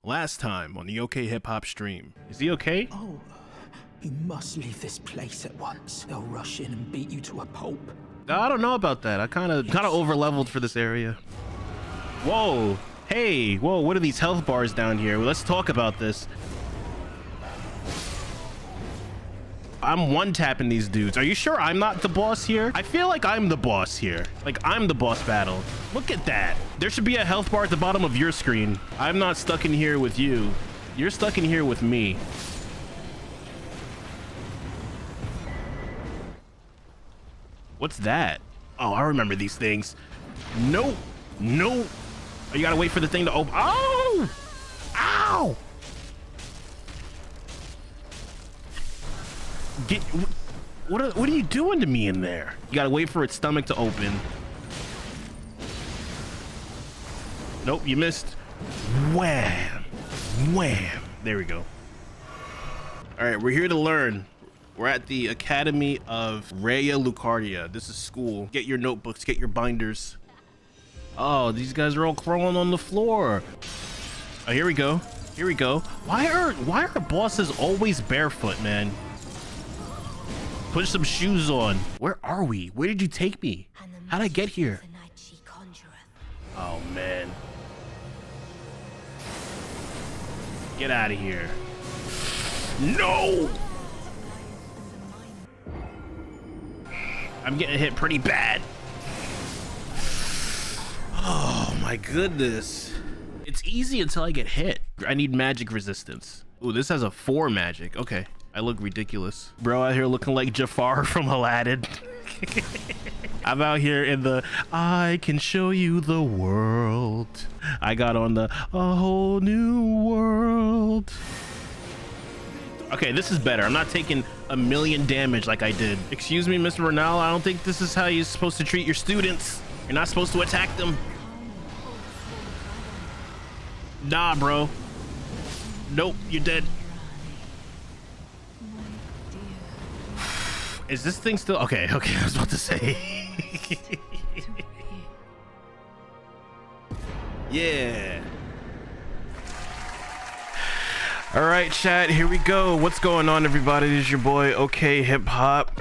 Last time on the OK Hip Hop stream. Is he okay? Oh, you must leave this place at once. They'll rush in and beat you to a pulp. I don't know about that. I kind of over leveled for this area. Whoa. Hey, whoa, what are these health bars down here? Well, let's talk about this. I'm one-tapping these dudes. Are you sure I'm not the boss here? I feel like I'm the boss here. Like, I'm the boss battle. Look at that. There should be a health bar at the bottom of your screen. I'm not stuck in here with you. You're stuck in here with me. What's that? Oh, I remember these things. No. No. Oh, you gotta wait for the thing to open. Oh! Ow! What are you doing to me in there? You gotta wait for its stomach to open. Nope, you missed. Wham! Wham! There we go. All right, we're here to learn. We're at the Academy of Raya Lucardia. This is school. Get your notebooks, get your binders. Oh, these guys are all crawling on the floor. Oh, here we go. Here we go. Why are bosses always barefoot, man? Put some shoes on. Where are we? Where did you take me? How'd I get here? Oh, man. Get out of here. No! I'm getting hit pretty bad. Oh, my goodness. It's easy until I get hit. I need magic resistance. Ooh, this has a 4 magic. Okay. I look ridiculous. Bro out here looking like Jafar from Aladdin. I'm out here in the I can show you the world. I got on the a whole new world. Okay, this is better. I'm not taking a million damage like I did. Excuse me, Mr. Ronaldo. I don't think this is how you're supposed to treat your students. You're not supposed to attack them. Nah, bro. Nope, you're dead. Is this thing still okay? Okay, I was about to say. Yeah. All right, chat, here we go. What's going on, everybody? This is your boy OK Hip Hop.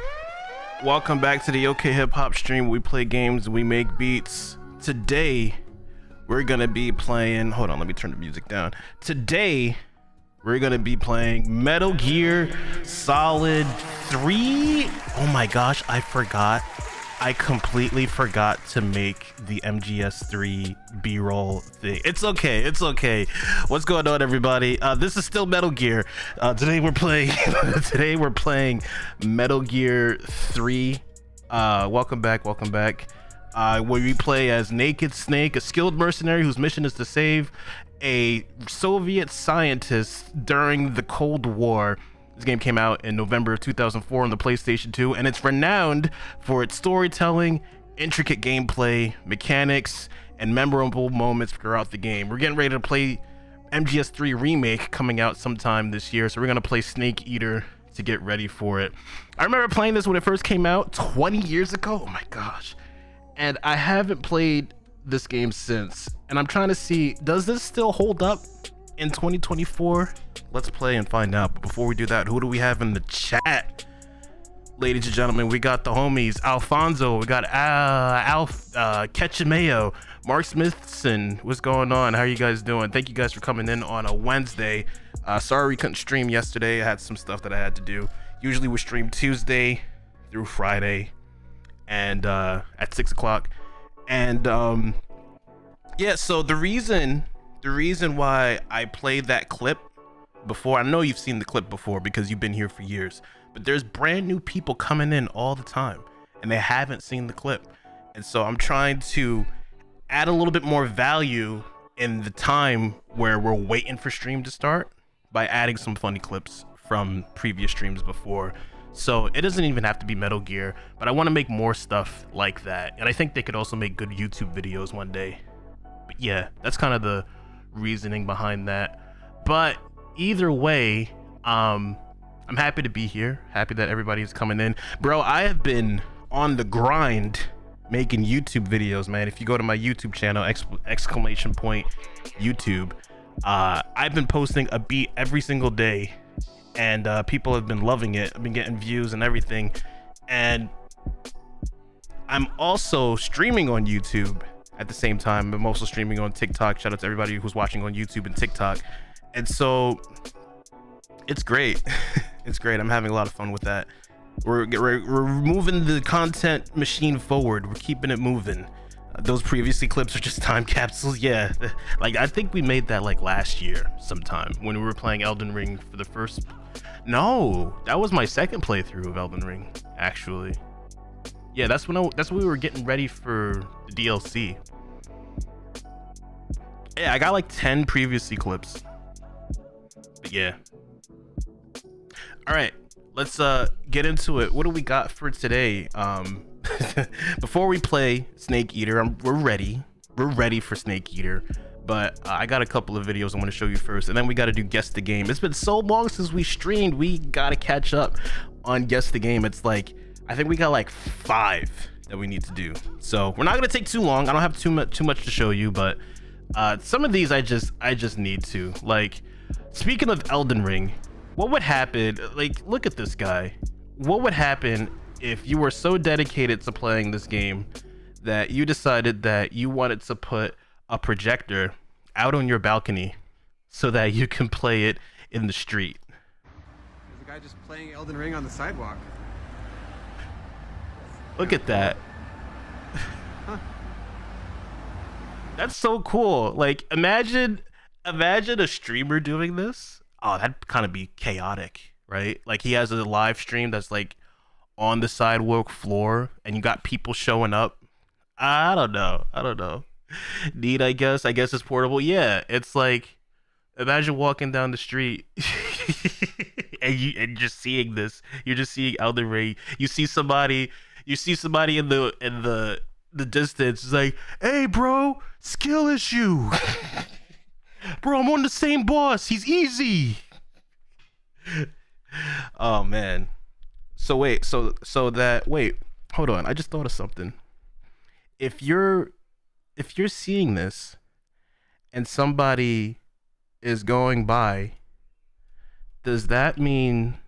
Welcome back to the OK Hip Hop stream. We play games, we make beats. Today we're gonna be playing, hold on, let me turn the music down. Today we're gonna be playing Metal Gear Solid 3. Oh my gosh, I forgot. I completely forgot to make the MGS3 B-roll thing. It's okay, it's okay. What's going on, everybody? This is still Metal Gear. Today we're playing Metal Gear 3. Welcome back, welcome back. Where we play as Naked Snake, a skilled mercenary whose mission is to save a Soviet scientist during the Cold War. This game came out in November of 2004 on the PlayStation 2, and it's renowned for its storytelling, intricate gameplay, mechanics, and memorable moments throughout the game. We're getting ready to play MGS3 Remake coming out sometime this year, so we're gonna play Snake Eater to get ready for it. I remember playing this when it first came out 20 years ago. Oh my gosh. And I haven't played this game since, and I'm trying to see, does this still hold up in 2024? Let's play and find out. But before we do that, who do we have in the chat? Ladies and gentlemen, we got the homies Alfonso, we got Ketchumayo, Mark Smithson. What's going on? How are you guys doing? Thank you guys for coming in on a Wednesday. Sorry we couldn't stream yesterday. I had some stuff that I had to do. Usually we stream Tuesday through Friday and at 6 o'clock. And yeah, so the reason why I played that clip before, I know you've seen the clip before because you've been here for years, but there's brand new people coming in all the time and they haven't seen the clip. And so I'm trying to add a little bit more value in the time where we're waiting for stream to start by adding some funny clips from previous streams before. So it doesn't even have to be Metal Gear, but I want to make more stuff like that. And I think they could also make good YouTube videos one day. But yeah, that's kind of the reasoning behind that. But either way, I'm happy to be here. Happy that everybody's coming in. Bro, I have been on the grind making YouTube videos, man. If you go to my YouTube channel, exclamation point YouTube, I've been posting a beat every single day, and people have been loving it. I've been getting views and everything, and I'm also streaming on YouTube at the same time. I'm also streaming on TikTok. Shout out to everybody who's watching on YouTube and TikTok. And so it's great. It's great. I'm having a lot of fun with that. We're moving the content machine forward. We're keeping it moving. Those previously clips are just time capsules. Yeah, like I think we made that like last year sometime when we were playing Elden Ring for the first. No, that was my second playthrough of Elden Ring, actually. Yeah, that's when we were getting ready for the DLC. Yeah, I got like 10 previously clips. But yeah. All right, let's get into it. What do we got for today? Before we play Snake Eater, we're ready. We're ready for Snake Eater. But I got a couple of videos I want to show you first, and then we got to do Guess the Game. It's been so long since we streamed. We got to catch up on Guess the Game. It's like, I think we got like 5 that we need to do. So we're not going to take too long. I don't have too much to show you, but some of these I just need to. Like, speaking of Elden Ring, what would happen? Like, look at this guy. What would happen if you were so dedicated to playing this game that you decided that you wanted to put a projector out on your balcony so that you can play it in the street? There's a guy just playing Elden Ring on the sidewalk. Look at that. Huh. That's so cool. Like, imagine a streamer doing this. Oh, that'd kind of be chaotic, right? Like, he has a live stream that's like on the sidewalk floor and you got people showing up. I don't know. Neat, I guess it's portable. Yeah, it's like, imagine walking down the street and just seeing this. You're just seeing Elden Ring. You see somebody in the distance. It's like, hey bro, skill issue. Bro, I'm on the same boss. He's easy. Oh man. So wait, wait, hold on. I just thought of something. If you're seeing this and somebody is going by, does that mean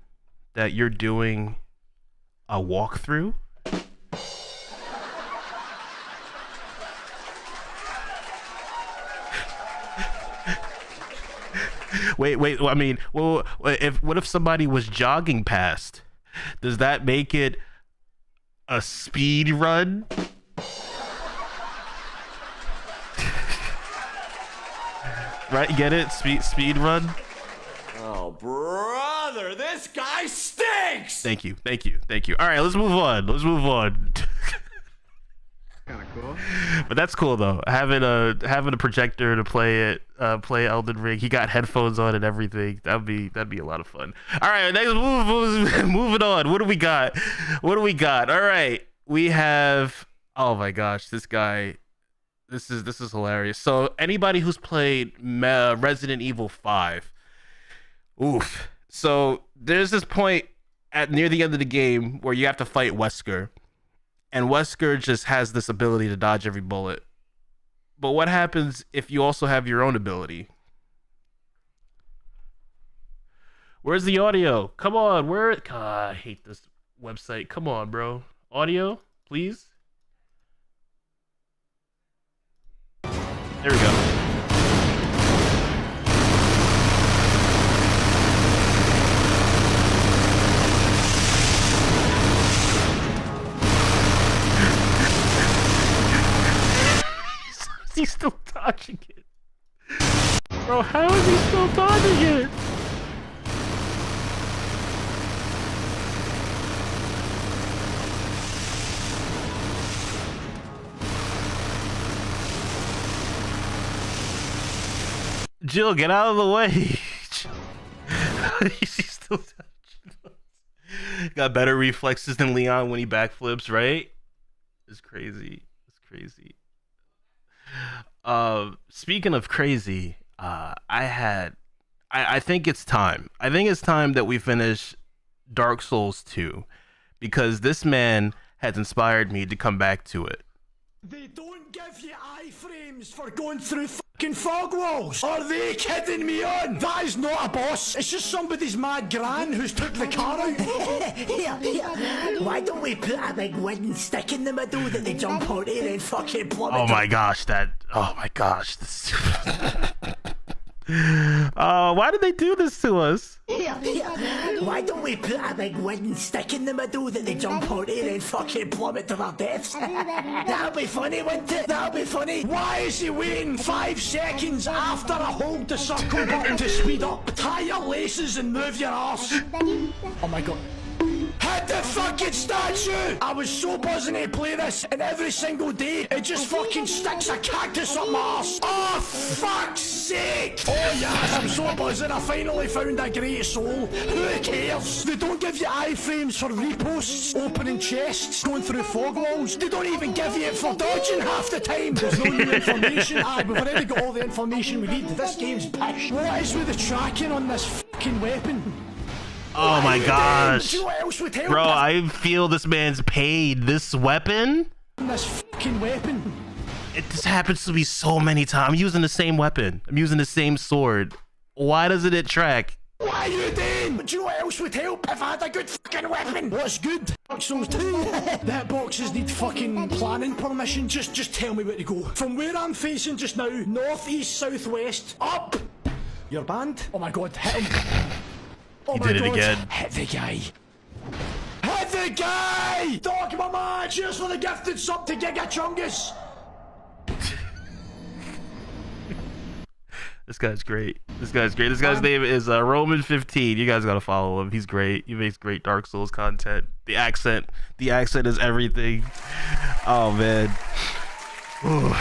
that you're doing a walkthrough? Wait. I mean, well, what if somebody was jogging past? Does that make it a speed run? Right, get it? Speed run. Oh, brother, this guy stinks! Thank you. All right, let's move on. Kind of cool. But that's cool though. Having a projector to play Elden Ring. He got headphones on and everything. That'd be a lot of fun. All right, next moving on. What do we got? All right, we have. Oh my gosh, this guy. This is hilarious. So anybody who's played Resident Evil 5, oof. So there's this point near the end of the game where you have to fight Wesker, and Wesker just has this ability to dodge every bullet. But what happens if you also have your own ability? Where's the audio? Come on, God, I hate this website. Come on, bro. Audio, please. There we go. He's still dodging it. Bro, how is he still dodging it? Jill, get out of the way. He's still dodging. Got better reflexes than Leon when he backflips, right? It's crazy. Speaking of crazy, I think it's time. I think it's time that we finish Dark Souls 2, because this man has inspired me to come back to it. They don't give you iframes for going through Fucking fog walls? Are they kidding me on? That is not a boss. It's just somebody's mad gran who's took the car out. Here. Why don't we put a big wooden stick in the middle that they jump onto and fucking plummet? Oh my gosh, oh my gosh. Why did they do this to us? Here. Why don't we put a big wooden stick in the middle that they jump onto and fucking plummet to their deaths? That'll be funny, wouldn't it? That'll be funny. Why is he waiting 5 seconds after I hold the circle button to speed up? Tie your laces and move your arse. Oh my god. Hit the fucking statue! I was so buzzing to play this, and every single day it just fucking sticks a cactus up my arse. Oh, fuck's sake! Oh yes, I'm so buzzing. I finally found a great soul. Who cares? They don't give you iframes for reposts, opening chests, going through fog walls. They don't even give you it for dodging half the time. There's no new information. Aye, we've already got all the information we need. This game's pish. What is with the tracking on this fucking weapon? Oh my gosh. Do you know what else would help? Bro, I feel this man's paid. This weapon? This fucking weapon. It just happens to be so many times. I'm using the same weapon. I'm using the same sword. Why doesn't it track? What are you doing? Do you know what else would help if I had a good fucking weapon? What's good? Dark Souls 2. The hitboxes need fucking planning permission. Just tell me where to go. From where I'm facing just now, north, east, south, west, up. You're banned? Oh my god, hit him. Oh He my did it god. again. Hit the guy. Hit the guy! Dog my man, cheers for the gifted sub to Giga Chungus. This guy's great. This guy's great. This guy's name is Roman15. You guys gotta follow him. He's great. He makes great Dark Souls content. The accent is everything. Oh man. Ooh.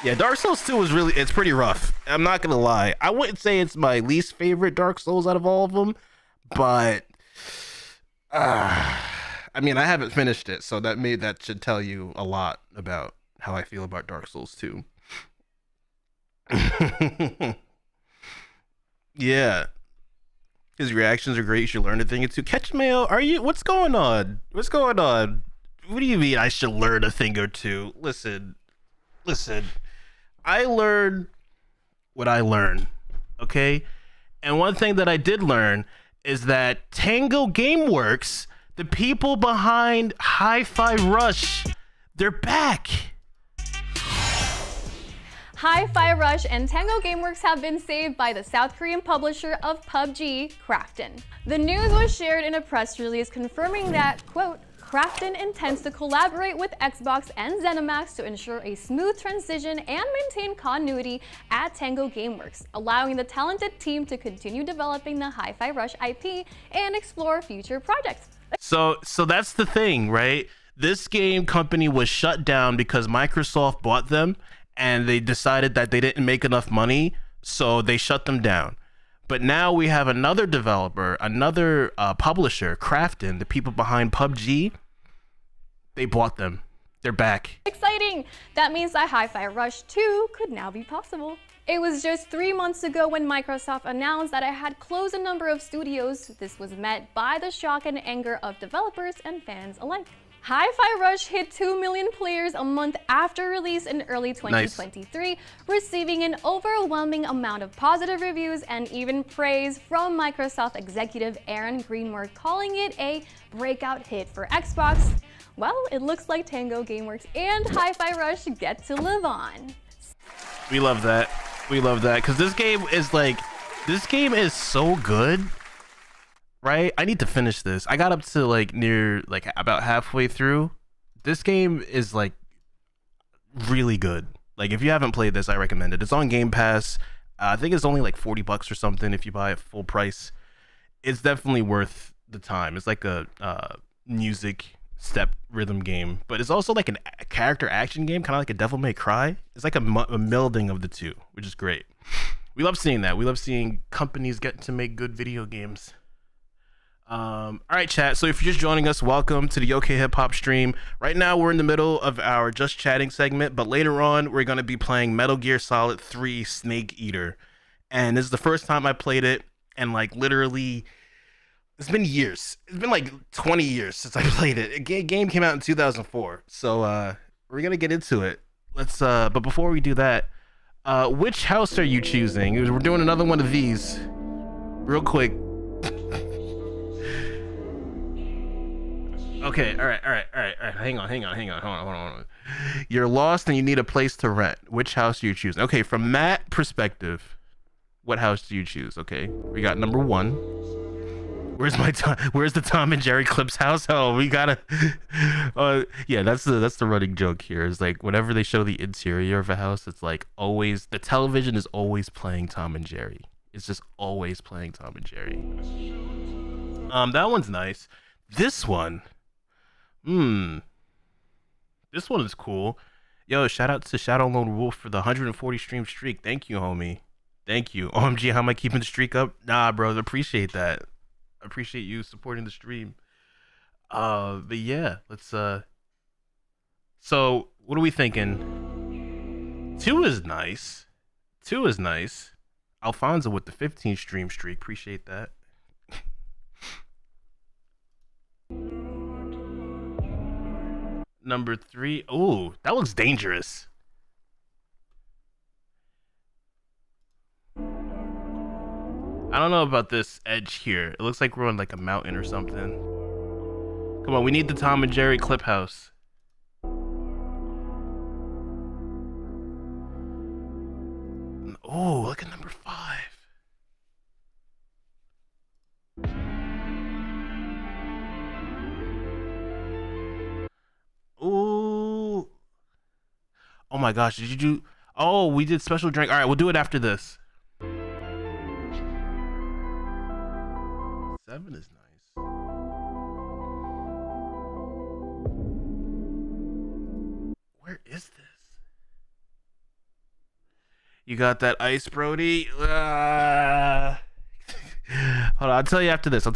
Yeah, Dark Souls 2 was it's pretty rough. I'm not gonna lie. I wouldn't say it's my least favorite Dark Souls out of all of them, but I mean, I haven't finished it, so that should tell you a lot about how I feel about Dark Souls 2. Yeah. His reactions are great. You should learn a thing or two. Catch Mail, what's going on? What's going on? What do you mean I should learn a thing or two? Listen. I learn what I learn, okay? And one thing that I did learn is that Tango Gameworks, the people behind Hi-Fi Rush, they're back. Hi-Fi Rush and Tango Gameworks have been saved by the South Korean publisher of PUBG, Krafton. The news was shared in a press release confirming that, quote, Krafton intends to collaborate with Xbox and ZeniMax to ensure a smooth transition and maintain continuity at Tango Gameworks, allowing the talented team to continue developing the Hi-Fi Rush IP and explore future projects. So that's the thing, right? This game company was shut down because Microsoft bought them and they decided that they didn't make enough money, so they shut them down. But now we have another developer, another publisher, Krafton, the people behind PUBG. They bought them. They're back. Exciting! That means that Hi-Fi Rush 2 could now be possible. It was just 3 months ago when Microsoft announced that it had closed a number of studios. This was met by the shock and anger of developers and fans alike. Hi-Fi Rush hit 2 million players a month after release in early 2023, receiving an overwhelming amount of positive reviews and even praise from Microsoft executive Aaron Greenberg, calling it a breakout hit for Xbox. Well, it looks like Tango Gameworks and Hi-Fi Rush get to live on. We love that. We love that because this game is so good. Right? I need to finish this. I got up to about halfway through. This game is really good. Like if you haven't played this, I recommend it. It's on Game Pass. I think it's only like $40 or something if you buy it full price. It's definitely worth the time. It's like a music step rhythm game, but it's also like a character action game, kind of like a Devil May Cry. It's like a melding of the two, which is great. We love seeing that. We love seeing companies get to make good video games. All right, chat. So if you're just joining us, welcome to the OKHIPHOP stream. Right now, we're in the middle of our Just Chatting segment, but later on, we're going to be playing Metal Gear Solid 3 Snake Eater. And this is the first time I played it, and literally, it's been years. It's been like 20 years since I played it. A game came out in 2004, so we're going to get into it. Let's. But before we do that, Which house are you choosing? We're doing another one of these. Real quick. Okay, all right. Hang on. Hold on. You're lost and you need a place to rent. Which house do you choose? Okay, from Matt perspective, what house do you choose? Okay, we got number 1. Where's the Tom and Jerry Clips house? Oh, we gotta. Yeah, that's the running joke here. Is like whenever they show the interior of a house, it's like always the television is always playing Tom and Jerry. It's just always playing Tom and Jerry. That one's nice. This one, this one is cool. Yo, shout out to Shadow Lone Wolf for the 140 stream streak. Thank you, homie. Thank you. OMG, how am I keeping the streak up? Nah, bro, appreciate that. Appreciate you supporting the stream. But yeah, let's so what are we thinking? 2 is nice. Alfonso with the 15 stream streak. Appreciate that. Number 3. Oh, that looks dangerous. I don't know about this edge here. It looks like we're on like a mountain or something. Come on, we need the Tom and Jerry clip house. Oh, look at number 5. Ooh. Oh my gosh, did you do... Oh, we did special drink. All right, we'll do it after this. 7 is nice. Where is this? You got that ice, Brody? Hold on, I'll tell you after this.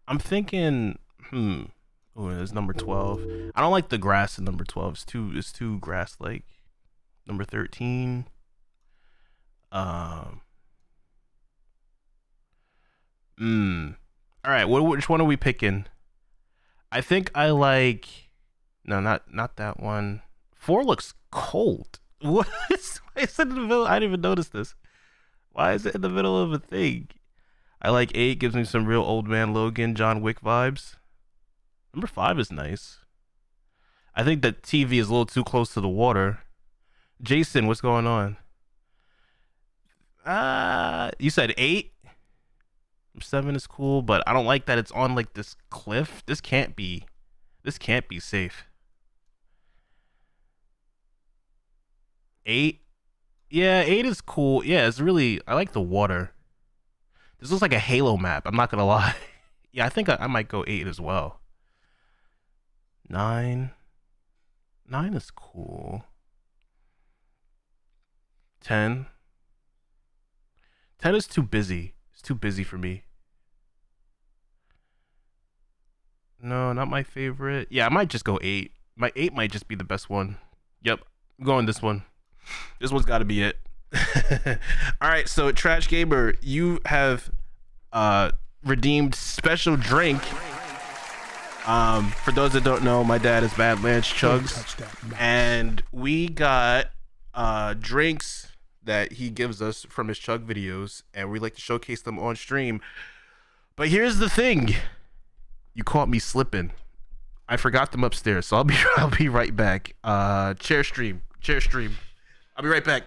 I'm thinking, oh, there's number 12. I don't like the grass in number 12. It's too grass-like. Number 13. All right, which one are we picking? I think I like, no, not that one. 4 looks cold. What? Why is it in the middle? I didn't even notice this. Why is it in the middle of a thing? I like 8, gives me some real old man Logan, John Wick vibes. Number 5 is nice. I think the TV is a little too close to the water. Jason, what's going on? You said 8? 7 is cool, but I don't like that it's on like this cliff. This can't be safe. 8? Yeah, 8 is cool. Yeah, it's really, I like the water. This looks like a Halo map, I'm not gonna lie. Yeah, I think I might go 8 as well. 9 is cool. 10 is too busy. It's too busy for me. No, not my favorite. Yeah, I might just go 8. My 8 might just be the best one. Yep, I'm going this one. This one's got to be it. All right, so Trash Gamer, you have redeemed special drink. For those that don't know, my dad is Badlands Chugs, and we got drinks that he gives us from his Chug videos, and we like to showcase them on stream. But here's the thing, you caught me slipping. I forgot them upstairs, so I'll be right back. Chair stream. I'll be right back.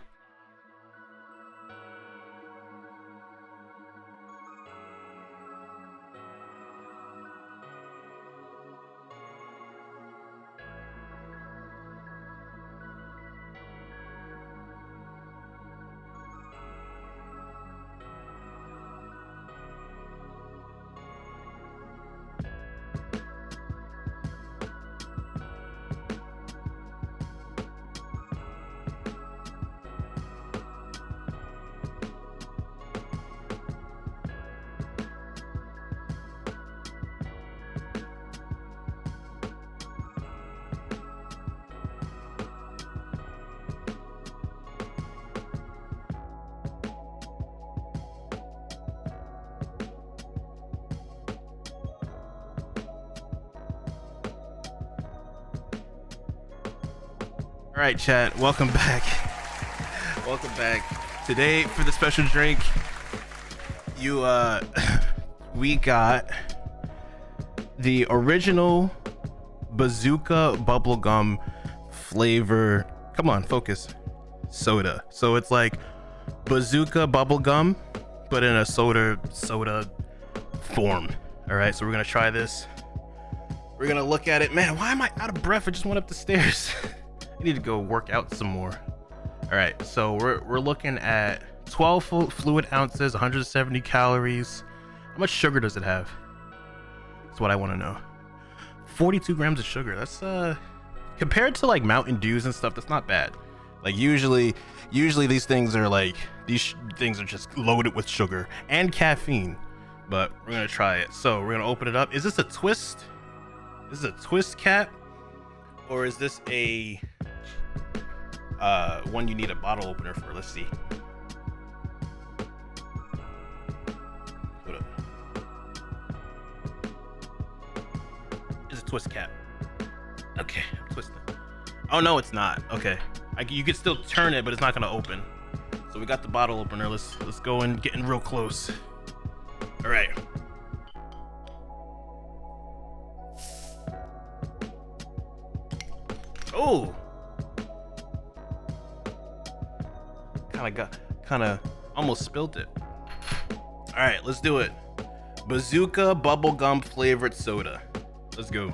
All right, chat. Welcome back. Welcome back. Today for the special drink, we got the original Bazooka bubblegum flavor. Come on, focus. Soda. So it's like Bazooka bubblegum, but in a soda form. All right, so we're gonna try this. We're gonna look at it. Man, why am I out of breath? I just went up the stairs. I need to go work out some more. All right, so we're looking at 12 fluid ounces, 170 calories. How much sugar does it have? That's what I want to know. 42 grams of sugar. That's compared to like Mountain Dews and stuff, that's not bad. Like usually these things are like things are just loaded with sugar and caffeine. But we're gonna try it. So we're gonna open it up. Is this a twist? Is this a twist cap, or is this a one you need a bottle opener for? Let's see. Hold up. It's a twist cap. Okay, I'm twisting. Oh no, it's not. Okay, you can still turn it, but it's not gonna open. So we got the bottle opener. Let's go and get in real close. All right. Oh. Kind of almost spilled it. All right, let's do it. Bazooka bubblegum flavored soda. Let's go.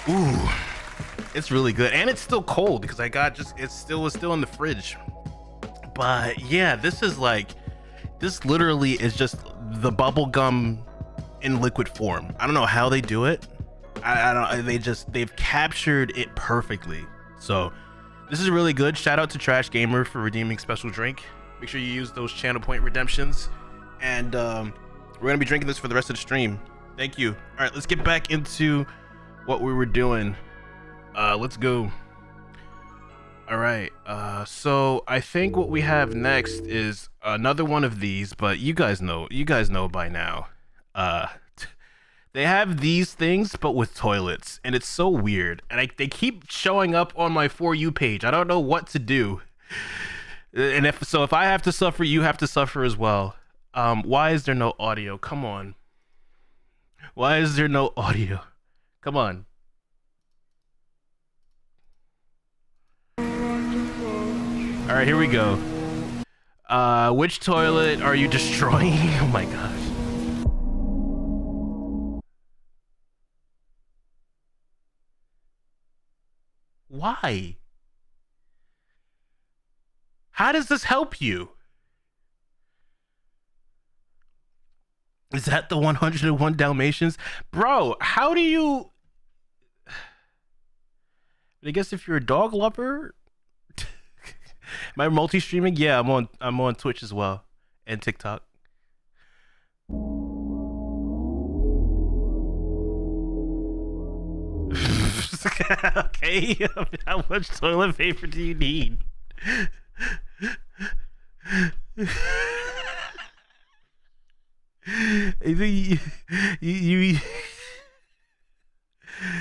Ooh, it's really good, and it's still cold because it's still in the fridge. But yeah, this literally is just the bubble gum in liquid form. I don't know how they do it. They've captured it perfectly. So this is really good. Shout out to Trash Gamer for redeeming special drink. Make sure you use those channel point redemptions, and we're gonna be drinking this for the rest of the stream. Thank you. All right, let's get back into what we were doing. Let's go. All right, so I think what we have next is another one of these, but you guys know by now. They have these things but with toilets, and it's so weird, and they keep showing up on my For You page. I don't know what to do, and if I have to suffer, you have to suffer as well. Why is there no audio? Come on, why is there no audio? Come on. All right, here we go. Which toilet are you destroying? Oh my gosh. Why? How does this help you? Is that the 101 Dalmatians? Bro, how do you... I guess if you're a dog lover... Am I multi-streaming? Yeah, I'm on Twitch as well. And TikTok. Okay, how much toilet paper do you need?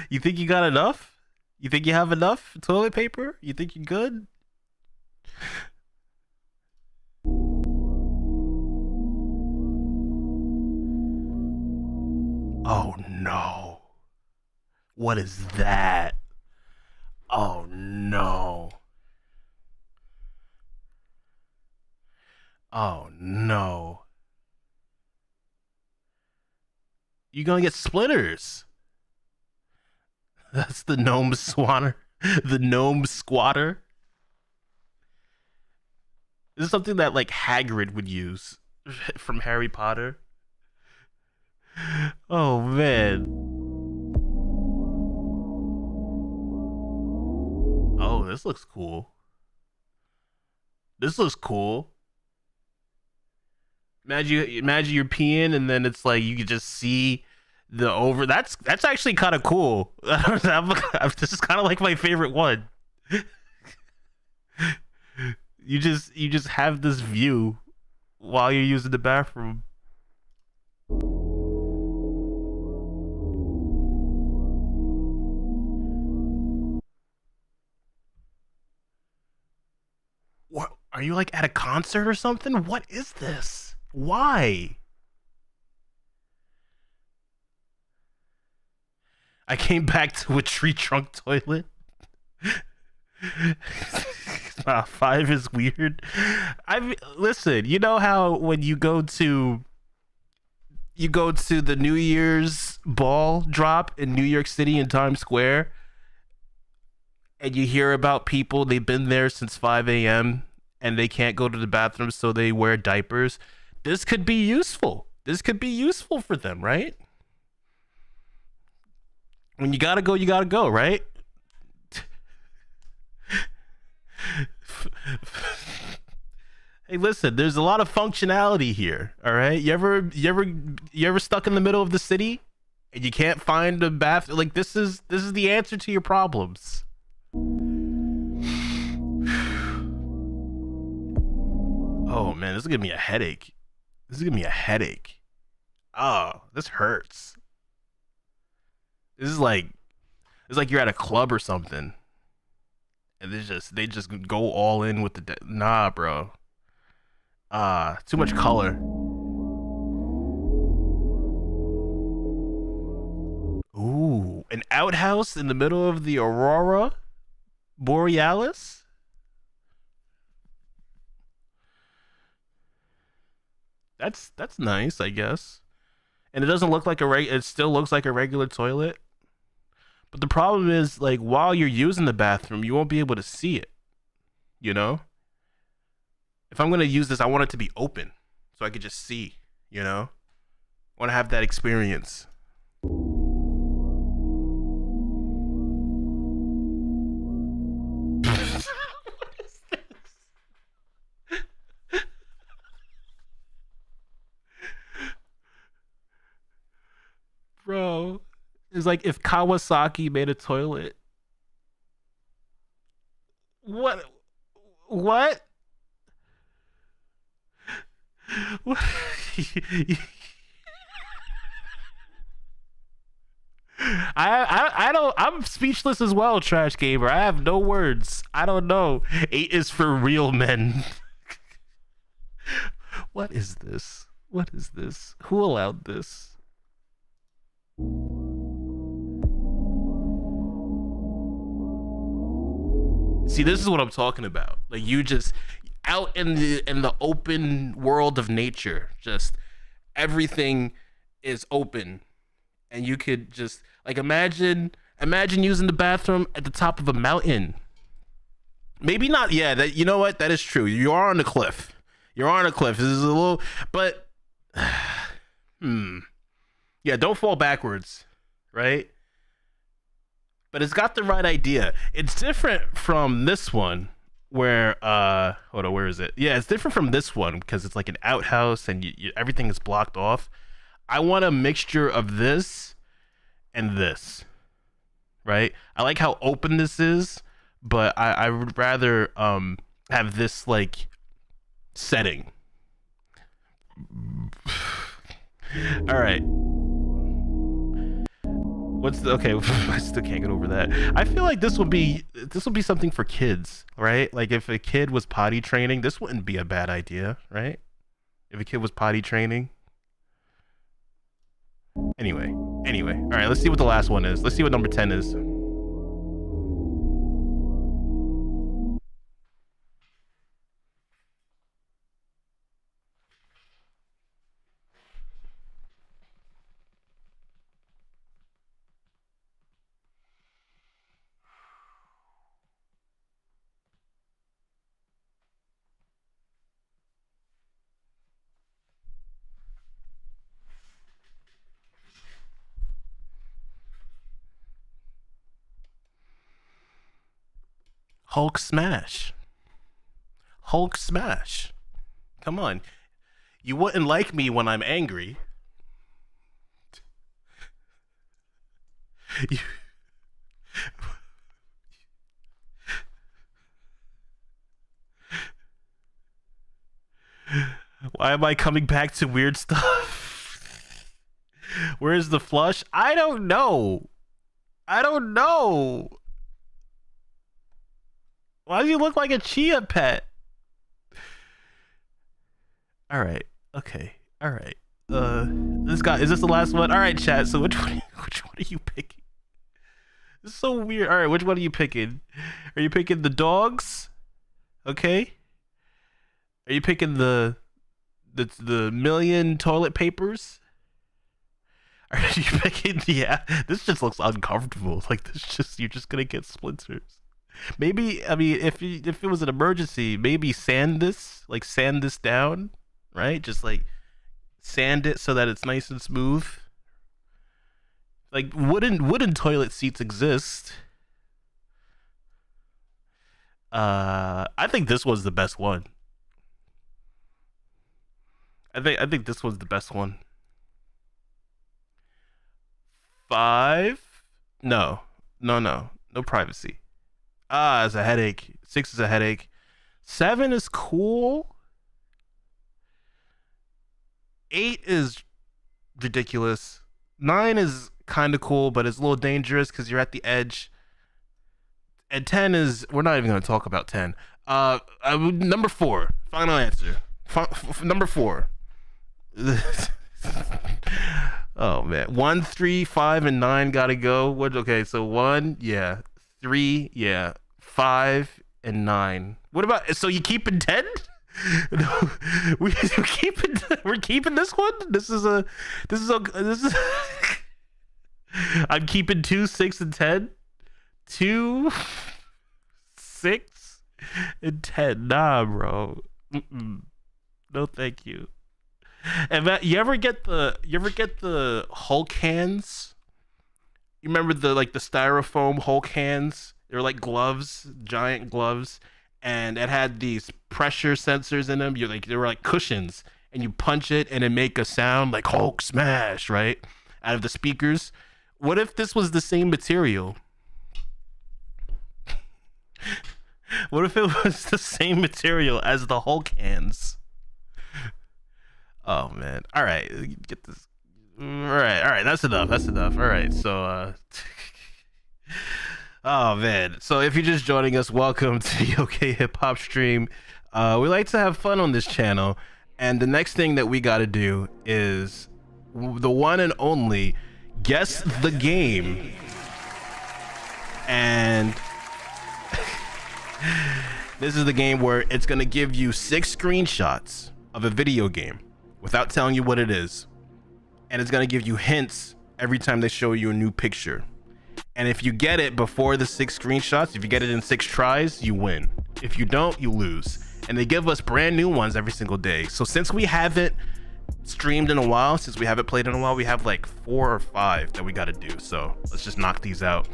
You think you got enough? You think you have enough toilet paper? You think you're good? Oh no. What is that? Oh no. Oh no. You're gonna get splinters. That's the gnome swanner. The gnome squatter. This is something that like Hagrid would use from Harry Potter. Oh man. Oh, this looks cool. This looks cool. Imagine you're peeing and then it's like you can just see the over. That's actually kind of cool. This is kind of like my favorite one. You just have this view while you're using the bathroom. What? Are you like at a concert or something? What is this? Why? I came back to a tree trunk toilet. 5 is weird. Listen, you know how when you go to the New Year's ball drop in New York City in Times Square, and you hear about people, they've been there since 5 a.m. and they can't go to the bathroom, so they wear diapers. This could be useful. This could be useful for them, right? When you gotta go, right? Hey, listen, there's a lot of functionality here, all right? You ever stuck in the middle of the city and you can't find a bath? Like, this is the answer to your problems. Oh man, this is giving me a headache. Oh, this hurts. It's like you're at a club or something, and they just go all in with the nah, bro. Too much color. Ooh, an outhouse in the middle of the Aurora Borealis. That's nice, I guess. And it doesn't look like it still looks like a regular toilet. But the problem is, like, while you're using the bathroom, you won't be able to see it. You know? If I'm going to use this, I want it to be open so I could just see, you know? I want to have that experience. What is this? Bro, it's like if Kawasaki made a toilet. What? What? What? I don't. I'm speechless as well, Trash Gamer. I have no words. I don't know. 8 is for real men. What is this? What is this? Who allowed this? See, this is what I'm talking about. Like, you just out in the open world of nature, just everything is open, and you could just like imagine using the bathroom at the top of a mountain. Maybe not. Yeah, that, you know what? That is true. You are on a cliff. You're on a cliff. This is a little, but yeah, don't fall backwards, right? But it's got the right idea. It's different from this one where hold on, where is it? Yeah, it's different from this one because it's like an outhouse and everything is blocked off. I want a mixture of this and this, right? I like how open this is, but I would rather have this like setting. All right. Okay? I still can't get over that. I feel like this will be something for kids, right? Like if a kid was potty training, this wouldn't be a bad idea, right? If a kid was potty training. Anyway. All right, let's see what the last one is. Let's see what number 10 is. Hulk smash. Come on. You wouldn't like me when I'm angry. Why am I coming back to weird stuff? Where's the flush? I don't know. I don't know. Why do you look like a chia pet? All right. Okay. All right. This guy, is this the last one? All right, chat. So which one are you picking? This is so weird. All right, which one are you picking? Are you picking the dogs? Okay. Are you picking the million toilet papers? Are you picking this just looks uncomfortable. Like this just, you're just gonna get splinters. Maybe, I mean, if it was an emergency, maybe sand this down, right? Just like sand it so that it's nice and smooth. Like wooden toilet seats exist. I think this was the best one. I think this was the best one. 5? No privacy. It's a headache. 6 is a headache. 7 is cool. 8 is ridiculous. 9 is kind of cool, but it's a little dangerous because you're at the edge. And 10 is, we're not even going to talk about 10. Number 4, final answer. Number 4. Oh man, 1, 3, 5, and 9 gotta go. What? Okay, so 1, yeah. 3, yeah. 5 and 9. What about? So you keeping 10? No, we're keeping this one. This is. I'm keeping 2, 6, and 10. 2, 6, and 10. Nah, bro. No, thank you. And Matt, you ever get the Hulk hands? You remember the styrofoam Hulk hands? They were like gloves, giant gloves, and it had these pressure sensors in them. They were like cushions, and you punch it and it make a sound like Hulk smash, right? Out of the speakers. What if this was the same material? What if it was the same material as the Hulk hands? Oh man. All right. Get this. All right. That's enough. All right. So oh man. So if you're just joining us, welcome to the OK Hip Hop stream. We like to have fun on this channel, and the next thing that we got to do is the one and only guess the game. And this is the game where it's going to give you 6 screenshots of a video game without telling you what it is, and it's going to give you hints every time they show you a new picture. And if you get it before the 6 screenshots, if you get it in 6 tries, you win. If you don't, you lose. And they give us brand new ones every single day. So since we haven't streamed in a while, since we haven't played in a while, we have like 4 or 5 that we got to do. So let's just knock these out.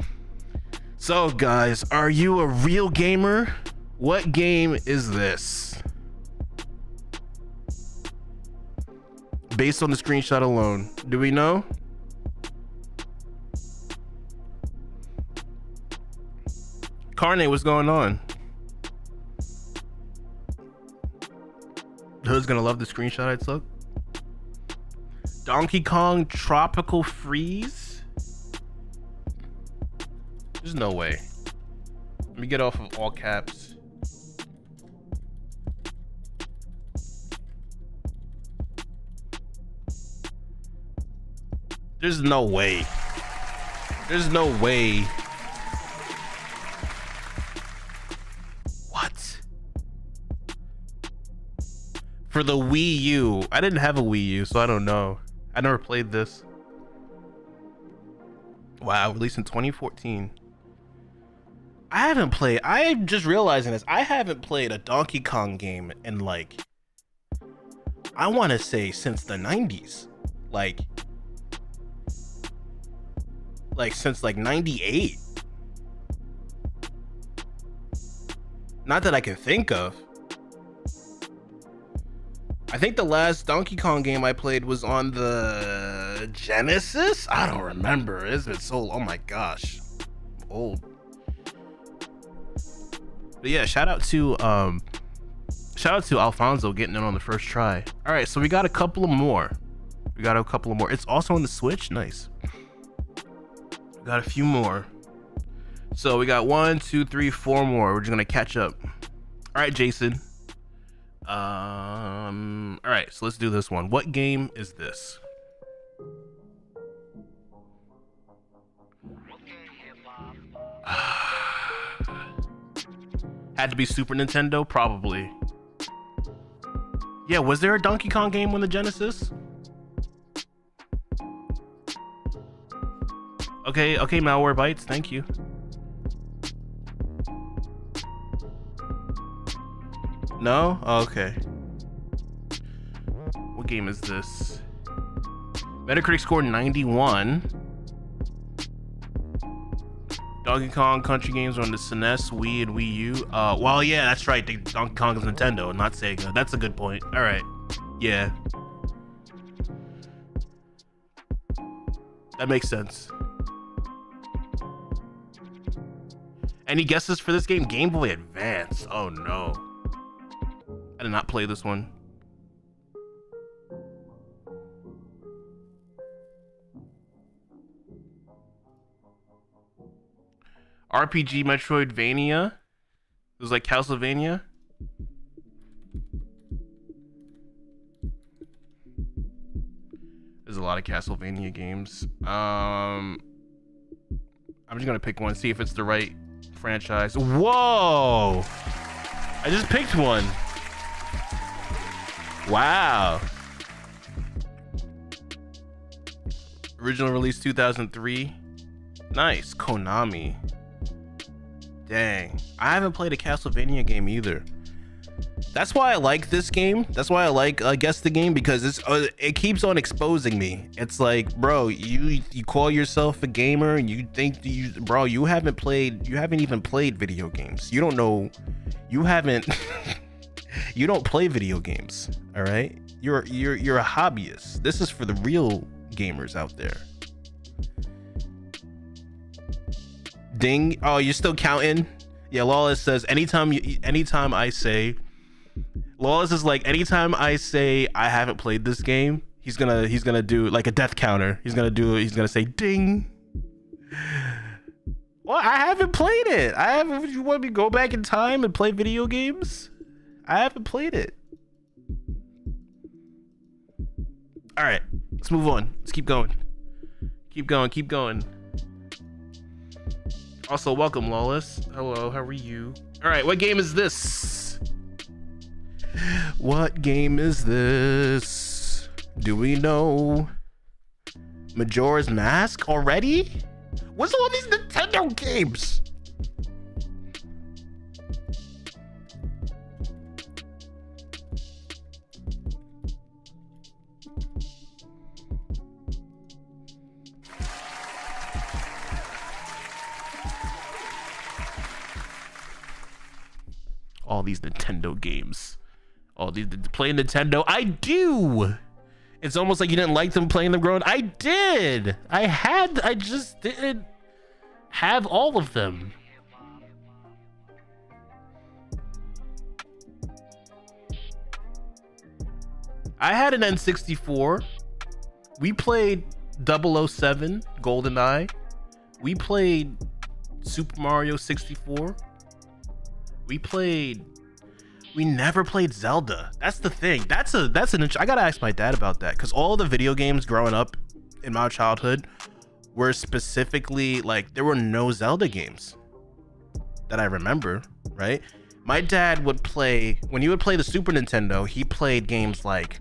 So guys, are you a real gamer? What game is this? Based on the screenshot alone, do we know? Carne, what's going on? Who's gonna love the screenshot I took? Donkey Kong Tropical Freeze? There's no way. Let me get off of all caps. There's no way. There's no way. What? For the Wii U. I didn't have a Wii U, so I don't know. I never played this. Wow, released in 2014. I'm just realizing this. I haven't played a Donkey Kong game in like, I want to say since the 90s. Like since like 98. Not that I can think of. I think the last Donkey Kong game I played was on the Genesis? I don't remember. It's been so, oh my gosh. I'm old. But yeah, shout out to shout out to Alfonso getting it on the first try. All right, so we got a couple of more. It's also on the Switch. Nice. We got a few more. So we got 1, 2, 3, 4 more. We're just gonna catch up. All right, Jason. All right, so let's do this one. What game is this? Had to be Super Nintendo, probably. Yeah, was there a Donkey Kong game on the Genesis? Okay, Malware Bytes, thank you. No? Oh, okay. What game is this? Metacritic score 91. Donkey Kong Country games are on the SNES, Wii, and Wii U. Well, yeah, that's right. Donkey Kong is Nintendo, not Sega. That's a good point. All right. Yeah. That makes sense. Any guesses for this game? Game Boy Advance. Oh, no. I did not play this one. RPG Metroidvania. It was like Castlevania. There's a lot of Castlevania games. I'm just gonna pick one, see if it's the right franchise. Whoa! I just picked one. Wow. Original release 2003. Nice. Konami. Dang, I haven't played a Castlevania game either. That's why I like this game. That's why I like Guess the Game, because it keeps on exposing me. It's like, bro, you call yourself a gamer and you think you haven't even played video games. You don't know, you haven't you don't play video games. All right, you're a hobbyist. This is for the real gamers out there. Ding. Oh, you're still counting? Yeah, Lawless says anytime I say, Lawless is like, anytime I say I haven't played this game, he's gonna do like a death counter. He's gonna say ding. Well, I haven't played it. You want me to go back in time and play video games? I haven't played it. All right, let's move on. Let's keep going. Keep going. Also, welcome, Lawless. Hello, how are you? All right, what game is this? What game is this? Do we know? Majora's Mask already? What's all these Nintendo games? All these Nintendo games. All these playing Nintendo. I do. It's almost like you didn't like them playing them growing. I did. I just didn't have all of them. I had an N64. We played 007 GoldenEye. We played Super Mario 64. We never played Zelda. That's the thing. I gotta ask my dad about that, because all the video games growing up in my childhood were specifically like, there were no Zelda games that I remember, right? My dad would play, when he would play the Super Nintendo, he played games like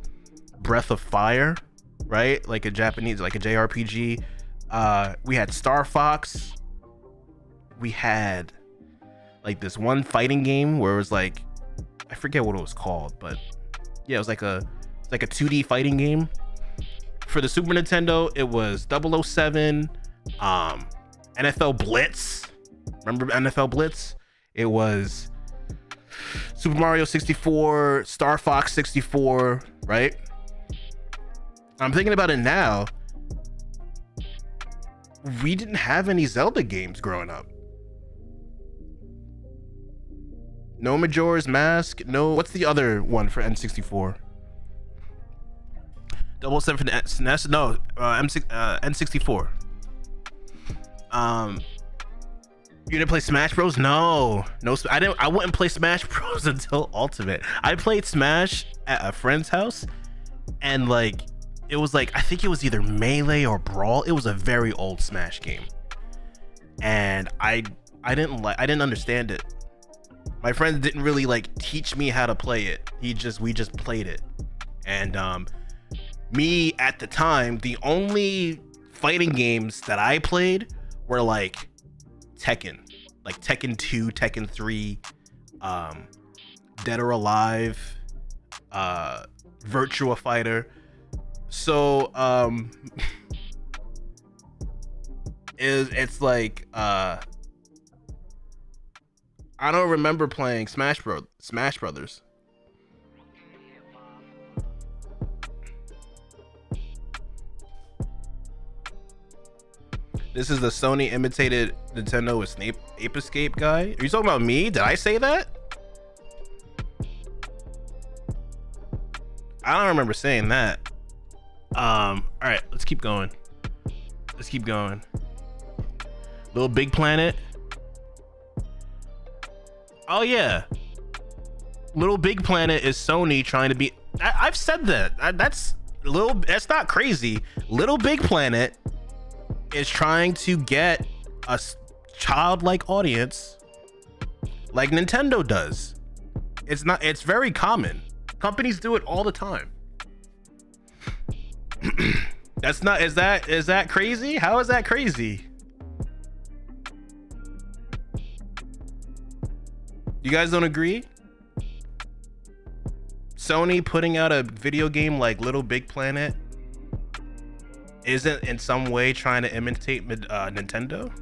Breath of Fire, right? Like a JRPG. We had Star Fox. We had like this one fighting game where it was like, I forget what it was called, but yeah, it was like a 2D fighting game. For the Super Nintendo, it was 007, NFL Blitz. Remember NFL Blitz? It was Super Mario 64, Star Fox 64, right? I'm thinking about it now. We didn't have any Zelda games growing up. No Majora's Mask. No, what's the other one for N64? 007 for the SNES? No, N64. You didn't play Smash Bros? No, I didn't. I wouldn't play Smash Bros until Ultimate. I played Smash at a friend's house, and like, it was like, I think it was either Melee or Brawl. It was a very old Smash game, and I didn't understand it. My friend didn't really like teach me how to play it. We just played it, and me at the time, the only fighting games that I played were like Tekken, like Tekken 2, Tekken 3, Dead or Alive, Virtua Fighter. So it's like I don't remember playing Smash Brothers. This is the Sony imitated Nintendo with Ape Escape guy. Are you talking about me? Did I say that? I don't remember saying that. All right, let's keep going. Little Big Planet. Oh yeah. Little Big Planet is Sony trying to be. I've said that. That's not crazy. Little Big Planet is trying to get a childlike audience like Nintendo does. It's very common. Companies do it all the time. Is that crazy? How is that crazy? You guys don't agree? Sony putting out a video game like Little Big Planet isn't in some way trying to imitate Nintendo?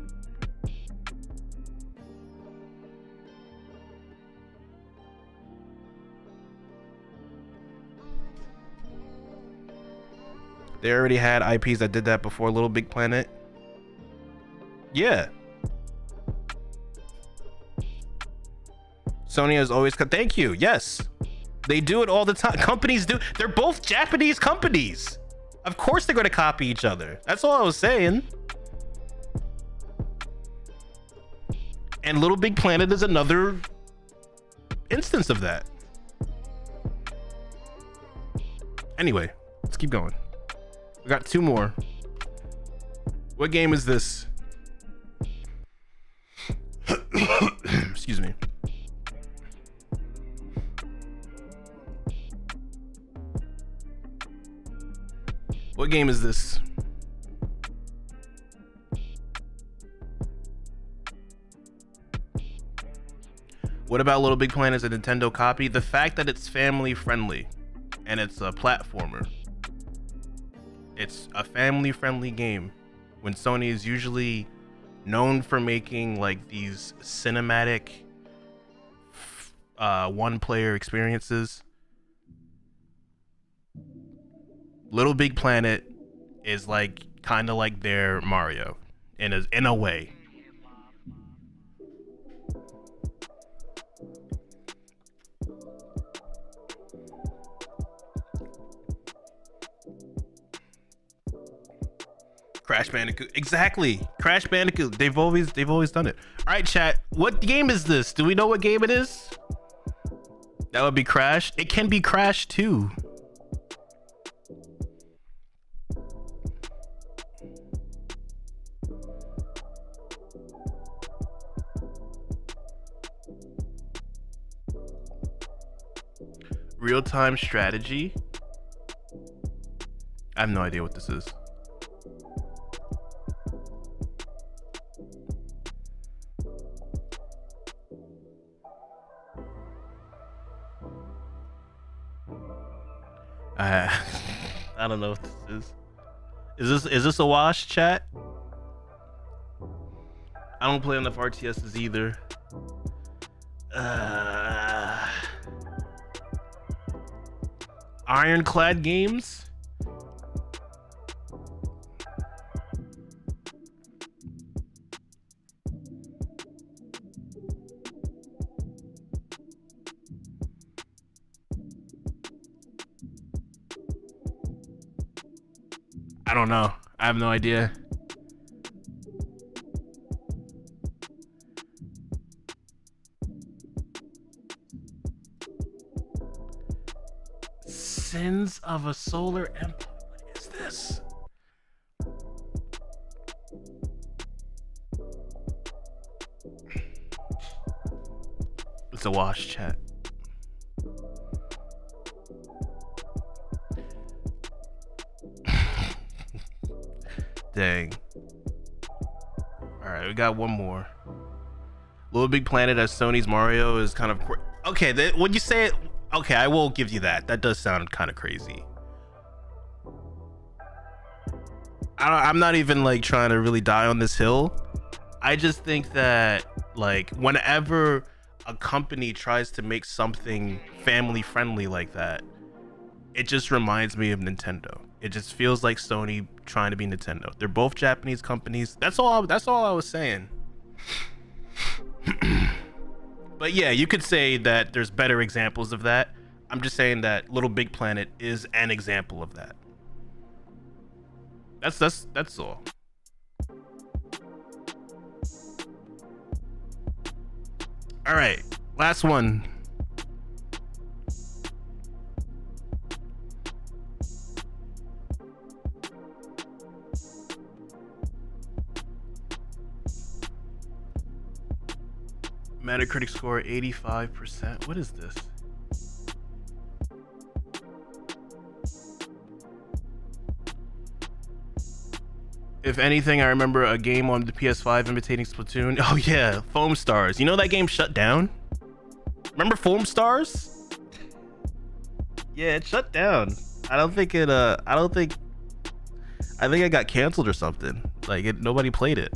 They already had IPs that did that before Little Big Planet. Yeah. Sony has always thank you. Yes. They do it all the time. Companies do. They're both Japanese companies. Of course they're going to copy each other. That's all I was saying. And Little Big Planet is another instance of that. Anyway, let's keep going. We got two more. What game is this? Excuse me. What game is this? What about Little Big Planet as a Nintendo copy? The fact that it's family friendly and it's a platformer. It's a family friendly game when Sony is usually known for making like these cinematic one player experiences. Little Big Planet is like kind of like their Mario in a way. Crash Bandicoot, exactly. Crash Bandicoot. They've always done it. All right, chat. What game is this? Do we know what game it is? That would be Crash. It can be Crash too. Real-time strategy. I have no idea what this is. I don't know what this is. Is this a wash, chat? I don't play enough RTSs either. Ironclad games? I don't know. I have no idea. Sins of a Solar Empire. What is this? It's a wash, chat. Dang. Alright, we got one more. Little Big Planet as Sony's Mario is kind of okay. When you say it, okay, I will give you that. That does sound kind of crazy. I'm not even like trying to really die on this hill. I just think that like whenever a company tries to make something family friendly like that, it just reminds me of Nintendo. It just feels like Sony trying to be Nintendo. They're both Japanese companies. That's all I was saying. But yeah, you could say that there's better examples of that. I'm just saying that Little Big Planet is an example of that. That's all. All right, last one. Metacritic score 85%. What is this? If anything, I remember a game on the PS5 imitating Splatoon. Oh yeah, Foam Stars. You know that game shut down? Remember Foam Stars? Yeah, it shut down. I think it got canceled or something. Like nobody played it.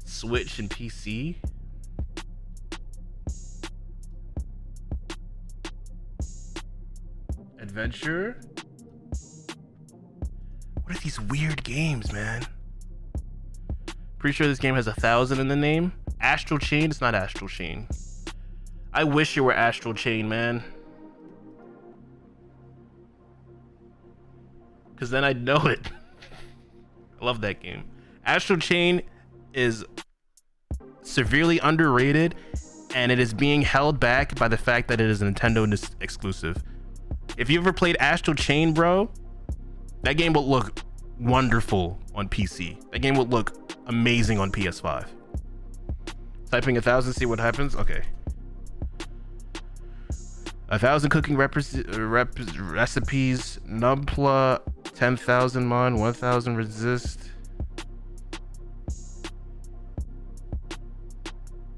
Switch and PC. Adventure. What are these weird games, man? Pretty sure this game has 1,000 in the name. Astral Chain. It's not Astral Chain. I wish it were Astral Chain, man. Because then I'd know it. I love that game. Astral Chain is severely underrated, and it is being held back by the fact that it is a Nintendo exclusive. If you ever played Astral Chain, bro, that game will look wonderful on PC. That game will look amazing on PS5. Typing 1,000, see what happens. Okay. 1,000 cooking recipes. Numpla 10,000 mon. 1,000 resist.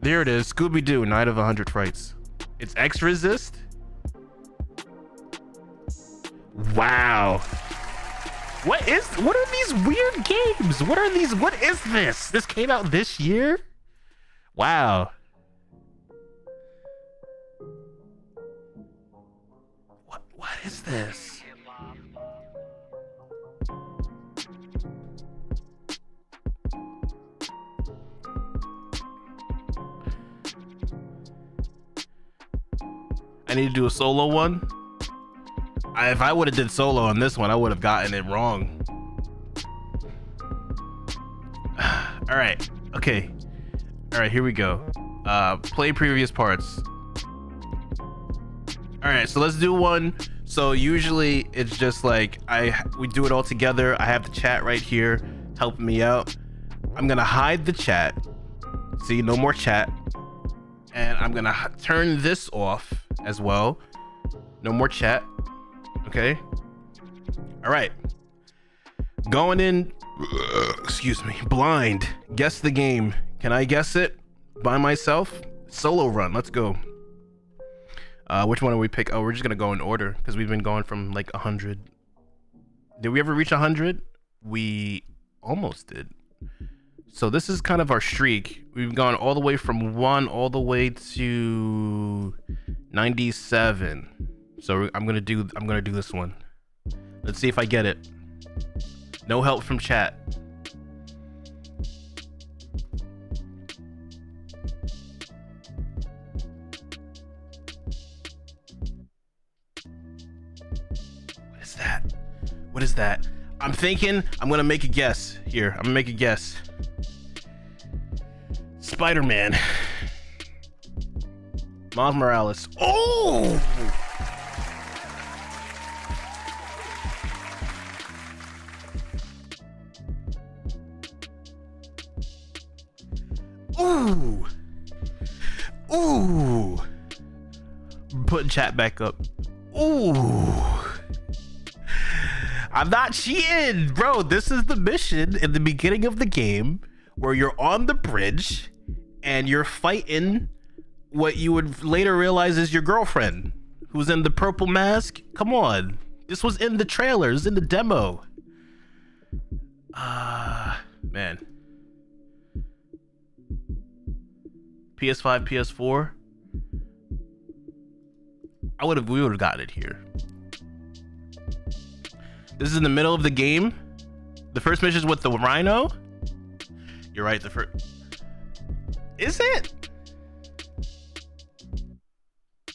There it is. Scooby-Doo, Night of 100 Frights. It's X resist. Wow. What are these weird games? What is this? This came out this year? Wow. What is this? I need to do a solo one. If I would have did solo on this one, I would have gotten it wrong. All right. Okay. All right, here we go. Play previous parts. All right, so let's do one. So usually it's just like we do it all together. I have the chat right here helping me out. I'm gonna hide the chat. See, no more chat. And I'm gonna turn this off as well. No more chat. Okay. All right. Going in. Excuse me. Blind. Guess the game. Can I guess it by myself? Solo run. Let's go. Which one do we pick? Oh, we're just gonna go in order because we've been going from like 100. Did we ever reach 100? We almost did. So this is kind of our streak. We've gone all the way from 1 all the way to 97. So I'm gonna do this one. Let's see if I get it. No help from chat. What is that? I'm thinking, I'm gonna make a guess here. I'm gonna make a guess. Spider-Man. Miles Morales. Oh! Ooh. Ooh. Putting chat back up. Ooh. I'm not cheating, bro. This is the mission in the beginning of the game where you're on the bridge and you're fighting what you would later realize is your girlfriend who's in the purple mask. Come on. This was in the trailers, in the demo. Man. PS5, PS4. We would have gotten it here. This is in the middle of the game. The first mission is with the rhino. You're right, the first. Is it?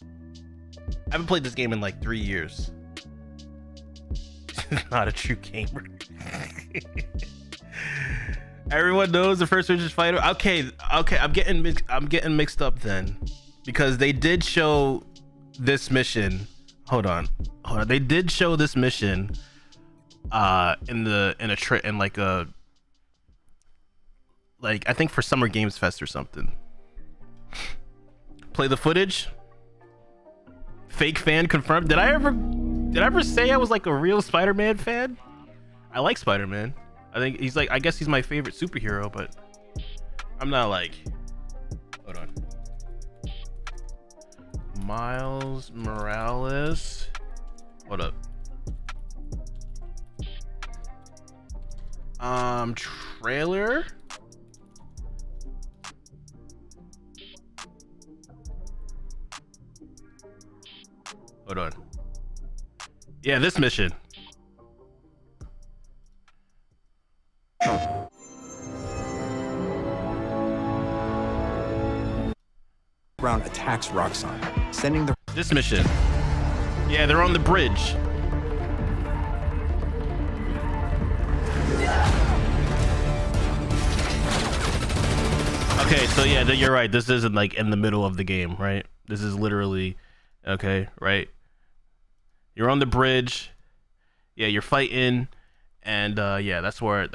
I haven't played this game in like 3 years. Not a true gamer. Everyone knows the first mission is fighter. Okay, I'm getting mixed up then, because they did show this mission. Hold on. They did show this mission in like I think for Summer Games Fest or something. Play the footage. Fake fan confirmed. Did I ever say I was like a real Spider-Man fan? I like Spider-Man. I think he's like, I guess he's my favorite superhero, but I'm not like, hold on. Miles Morales. Hold up. Trailer. Hold on. Yeah, this mission. Brown attacks Roxxon, sending the... This mission. Yeah, they're on the bridge. Okay, so yeah, you're right. This isn't like in the middle of the game, right? This is literally, okay, right? You're on the bridge. Yeah, you're fighting, and yeah, that's where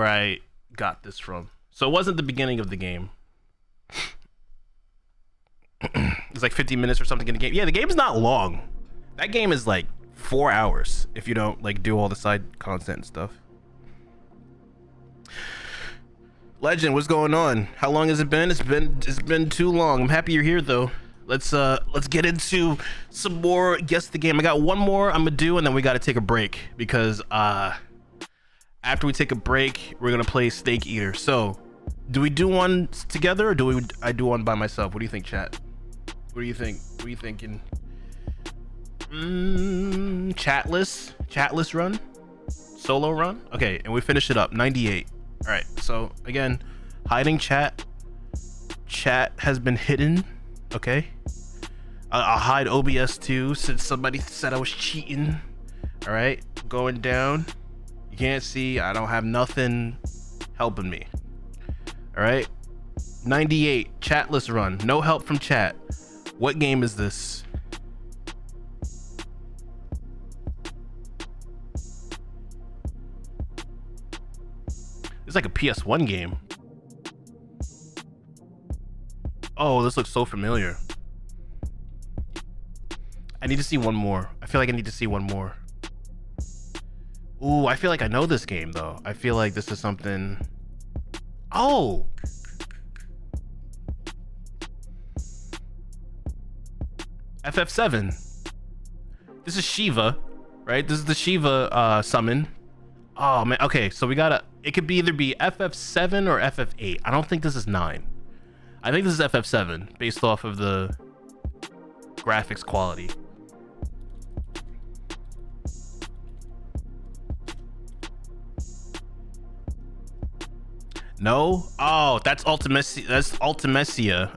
I got this from. So it wasn't the beginning of the game. It's like 50 minutes or something in the game. Yeah, the game's not long. That game is like 4 hours if you don't like do all the side content and stuff. Legend, what's going on? How long has it been? It's been too long. I'm happy you're here though. Let's get into some more guess the game. I got one more I'm gonna do, and then we got to take a break because after we take a break, we're gonna play Steak Eater. So, do we do one together, or I do one by myself? What do you think, chat? What do you think? What are you thinking? Chatless run, solo run. Okay, and we finish it up. 98. All right. So again, hiding chat. Chat has been hidden. Okay. I'll hide OBS too, since somebody said I was cheating. All right, going down. You can't see. I don't have nothing helping me. All right. 98. Chatless run. No help from chat. What game is this? It's like a PS1 game. Oh, this looks so familiar. I need to see one more. I feel like I need to see one more. Ooh, I feel like I know this game though. I feel like this is something. Oh. FF7. This is Shiva, right? This is the Shiva summon. Oh man, okay, so we gotta, it could be either be FF7 or FF8. I don't think this is 9. I think this is FF7 based off of the graphics quality. No? Oh, that's Ultimecia. That's Ultimecia.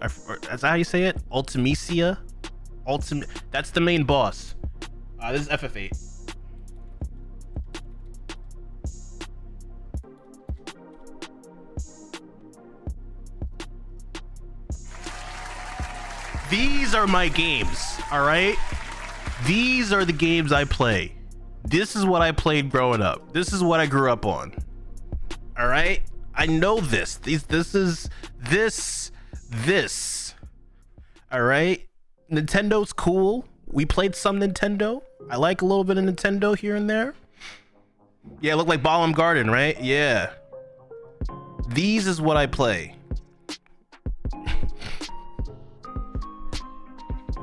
That's how you say it? Ultimecia? That's the main boss. This is FF8. these are my games, all right? These are the games I play. This is what I played growing up. This is what I grew up on. All right? I know this. This. All right? Nintendo's cool. We played some Nintendo. I like a little bit of Nintendo here and there. Yeah, look like Ballum Garden, right? Yeah. These is what I play.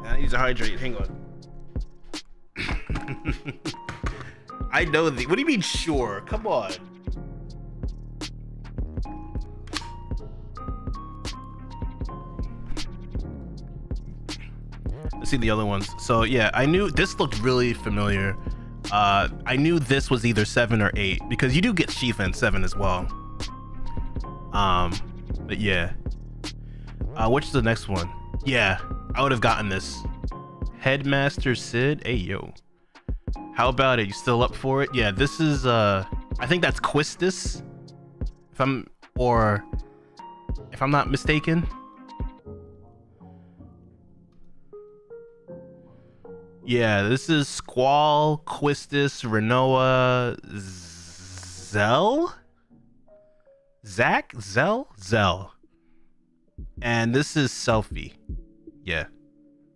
I need to hydrate. Hang on. I know the. What do you mean, sure? Come on. Let's see the other ones. So yeah, I knew this looked really familiar. I knew this was either 7 or 8 because you do get Shifa in 7 as well. But yeah. Which is the next one? Yeah, I would have gotten this. Headmaster Sid. Hey yo. How about it? You still up for it? Yeah, this is I think that's Quistis. If I'm not mistaken. Yeah, this is Squall, Quistis, Renoa, Zell. And this is Selfie. Yeah,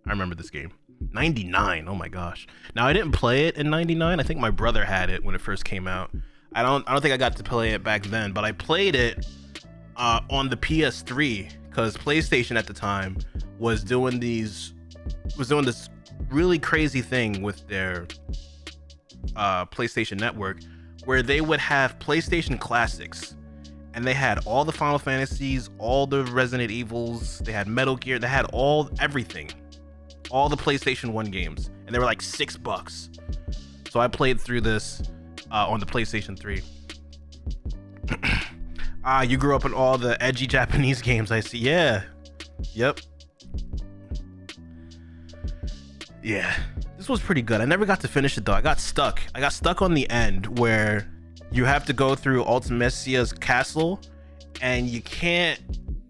I remember this game. 99. Oh my gosh. Now I didn't play it in 99. I think my brother had it when it first came out. I don't think I got to play it back then, but I played it on the PS3 because PlayStation at the time was doing this really crazy thing with their PlayStation Network where they would have PlayStation Classics and they had all the Final Fantasies, all the Resident Evils, they had Metal Gear, they had everything, all the PlayStation 1 games, and they were like $6. So I played through this on the PlayStation 3. You grew up in all the edgy Japanese games, I see. Yeah. Yep. Yeah, this was pretty good. I never got to finish it though. I got stuck on the end where you have to go through Ultimecia's castle and you can't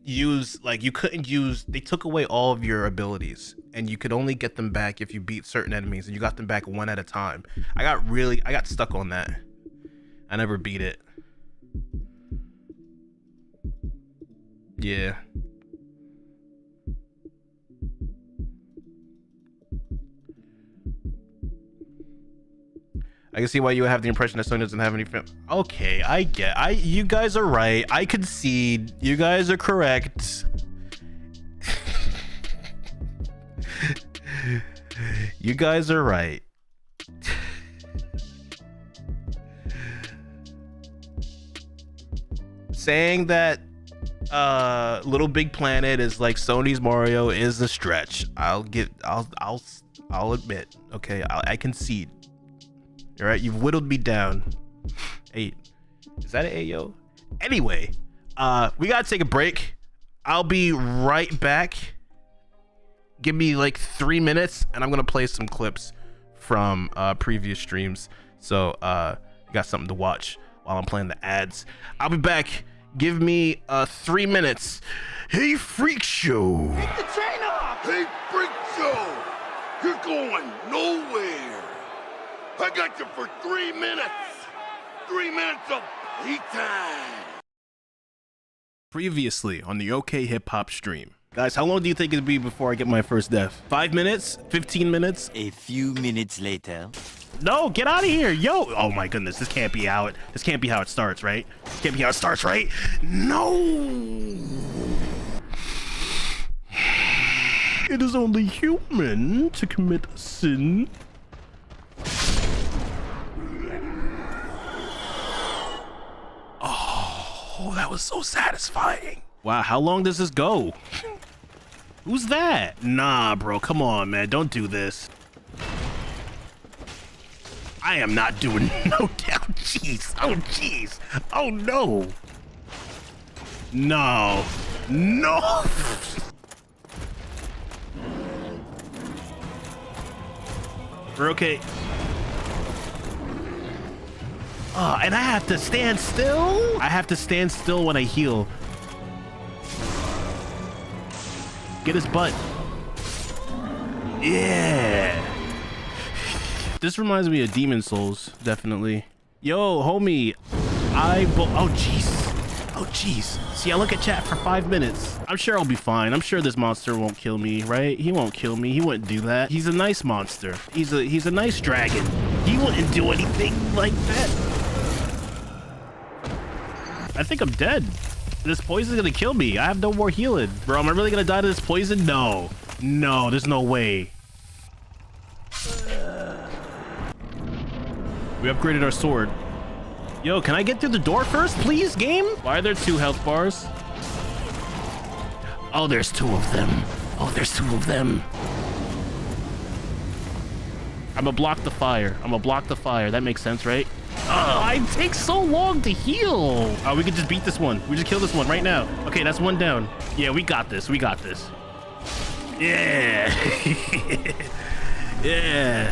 use, like, you couldn't use, they took away all of your abilities and you could only get them back if you beat certain enemies, and you got them back one at a time. I got stuck on that. I never beat it. Yeah. I can see why you would have the impression that Sony doesn't have any film. Okay, you guys are right. I concede. You guys are correct. You guys are right. Saying that Little Big Planet is like Sony's Mario is a stretch. I'll admit. Okay, I concede. All right, you've whittled me down. 8. Is that an Ayo? Anyway, we gotta take a break. I'll be right back. Give me like 3 minutes, and I'm gonna play some clips from previous streams. So you got something to watch while I'm playing the ads. I'll be back. Give me 3 minutes. Hey, Freak Show. Take the train off. Hey, Freak Show. You're going nowhere. I got you for 3 minutes. 3 minutes of heat time. Previously on the OKHIPHOP stream. Guys, how long do you think it'd be before I get my first death? 5 minutes? 15 minutes? A few minutes later. No, get out of here, yo! Oh my goodness, this can't be how it starts, right? This can't be how it starts, right? No! It is only human to commit sin. Oh, that was so satisfying. Wow, how long does this go? Who's that? Nah, bro, come on, man. Don't do this. I am not doing no doubt. Jeez. Oh, jeez. Oh, no. No. No. We're okay. And I have to stand still? I have to stand still when I heal. Get his butt. Yeah. This reminds me of Demon Souls, definitely. Yo, homie. Oh, jeez. Oh, jeez. See, I look at chat for 5 minutes. I'm sure I'll be fine. I'm sure this monster won't kill me, right? He won't kill me. He wouldn't do that. He's a nice monster. He's a nice dragon. He wouldn't do anything like that. I think I'm dead. This poison's gonna kill me. I have no more healing. Bro, am I really gonna die to this poison? No. No, there's no way. We upgraded our sword. Yo, can I get through the door first, please, game? Why are there 2 health bars? Oh, there's 2 of them. Oh, there's 2 of them. I'm gonna block the fire. I'm gonna block the fire. That makes sense, right? Oh, it takes so long to heal. Oh, we could just beat this one. We just kill this one right now. Okay, that's 1 down. Yeah, we got this. We got this. Yeah. Yeah.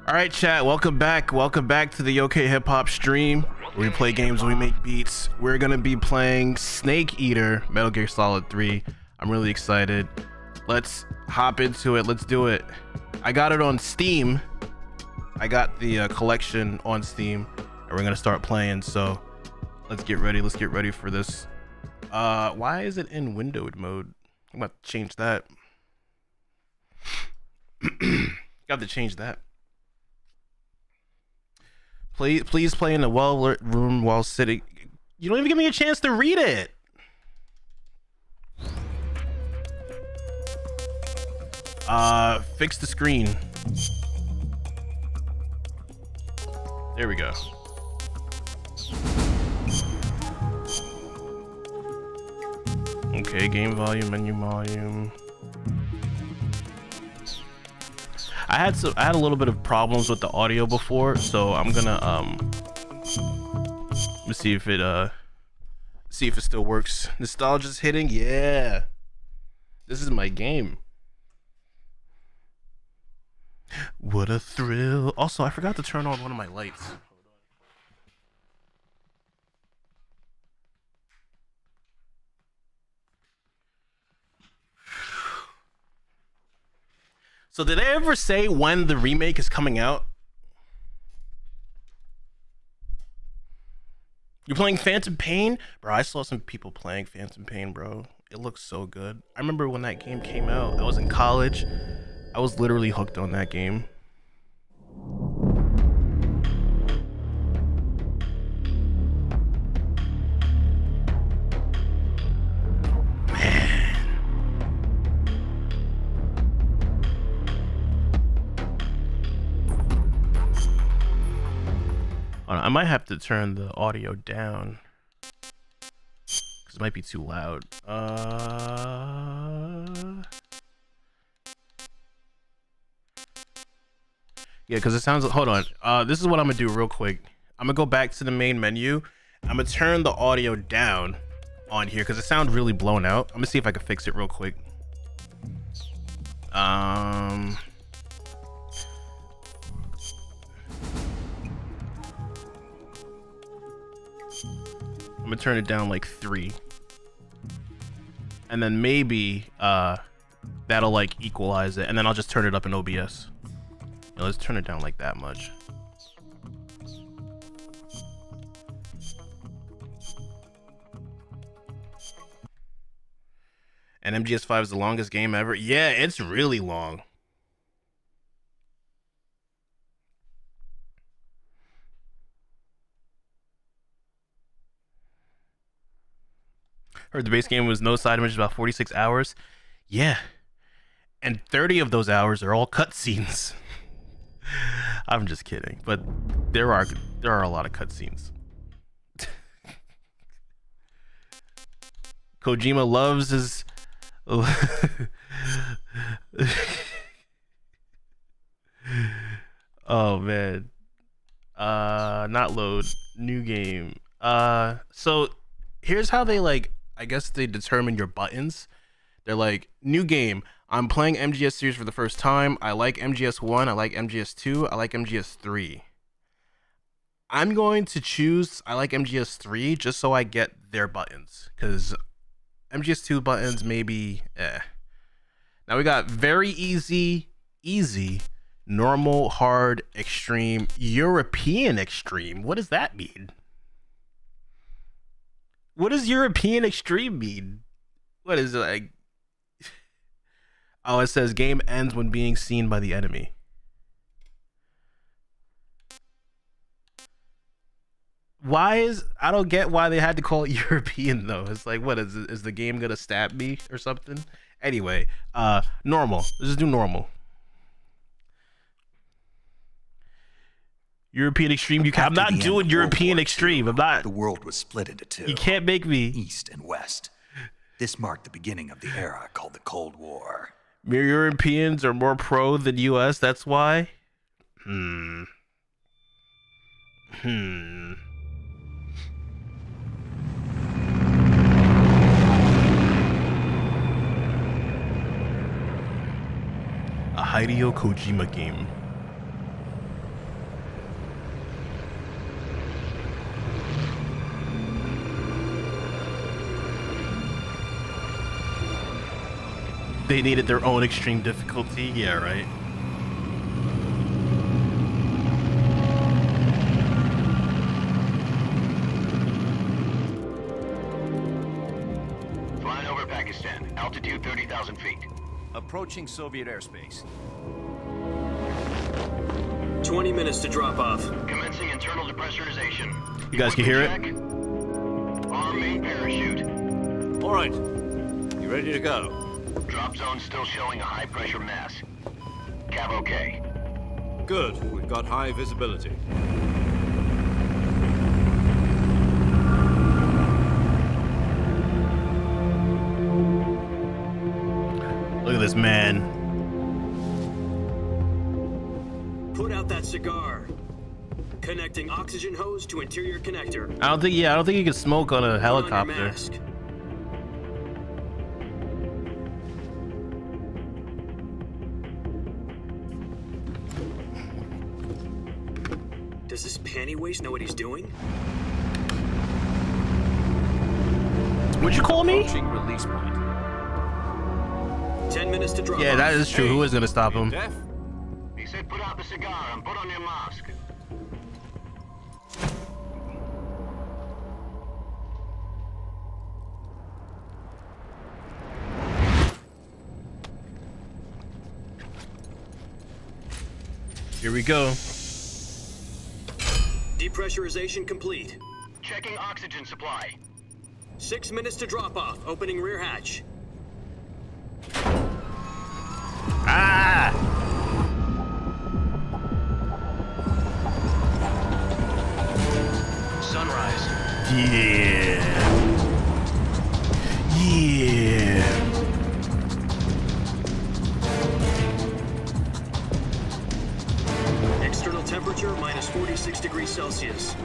All right, chat, welcome back to the OK Hip Hop stream where we play games and we make beats. We're gonna be playing Snake Eater Metal Gear Solid 3. I'm really excited. Let's hop into it. Let's do it. I got it on Steam. I got the collection on Steam and we're gonna start playing, so let's get ready for this. Why is it in windowed mode? I'm about to change that. Got to change that. Please play in a well-lit room while sitting. You don't even give me a chance to read it. Fix the screen. There we go. Okay, game volume, menu volume. I had a little bit of problems with the audio before, so I'm gonna let me see if it still works. Nostalgia's hitting, yeah. This is my game. What a thrill. Also, I forgot to turn on one of my lights. So did they ever say when the remake is coming out? You're playing Phantom Pain? Bro, I saw some people playing Phantom Pain, bro. It looks so good. I remember when that game came out. I was in college. I was literally hooked on that game. I might have to turn the audio down. This might be too loud. Yeah, because it sounds. Hold on. This is what I'm gonna do real quick. I'm gonna go back to the main menu. I'm gonna turn the audio down on here because it sounds really blown out. I'm gonna see if I can fix it real quick. I'm gonna turn it down like 3, and then maybe that'll like equalize it, and then I'll just turn it up in OBS. Let's turn it down like that much. And MGS5 is the longest game ever. Yeah, it's really long. Heard the base game was no side missions, about 46 hours. Yeah. And 30 of those hours are all cutscenes. I'm just kidding, but there are a lot of cutscenes. Kojima loves his oh man. Not load. New game. So here's how they like, I guess they determine your buttons. They're like, new game. I'm playing MGS series for the first time. I like MGS1. I like MGS2. I like MGS3. I'm going to choose I like MGS3 just so I get their buttons, because MGS2 buttons maybe Now we got very easy, normal, hard, extreme, European extreme. What does that mean? What does European extreme mean? What is it like? Oh, it says game ends when being seen by the enemy. I don't get why they had to call it European though. It's like, what is the game gonna stab me or something? Anyway, normal. Let's just do normal. European extreme. I'm not doing European extreme. I'm not. The world was split into two. You can't make me. East and West. This marked the beginning of the era called the Cold War. Mere Europeans are more pro than US. That's why. A Hideo Kojima game. They needed their own extreme difficulty. Yeah, right. Flying over Pakistan. Altitude 30,000 feet. Approaching Soviet airspace. 20 minutes to drop off. Commencing internal depressurization. You guys can hear it? Arm main parachute. All right. You ready to go? Drop zone still showing a high pressure mass. Cav okay. Good. We've got high visibility. Look at this man. Put out that cigar. Connecting oxygen hose to interior connector. I don't think you can smoke on a helicopter. Does this panty waste know what he's doing? What'd you call me? Approaching release point. 10 minutes to drop Yeah, off. that is true. Who is gonna stop him? Deaf? He said put out the cigar and put on your mask. Here we go. Depressurization complete. Checking oxygen supply. 6 minutes to drop off. Opening rear hatch. Ah! Sunrise. Yeah. Yeah. External temperature minus 46 degrees Celsius.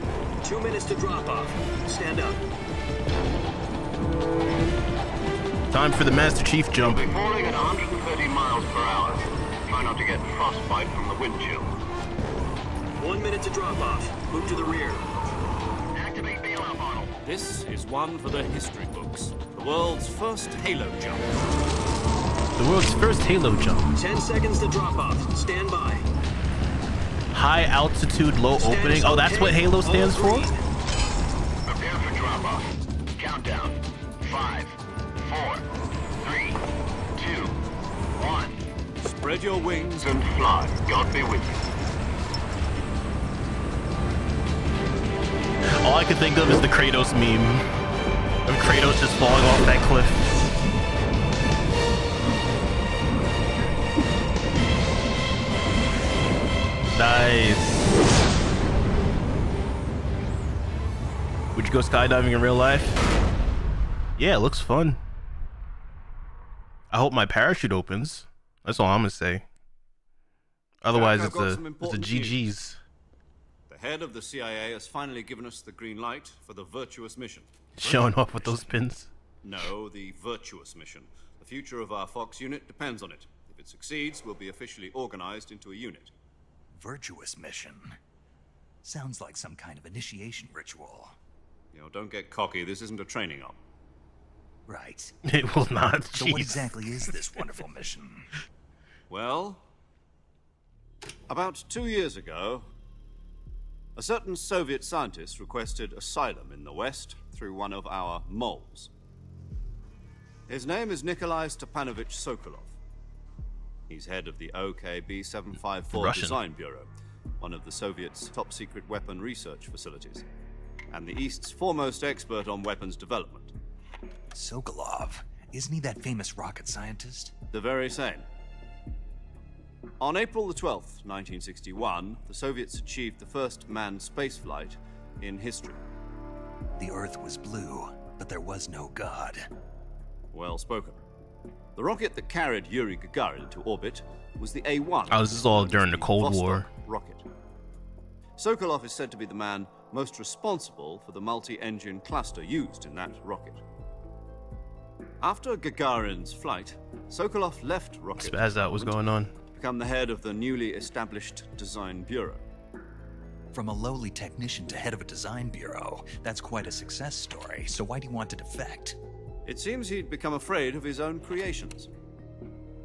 2 minutes to drop off. Stand up. Time for the Master Chief jump. We'll be falling at 130 miles per hour. Try not to get frostbite from the wind chill. 1 minute to drop off. Move to the rear. Activate bailout model. This is one for the history books. The world's first Halo jump. The world's first Halo jump. 10 seconds to drop off. Stand by. High altitude, low opening. Oh, that's what Halo stands for? Prepare for drop off. Countdown. 5, 4, 3, 2, 1. Spread your wings And fly. God be with you. All I can think of is the Kratos meme of Kratos just falling off that cliff. Nice. Would you go skydiving in real life? Yeah, it looks fun. I hope my parachute opens. That's all I'm gonna say. Otherwise, Jack, I've got it's some a important GG's. The head of the CIA has finally given us the green light for the virtuous mission. Showing off with those pins. No, the virtuous mission. The future of our Fox unit depends on it. If it succeeds, we'll be officially organized into a unit. Virtuous mission. Sounds like some kind of initiation ritual. You know, don't get cocky. This isn't a training op. Right. It will not. So what Jeez. exactly is this wonderful mission? Well, about 2 years ago, a certain Soviet scientist requested asylum in the West through one of our moles. His name is Nikolai Stepanovich Sokolov. He's head of the OKB 754 Russian. Design Bureau, one of the Soviets' top-secret weapon research facilities, and the East's foremost expert on weapons development. Sokolov. Isn't he that famous rocket scientist? The very same. On April the 12th, 1961, the Soviets achieved the first manned spaceflight in history. The Earth was blue, but there was no God. Well spoken. The rocket that carried Yuri Gagarin into orbit was the A-1. Oh, this is all during the Cold War. Rocket. Sokolov is said to be the man most responsible for the multi-engine cluster used in that rocket. After Gagarin's flight, Sokolov left rocket Spaz out, what's going on? to become the head of the newly established Design Bureau. From a lowly technician to head of a design bureau, that's quite a success story. So why do you want to defect? It seems he'd become afraid of his own creations.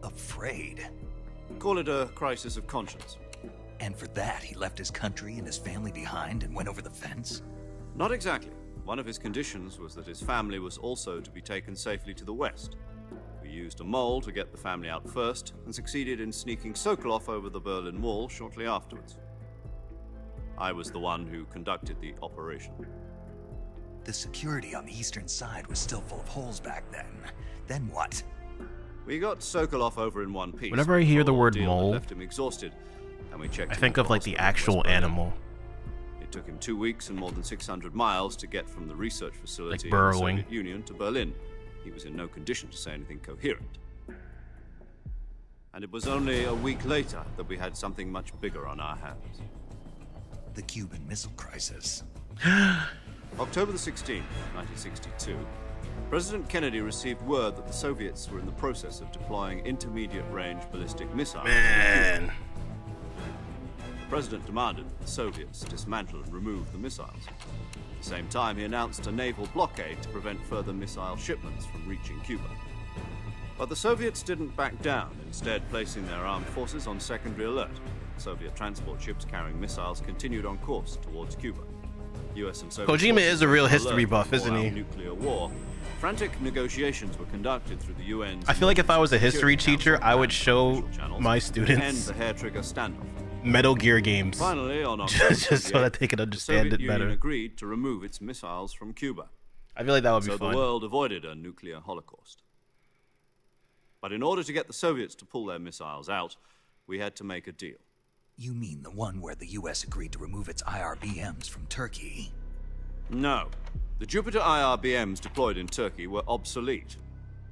Afraid? Call it a crisis of conscience. And for that, he left his country and his family behind and went over the fence? Not exactly. One of his conditions was that his family was also to be taken safely to the West. We used a mole to get the family out first and succeeded in sneaking Sokolov over the Berlin Wall shortly afterwards. I was the one who conducted the operation. The security on the eastern side was still full of holes back then. Then what? We got Sokolov over in one piece. Whenever I hear the word Deal that mole, left him exhausted, and we checked I him think of like across the to actual West Berlin. animal. It took him 2 weeks and more than 600 miles to get from the research facility Like in burrowing. the Soviet Union to Berlin. He was in no condition to say anything coherent. And it was only a week later that we had something much bigger on our hands. The Cuban Missile Crisis. October the 16th, 1962, President Kennedy received word that the Soviets were in the process of deploying intermediate-range ballistic missiles. Man. The President demanded that the Soviets dismantle and remove the missiles. At the same time, he announced a naval blockade to prevent further missile shipments from reaching Cuba. But the Soviets didn't back down, instead placing their armed forces on secondary alert. Soviet transport ships carrying missiles continued on course towards Cuba. US and Soviet Kojima is a real history alert buff, for isn't he? nuclear war. Frantic negotiations were conducted through the UN's I feel like if I was a history teacher, I would show my end students the hair-trigger standoff. Metal Gear games. Finally, on October just so that they can understand the it Soviet Union better. agreed to remove its missiles from Cuba. I feel like that would be So fun. the world avoided a nuclear holocaust. But in order to get the Soviets to pull their missiles out, we had to make a deal. You mean the one where the US agreed to remove its IRBMs from Turkey? No. The Jupiter IRBMs deployed in Turkey were obsolete.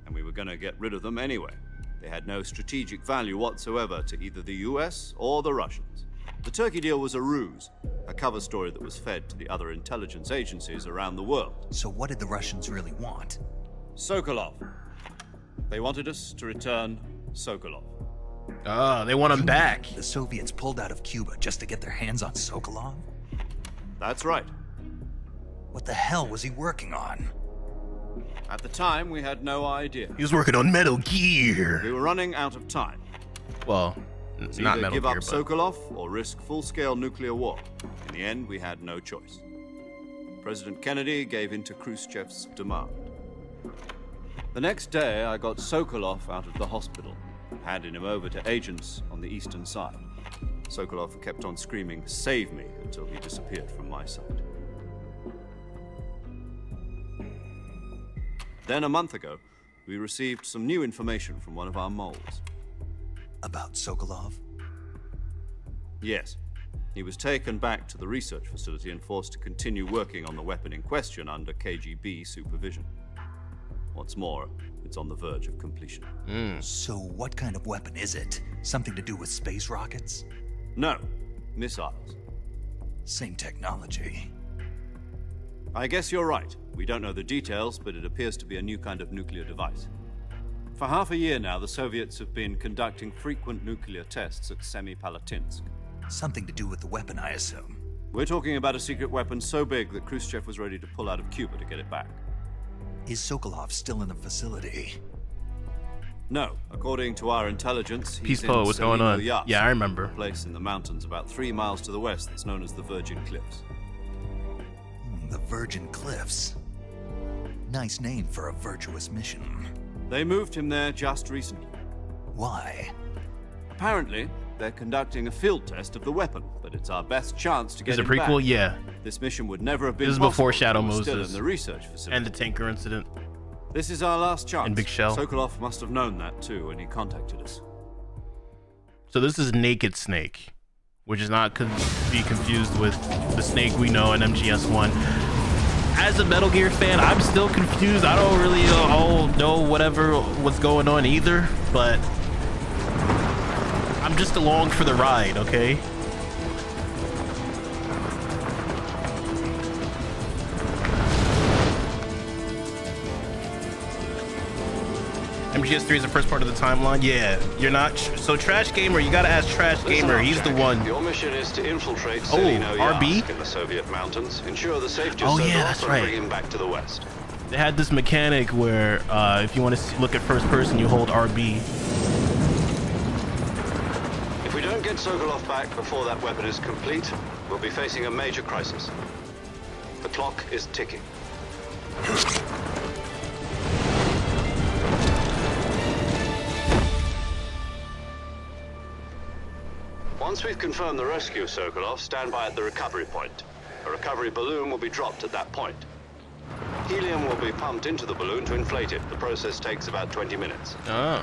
and we were going to get rid of them anyway. They had no strategic value whatsoever to either the US or the Russians. The Turkey deal was a ruse, a cover story that was fed to the other intelligence agencies around the world. So what did the Russians really want? Sokolov. They wanted us to return Sokolov. Ah, they want him back. The Soviets pulled out of Cuba just to get their hands on Sokolov? That's right. What the hell was he working on? At the time, we had no idea. He was working on Metal Gear. We were running out of time. Well, To not either Metal give Gear, up but Sokolov or risk full-scale nuclear war. In the end, we had no choice. President Kennedy gave in to Khrushchev's demand. The next day, I got Sokolov out of the hospital, handing him over to agents on the eastern side. Sokolov kept on screaming, "Save me," until he disappeared from my sight. Then, a month ago, we received some new information from one of our moles. About Sokolov? Yes. He was taken back to the research facility and forced to continue working on the weapon in question under KGB supervision. What's more, it's on the verge of completion. So what kind of weapon is it? Something to do with space rockets? No, missiles. Same technology. I guess you're right. We don't know the details, but it appears to be a new kind of nuclear device. For half a year now, the Soviets have been conducting frequent nuclear tests at Semipalatinsk. Something to do with the weapon, I assume. We're talking about a secret weapon so big that Khrushchev was ready to pull out of Cuba to get it back. Is Sokolov still in the facility? No, according to our intelligence, he's Peace Poe, what's going on? Yats, Yeah, I remember. a place in the mountains about 3 miles to the west that's known as the Virgin Cliffs. The Virgin Cliffs. Nice name for a virtuous mission. They moved him there just recently. Why? Apparently, they're conducting a field test of the weapon, but it's our best chance to get is a him prequel? back. Yeah. This mission would never have been This is possible before if Shadow he was still Moses in the research facility. and the tanker incident. This is our last chance. And Big Shell. Sokolov must have known that too when he contacted us. So this is Naked Snake, which is not to be confused with the Snake we know in MGS1. As a Metal Gear fan, I'm still confused. I don't really know what's going on either, but I'm just along for the ride, okay? MGS3 is the first part of the timeline. Yeah, you're not. So Trash Gamer, you gotta ask Trash Gamer. He's the one. Your mission is to infiltrate RB in the Soviet mountains, ensure the safety of Oh Sokolov, yeah, that's and right. bring him back to the west. They had this mechanic where if you want to look at first person, you hold RB. If we don't get Sokolov back before that weapon is complete, we'll be facing a major crisis. The clock is ticking. Once we've confirmed the rescue of Sokolov, stand by at the recovery point. A recovery balloon will be dropped at that point. Helium will be pumped into the balloon to inflate it. The process takes about 20 minutes. Oh.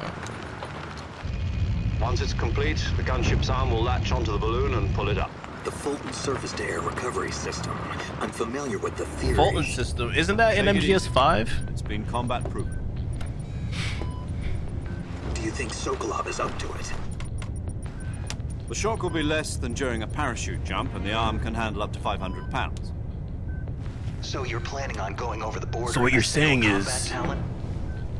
Once it's complete, the gunship's arm will latch onto the balloon and pull it up. The Fulton surface-to-air recovery system. I'm familiar with the theory. Fulton system. Isn't that in MGS5? It's been combat proven. Do you think Sokolov is up to it? The shock will be less than during a parachute jump, and the arm can handle up to 500 pounds. So you're planning on going over the border? So what you're as saying single is combat talent?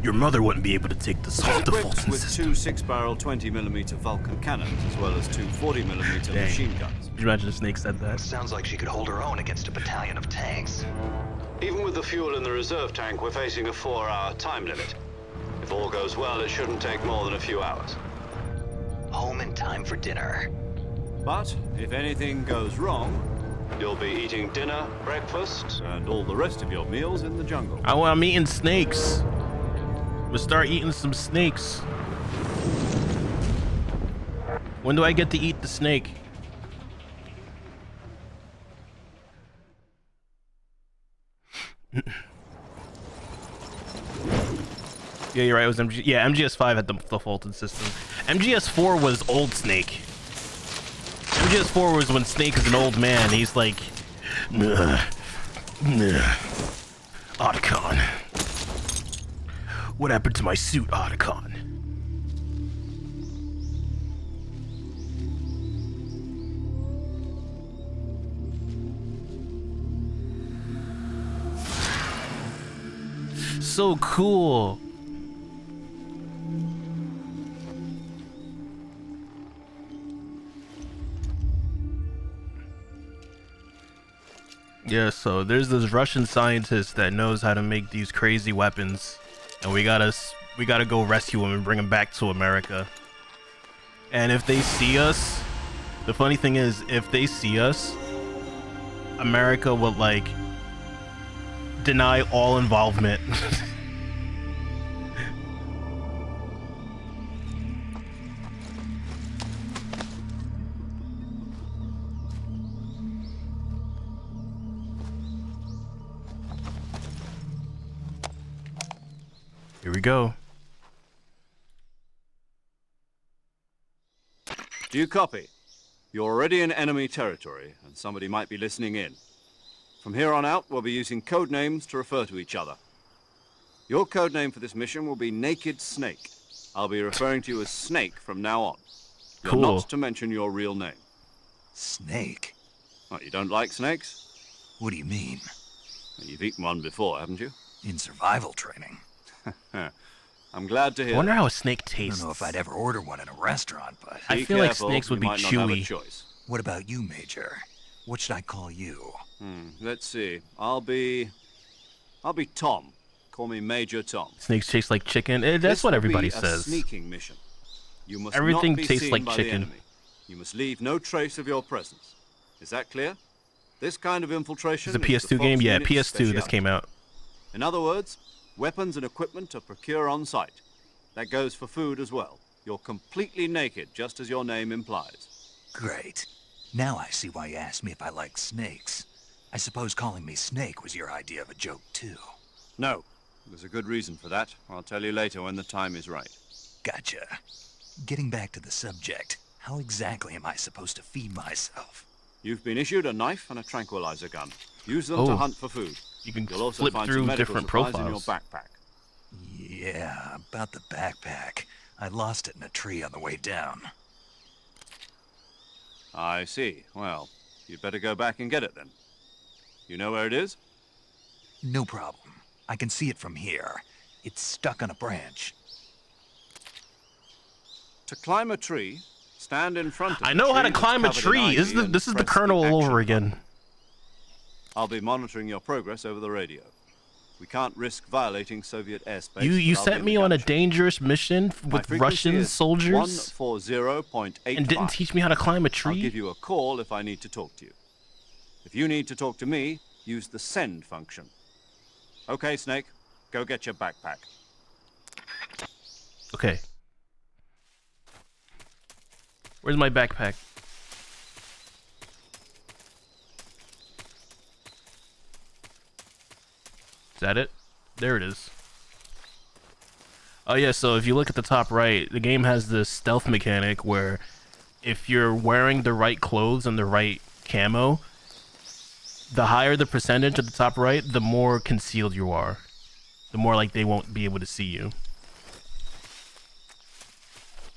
your mother wouldn't be able to take the Equipped Fulton with system. 2 6-barrel 20mm Vulcan cannons, as well as 2 40mm Dang. machine guns. Could you imagine if Snake said that? Sounds like she could hold her own against a battalion of tanks. Even with the fuel in the reserve tank, we're facing a 4-hour time limit. If all goes well, it shouldn't take more than a few hours. Home in time for dinner. But if anything goes wrong, you'll be eating dinner, breakfast, and all the rest of your meals in the jungle. I'm eating snakes. I'm gonna start eating some snakes. When do I get to eat the snake? Yeah, you're right. It was MGS5 had the Fulton system. MGS4 was old Snake. MGS4 was when Snake is an old man. He's like, Otacon. What happened to my suit, Otacon? So cool. Yeah, so there's this Russian scientist that knows how to make these crazy weapons, and we gotta go rescue him and bring him back to America. And if they see us, the funny thing is, if they see us, America will like deny all involvement. Here we go. Do you copy? You're already in enemy territory, and somebody might be listening in. From here on out, we'll be using code names to refer to each other. Your code name for this mission will be Naked Snake. I'll be referring to you as Snake from now on. You're Cool. not to mention your real name. Snake? What, you don't like snakes? What do you mean? You've eaten one before, haven't you? In survival training. I'm glad to hear I wonder that. how a snake I tastes. don't know if I'd ever order one in a restaurant, but... I feel like snakes would be you might not have a chewy. choice. What about you, Major? What should I call you? Let's see. I'll be Tom. Call me Major Tom. Snakes taste like chicken. That's This what will everybody be a says. sneaking mission. You must Everything not be tastes seen like by the chicken. enemy. You must leave no trace of your presence. Is that clear? This kind of infiltration It's a is the PS2 game? Fox Yeah, unit's PS2 this speciality. came out. In other words, weapons and equipment are procured on site. That goes for food as well. You're completely naked, just as your name implies. Great. Now I see why you asked me if I like snakes. I suppose calling me Snake was your idea of a joke, too. No, there's a good reason for that. I'll tell you later when the time is right. Gotcha. Getting back to the subject, how exactly am I supposed to feed myself? You've been issued a knife and a tranquilizer gun. Use them to hunt for food. You can You'll also flip find through some medical different supplies profiles. in your backpack. Yeah, about the backpack. I lost it in a tree on the way down. I see. Well, you'd better go back and get it then. You know where it is? No problem. I can see it from here. It's stuck on a branch. To climb a tree, stand in front of the I know how to tree that's climb a covered in tree. ivy This is and the press Colonel all action over button. again. I'll be monitoring your progress over the radio. We can't risk violating Soviet airspace. You but I'll sent be me in on a touch. dangerous mission My with frequency Russian is soldiers 140.85. and didn't teach me how to climb a I'll tree. give you a call if I need to talk to you. If you need to talk to me, use the send function. Okay, Snake, go get your backpack. Okay. Where's my backpack? Is that it? There it is. Oh yeah, so if you look at the top right, the game has this stealth mechanic where if you're wearing the right clothes and the right camo, the higher the percentage at the top right, the more concealed you are. The more like they won't be able to see you.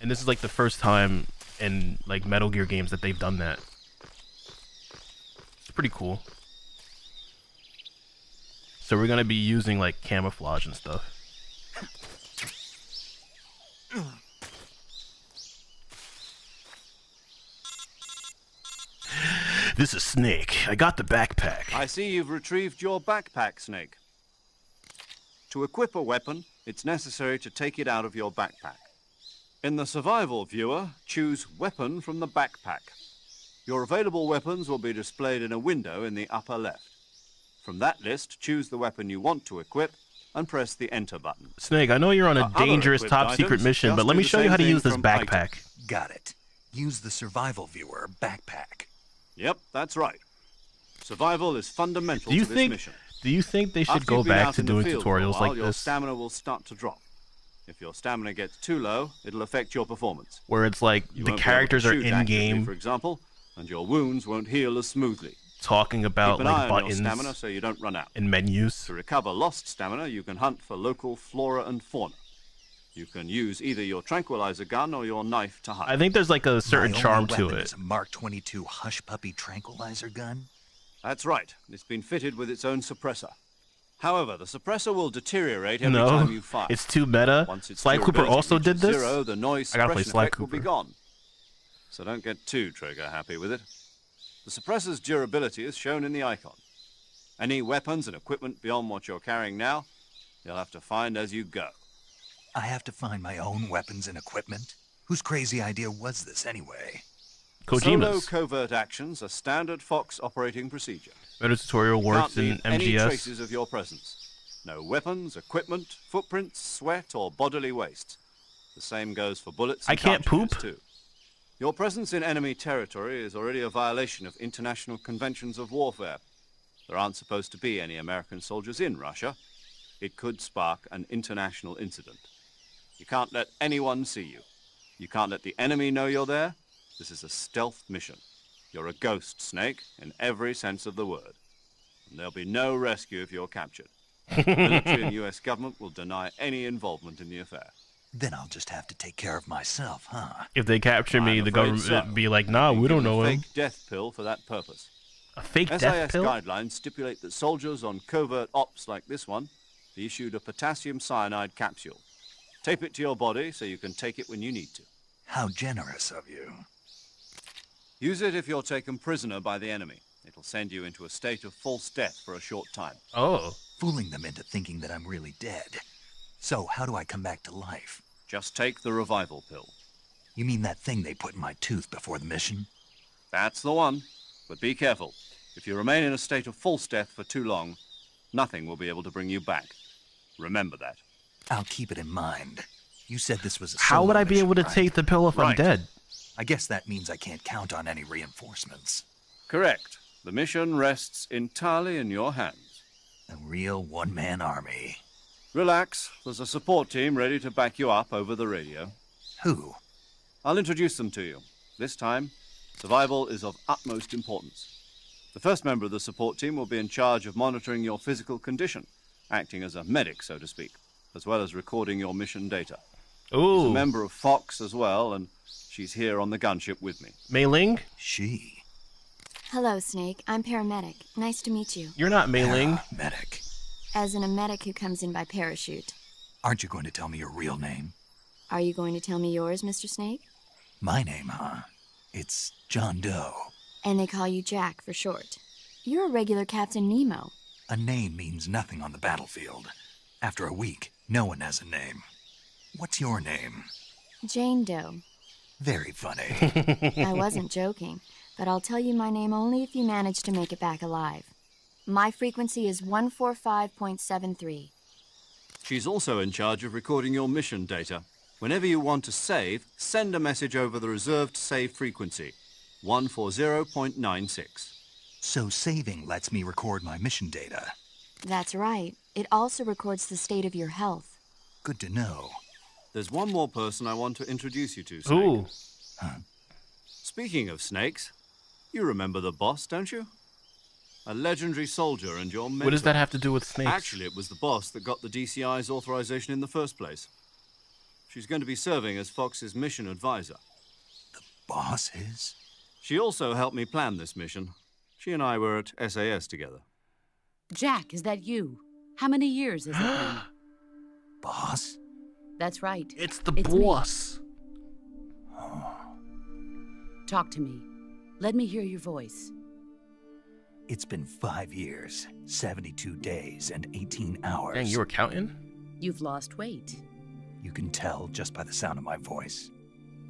And this is like the first time in like Metal Gear games that they've done that. It's pretty cool. So we're gonna be using like camouflage and stuff. This is Snake. I got the backpack. I see you've retrieved your backpack, Snake. To equip a weapon, it's necessary to take it out of your backpack. In the survival viewer, choose Weapon from the backpack. Your available weapons will be displayed in a window in the upper left. From that list, choose the weapon you want to equip and press the Enter button. Snake, I know you're on a Other dangerous equipped top secret items, mission, just but let do me the show you same how to thing use this from backpack. Got it. Use the survival viewer backpack. Yep, that's right. Survival is fundamental Do you to this think mission. do you think they should After go you've been back out to in the doing field for a tutorials while, like your this? stamina will start to drop. If your stamina gets too low, it'll affect your performance. Where it's like You the won't be able to characters are shoot in accurately, game. for example, and your wounds won't heal as smoothly. talking about Keep an eye like on your buttons stamina so you don't run out. and menus. To recover lost stamina, you can hunt for local flora and fauna. You can use either your tranquilizer gun or your knife to hunt. I think there's like a certain My charm only to weapon it. is a Mark 22 Hush Puppy tranquilizer gun? That's right. It's been fitted with its own suppressor. However, the suppressor will deteriorate every time you fire. It's too meta. Once its Sly Cooper durability also did reaches this. Zero, the noise I gotta play suppression Sly effect will be Cooper. gone. So don't get too trigger happy with it. The suppressor's durability is shown in the icon. Any weapons and equipment beyond what you're carrying now, you'll have to find as you go. I have to find my own weapons and equipment? Whose crazy idea was this anyway? Solo covert actions are standard Fox operating procedure. Better tutorial works Can't in leave any MGS. traces of your presence. No weapons, equipment, footprints, sweat, or bodily waste. The same goes for bullets and I can't cartridges, poop? too. Your presence in enemy territory is already a violation of international conventions of warfare. There aren't supposed to be any American soldiers in Russia. It could spark an international incident. You can't let anyone see you. You can't let the enemy know you're there. This is a stealth mission. You're a ghost, Snake, in every sense of the word. And there'll be no rescue if you're captured. The military and U.S. government will deny any involvement in the affair. Then I'll just have to take care of myself, huh? If they capture me, I'm the afraid government so. be like, nah, we don't know a him. fake death pill for that purpose. A fake SIS death pill? guidelines stipulate that soldiers on covert ops like this one be issued a potassium cyanide capsule. Tape it to your body so you can take it when you need to. How generous of you. Use it if you're taken prisoner by the enemy. It'll send you into a state of false death for a short time. Oh. Fooling them into thinking that I'm really dead. So, how do I come back to life? Just take the revival pill. You mean that thing they put in my tooth before the mission? That's the one. But be careful. If you remain in a state of false death for too long, nothing will be able to bring you back. Remember that. I'll keep it in mind. You said this was a How would solo I be mission, able to right? take the pill if I'm Right. dead? I guess that means I can't count on any reinforcements. Correct. The mission rests entirely in your hands. A real one-man army. Relax. There's a support team ready to back you up over the radio. Who? I'll introduce them to you. This time, survival is of utmost importance. The first member of the support team will be in charge of monitoring your physical condition, acting as a medic, so to speak, as well as recording your mission data. Ooh. She's a member of Fox as well, and she's here on the gunship with me. Mei Ling? She. Hello, Snake. I'm paramedic. Nice to meet you. You're not Mei Ling. Medic. As in a medic who comes in by parachute. Aren't you going to tell me your real name? Are you going to tell me yours, Mr. Snake? My name, huh? It's John Doe. And they call you Jack for short. You're a regular Captain Nemo. A name means nothing on the battlefield. After a week, no one has a name. What's your name? Jane Doe. Very funny. I wasn't joking, but I'll tell you my name only if you manage to make it back alive. My frequency is 145.73. She's also in charge of recording your mission data. Whenever you want to save, send a message over the reserved save frequency, 140.96. So saving lets me record my mission data. That's right. It also records the state of your health. Good to know. There's one more person I want to introduce you to, Snake. Ooh. Huh. Speaking of snakes, you remember the boss, don't you? A legendary soldier and your mentor. What does that have to do with snakes? Actually, it was the boss that got the DCI's authorization in the first place. She's going to be serving as Fox's mission advisor. Boss is? She also helped me plan this mission. She and I were at SAS together. Jack, is that you? How many years has it been? Boss? That's right. It's the me. boss. Talk to me. Let me hear your voice. It's been 5 years, 72 days, and 18 hours. Dang, you were counting? You've lost weight. You can tell just by the sound of my voice.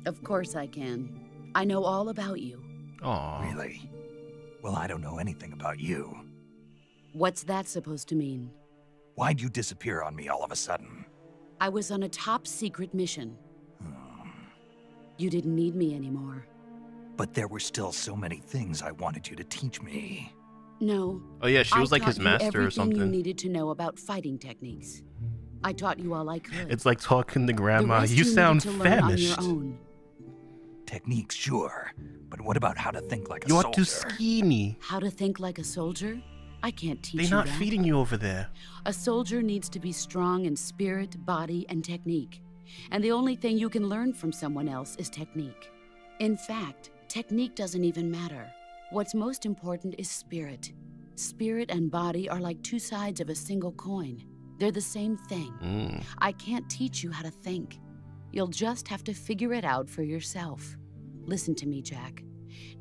Of course I can. I know all about you. Aw. Really? Well, I don't know anything about you. What's that supposed to mean? Why'd you disappear on me all of a sudden? I was on a top-secret mission. You didn't need me anymore. But there were still so many things I wanted you to teach me. No. Oh yeah, she was I like his taught you master or everything you something. needed to know about fighting techniques. I taught you all I could. It's like talking to The grandma. rest You sound needed to learn on your famished. own. techniques, sure. But what about how to think like a You're soldier? too skinny. How to think like a soldier? I can't teach you They're not that. feeding you over there. A soldier needs to be strong in spirit, body, and technique. And the only thing you can learn from someone else is technique. In fact, technique doesn't even matter. What's most important is spirit. Spirit and body are like two sides of a single coin. They're the same thing. I can't teach you how to think. You'll just have to figure it out for yourself. Listen to me, Jack.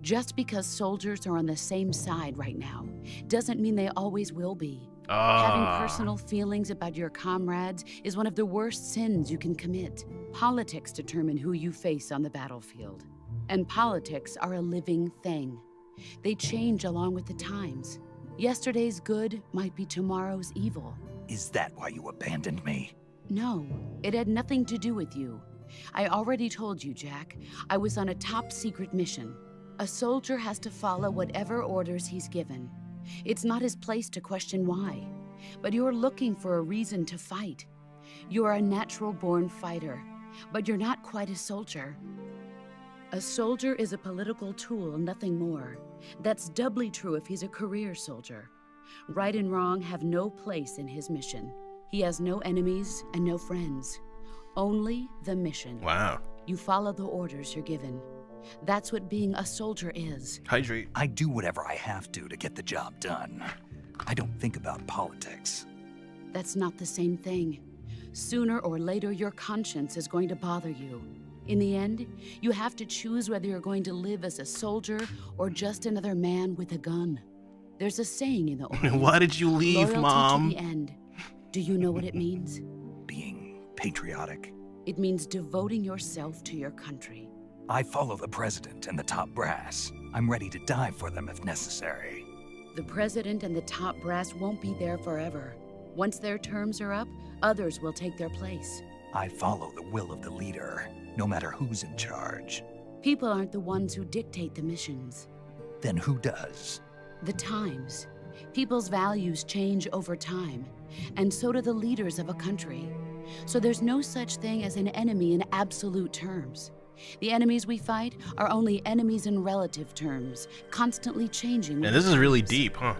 Just because soldiers are on the same side right now doesn't mean they always will be. Having personal feelings about your comrades is one of the worst sins you can commit. Politics determine who you face on the battlefield. And politics are a living thing. They change along with the times. Yesterday's good might be tomorrow's evil. Is that why you abandoned me? No, it had nothing to do with you. I already told you, Jack. I was on a top-secret mission. A soldier has to follow whatever orders he's given. It's not his place to question why. But you're looking for a reason to fight. You're a natural-born fighter, but you're not quite a soldier. A soldier is a political tool, nothing more. That's doubly true if he's a career soldier. Right and wrong have no place in his mission. He has no enemies and no friends. Only the mission. Wow. You follow the orders you're given. That's what being a soldier is. Hydrate. I do whatever I have to get the job done. I don't think about politics. That's not the same thing. Sooner or later, your conscience is going to bother you. In the end, you have to choose whether you're going to live as a soldier or just another man with a gun. There's a saying in the Orient. Why did you leave, Loyalty Mom? to the end. Do you know what it means? Being patriotic. It means devoting yourself to your country. I follow the president and the top brass. I'm ready to die for them if necessary. The president and the top brass won't be there forever. Once their terms are up, others will take their place. I follow the will of the leader, no matter who's in charge. People aren't the ones who dictate the missions. Then who does? The times. People's values change over time, and so do the leaders of a country. So there's no such thing as an enemy in absolute terms. The enemies we fight are only enemies in relative terms, constantly changing. And this is really deep, huh?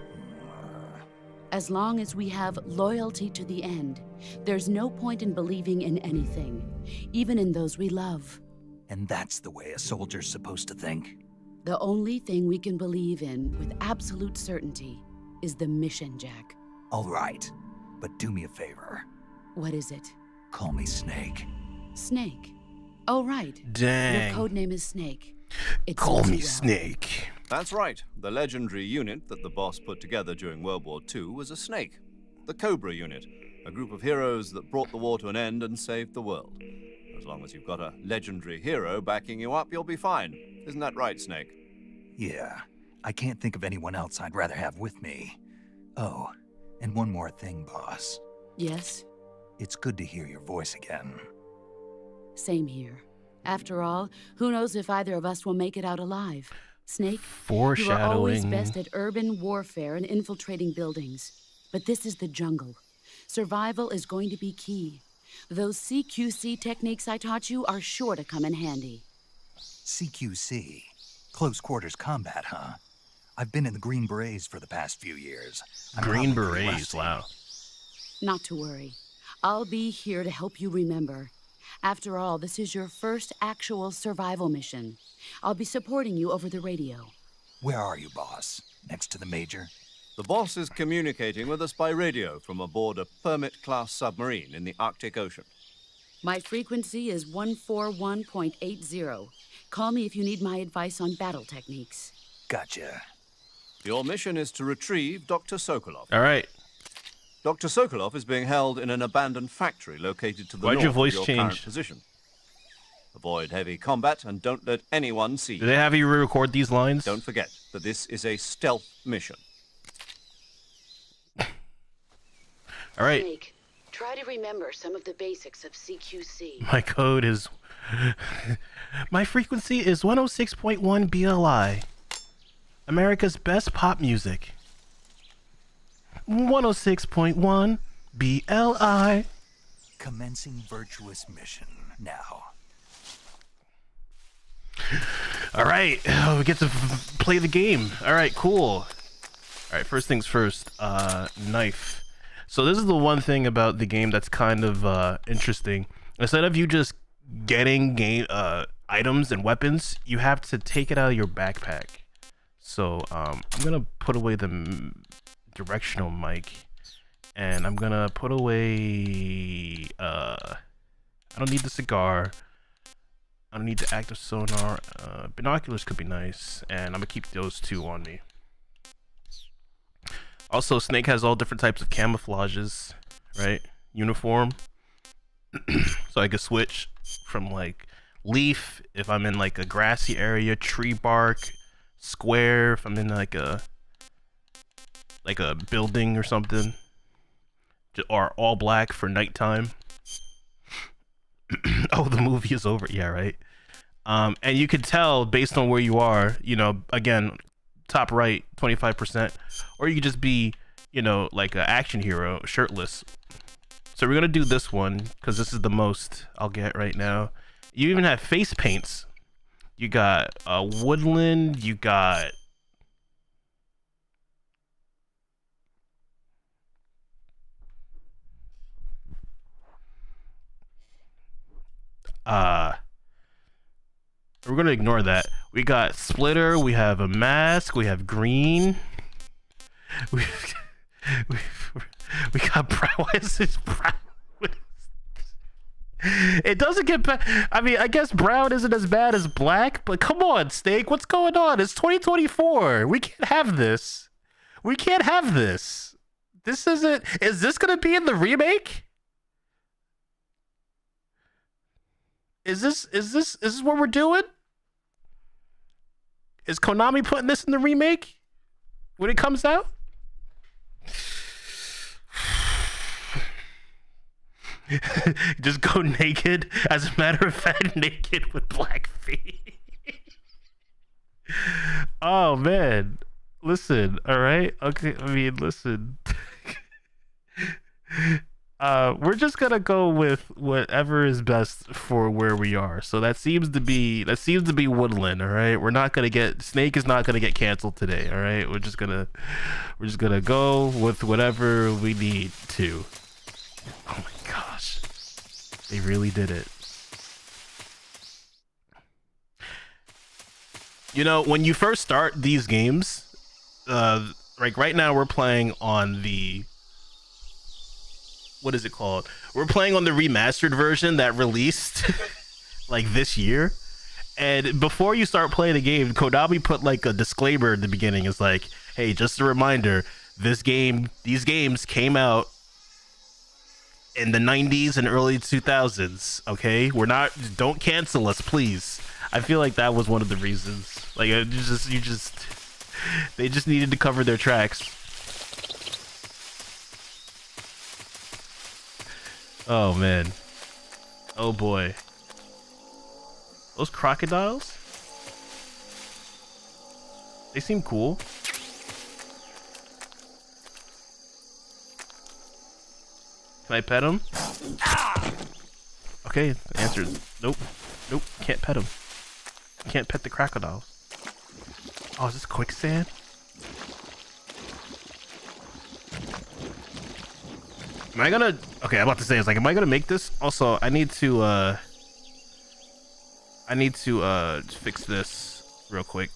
As long as we have loyalty to the end, there's no point in believing in anything, even in those we love. And that's the way a soldier's supposed to think? The only thing we can believe in with absolute certainty is the mission, Jack. All right, but do me a favor. What is it? Call me Snake. Snake. Oh, right. Dang. Your codename is Snake. Call me Snake. That's right. The legendary unit that the boss put together during World War II was a snake. The Cobra unit, a group of heroes that brought the war to an end and saved the world. As long as you've got a legendary hero backing you up, you'll be fine. Isn't that right, Snake? Yeah, I can't think of anyone else I'd rather have with me. Oh, and one more thing, boss. Yes? It's good to hear your voice again. Same here. After all, who knows if either of us will make it out alive? Snake, you are always best at urban warfare and infiltrating buildings. But this is the jungle. Survival is going to be key. Those CQC techniques I taught you are sure to come in handy. CQC? Close quarters combat, huh? I've been in the Green Berets for the past few years. Green Berets, wow. Not to worry. I'll be here to help you remember. After all, this is your first actual survival mission. I'll be supporting you over the radio. Where are you, boss? Next to the major? The boss is communicating with us by radio from aboard a Permit-class submarine in the Arctic Ocean. My frequency is 141.80. Call me if you need my advice on battle techniques. Gotcha. Your mission is to retrieve Dr. Sokolov. All right. Dr. Sokolov is being held in an abandoned factory located to the north of your current position. Avoid heavy combat and don't let anyone see you. Do they have you re-record these lines? Don't forget that this is a stealth mission. All right. Snake, try to remember some of the basics of CQC. My code is... My frequency is 106.1 BLI. America's best pop music. 106.1 BLI. Commencing virtuous mission now. All right, oh, we get to play the game. All right, cool. All right, first things first, knife. So this is the one thing about the game that's kind of interesting. Instead of you just getting items and weapons, you have to take it out of your backpack. So I'm gonna put away the directional mic, and I'm gonna put away I don't need the cigar, I don't need the active sonar. Binoculars could be nice, and I'm gonna keep those two on me. Also, Snake has all different types of camouflages, right? Uniform. So I could switch from like leaf if I'm in like a grassy area, tree bark, square if I'm in like a building or something, or all black for nighttime. Oh, the movie is over. Yeah, right. And you could tell based on where you are, you know, again, top right, 25%, or you could just be, you know, like an action hero, shirtless. So we're gonna do this one because this is the most I'll get right now. You even have face paints. You got woodland. You got we're gonna ignore that. We got splitter. We have a mask. We have green. We got brown. Why is this brown? It doesn't get bad. I mean, I guess brown isn't as bad as black, but come on, Snake, what's going on? It's 2024. We can't have this. We can't have this. This isn't. Is this gonna be in the remake? Is this what we're doing? Is Konami putting this in the remake when it comes out? Just go naked. As a matter of fact, naked with black feet. Oh man, listen. All right. Okay. I mean, listen. We're just gonna go with whatever is best for where we are. So that seems to be woodland. All right. We're not gonna get Snake is not gonna get canceled today. All right. We're just gonna go with whatever we need to. Oh my gosh, they really did it. You know, when you first start these games, like right now we're playing on the, what is it called? We're playing on the remastered version that released like this year. And before you start playing the game, Konami put like a disclaimer at the beginning. It's like, hey, just a reminder, these games came out in the 90s and early 2000s. Okay, don't cancel us, please. I feel like that was one of the reasons. Like, they just needed to cover their tracks. Oh man. Oh boy. Those crocodiles? They seem cool. Can I pet him? Okay, the answer is nope. Nope, can't pet him. Can't pet the crocodile. Oh, is this quicksand? Am I gonna... Okay, I'm about to say, it's like, am I gonna make this? Also, I need to fix this real quick.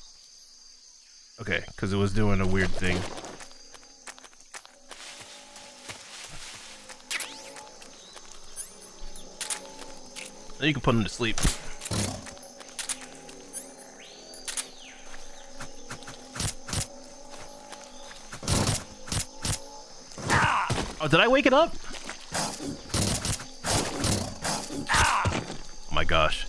Okay, because it was doing a weird thing. Now you can put him to sleep. Oh, did I wake it up? Oh my gosh.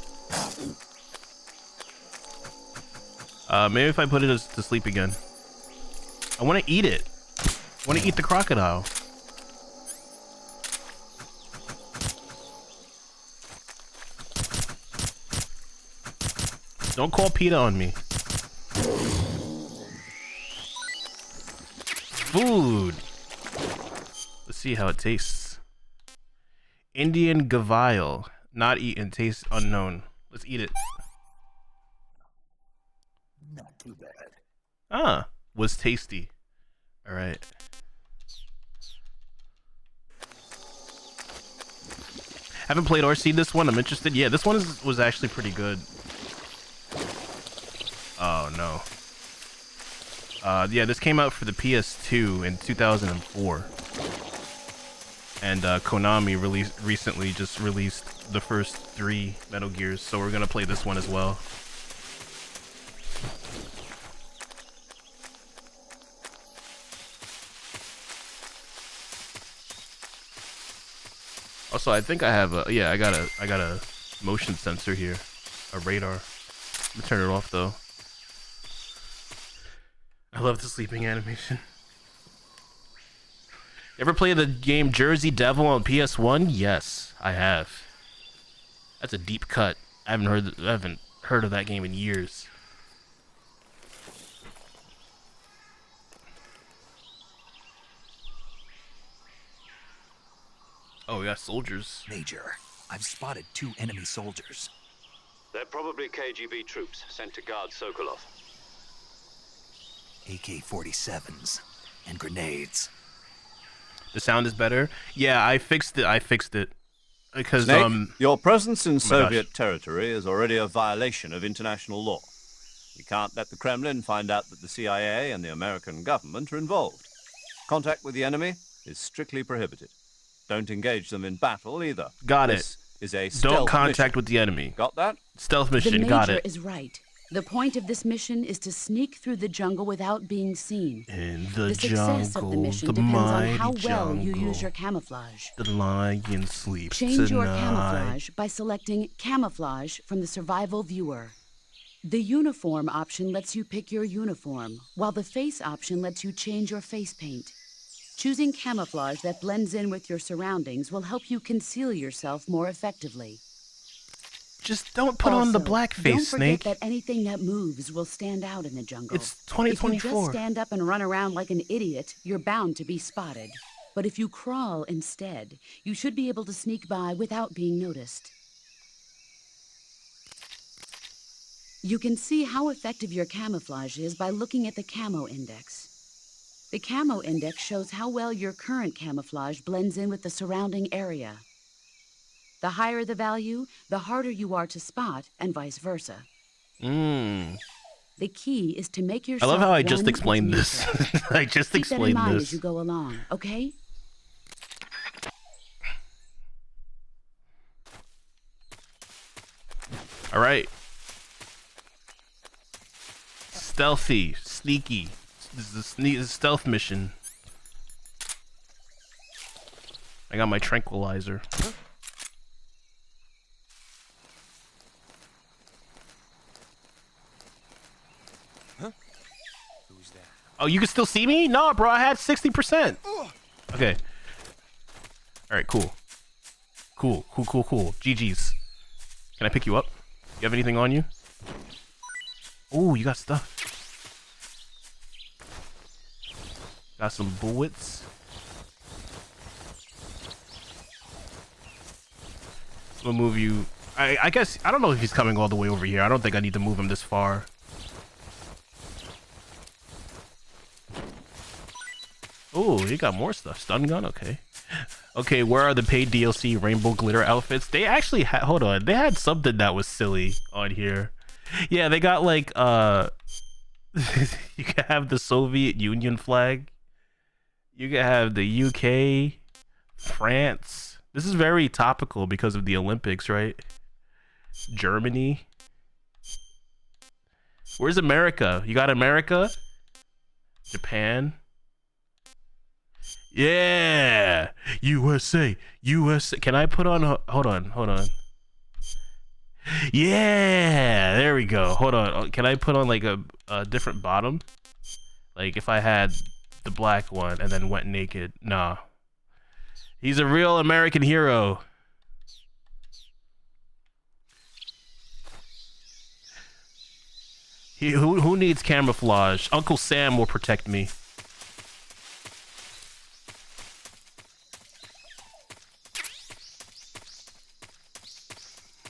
Maybe if I put it to sleep again. I want to eat it. I want to eat the crocodile. Don't call PETA on me. Food. Let's see how it tastes. Indian gavile. Not eaten. Taste unknown. Let's eat it. Not too bad. Ah, was tasty. All right. Haven't played or seen this one. I'm interested. Yeah, this one was actually pretty good. Oh no. Yeah, this came out for the PS2 in 2004, and Konami recently just released the first 3 Metal Gears, so we're gonna play this one as well. Also, I think I have a I got a motion sensor here, a radar. Let me turn it off though. I love the sleeping animation. Ever play the game Jersey Devil on PS1? Yes, I have. That's a deep cut. I haven't heard of that game in years. Oh, we got soldiers. Major, I've spotted 2 enemy soldiers. They're probably KGB troops sent to guard Sokolov. AK-47s and grenades. The sound is better. Yeah, I fixed it. Because Snake, your presence in my Soviet gosh. territory is already a violation of international law. We can't let the Kremlin find out that the CIA and the American government are involved. Contact with the enemy is strictly prohibited. Don't engage them in battle either. Got This it. is a Don't stealth contact mission. with the enemy. Got that? Stealth The mission. Major Got it. is right. The point of this mission is to sneak through the jungle without being seen. In the success of the jungle, mission the depends on mighty how well you jungle. use your camouflage. The lion sleeps Change your tonight. camouflage by selecting Camouflage from the Survival Viewer. The Uniform option lets you pick your uniform, while the Face option lets you change your face paint. Choosing camouflage that blends in with your surroundings will help you conceal yourself more effectively. Just don't put on the Also, blackface, don't forget Snake. that anything that moves will stand out in the jungle. It's If you 2024. just stand up and run around like an idiot, you're bound to be spotted. But if you crawl instead, you should be able to sneak by without being noticed. You can see how effective your camouflage is by looking at the camo index. The camo index shows how well your current camouflage blends in with the surrounding area. The higher the value, the harder you are to spot, and vice versa. The key is to make I yourself love how I one just with explained this. nature. I just Keep that in explained mind this. as you go along, okay? All right. Stealthy, sneaky. This is a stealth mission. I got my tranquilizer. Who's that? Oh, you can still see me? No, bro, I had 60%. Okay. All right, cool. Cool. GG's. Can I pick you up? You have anything on you? Oh, you got stuff. Got some bullets. We'll move you. I guess, I don't know if he's coming all the way over here. I don't think I need to move him this far. Oh, you got more stuff. Stun gun? Okay. Okay, where are the paid DLC rainbow glitter outfits? They actually had, hold on, they had something that was silly on here. Yeah, they got like, you can have the Soviet Union flag. You can have the UK, France. This is very topical because of the Olympics, right? Germany. Where's America? You got America? Japan. Yeah, USA. Can I put on? Hold on. Yeah, there we go. Hold on. Can I put on like a different bottom? Like if I had the black one and then went naked. Nah. He's a real American hero. Who needs camouflage? Uncle Sam will protect me.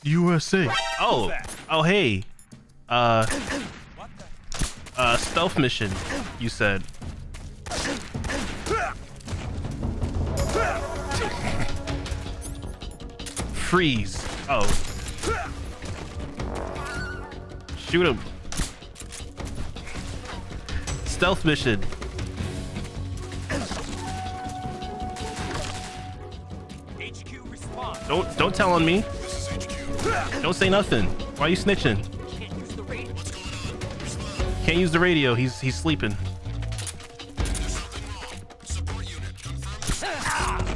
USA. Oh, hey. Stealth mission, you said. Freeze. Oh. Shoot him. Stealth mission. HQ response. Don't tell on me. Don't say nothing. Why are you snitching? Can't use the radio. He's sleeping.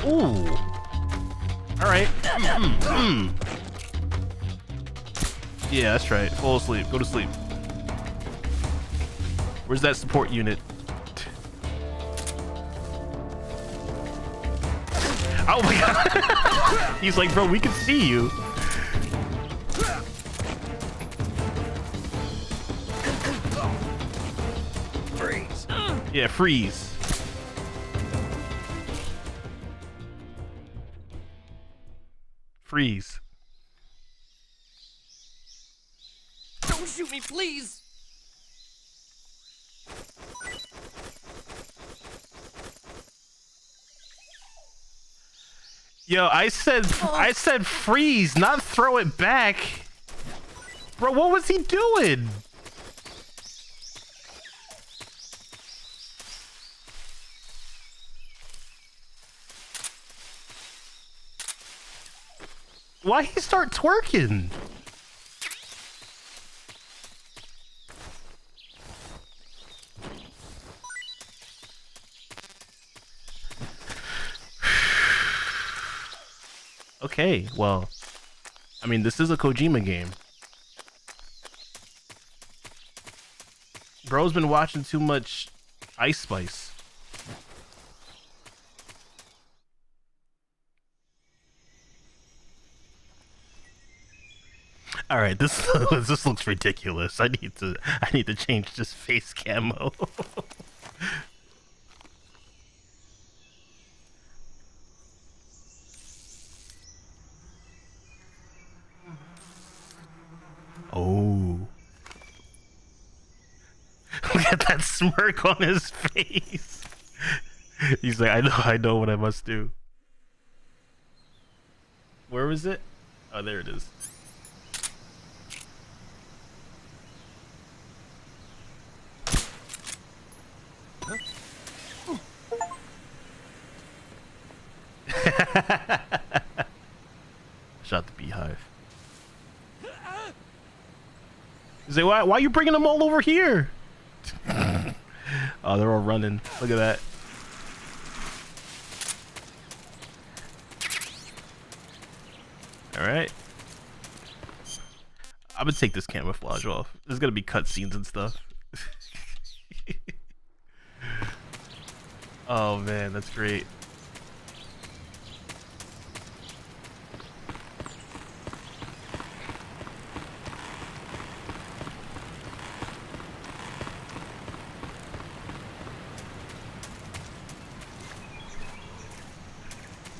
Ooh. All right. Yeah, that's right. Fall asleep. Go to sleep. Where's that support unit? Oh my god. He's like, bro, we can see you. Freeze. Yeah, freeze. Freeze. Don't shoot me, please. Yo, I said freeze, not throw it back. Bro, what was he doing? Why he start twerking? Okay, well, I mean, this is a Kojima game. Bro's been watching too much Ice Spice. All right, this looks ridiculous. I need to change this face camo. Oh. Look at that smirk on his face. He's like, I know what I must do. Where was it? Oh, there it is. Shot the beehive. He's like, why are you bringing them all over here? Oh, they're all running. Look at that. All right. I'm gonna take this camouflage off. There's gonna be cutscenes and stuff. Oh man, that's great.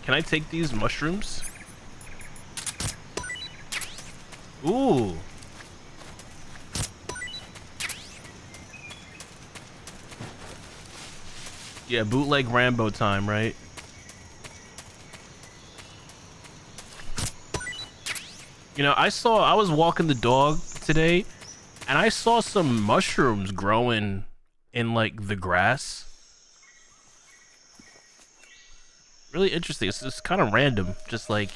Can I take these mushrooms? Ooh. Yeah, bootleg Rambo time, right? You know, I was walking the dog today and I saw some mushrooms growing in like the grass. Really interesting. It's just kind of random, just like,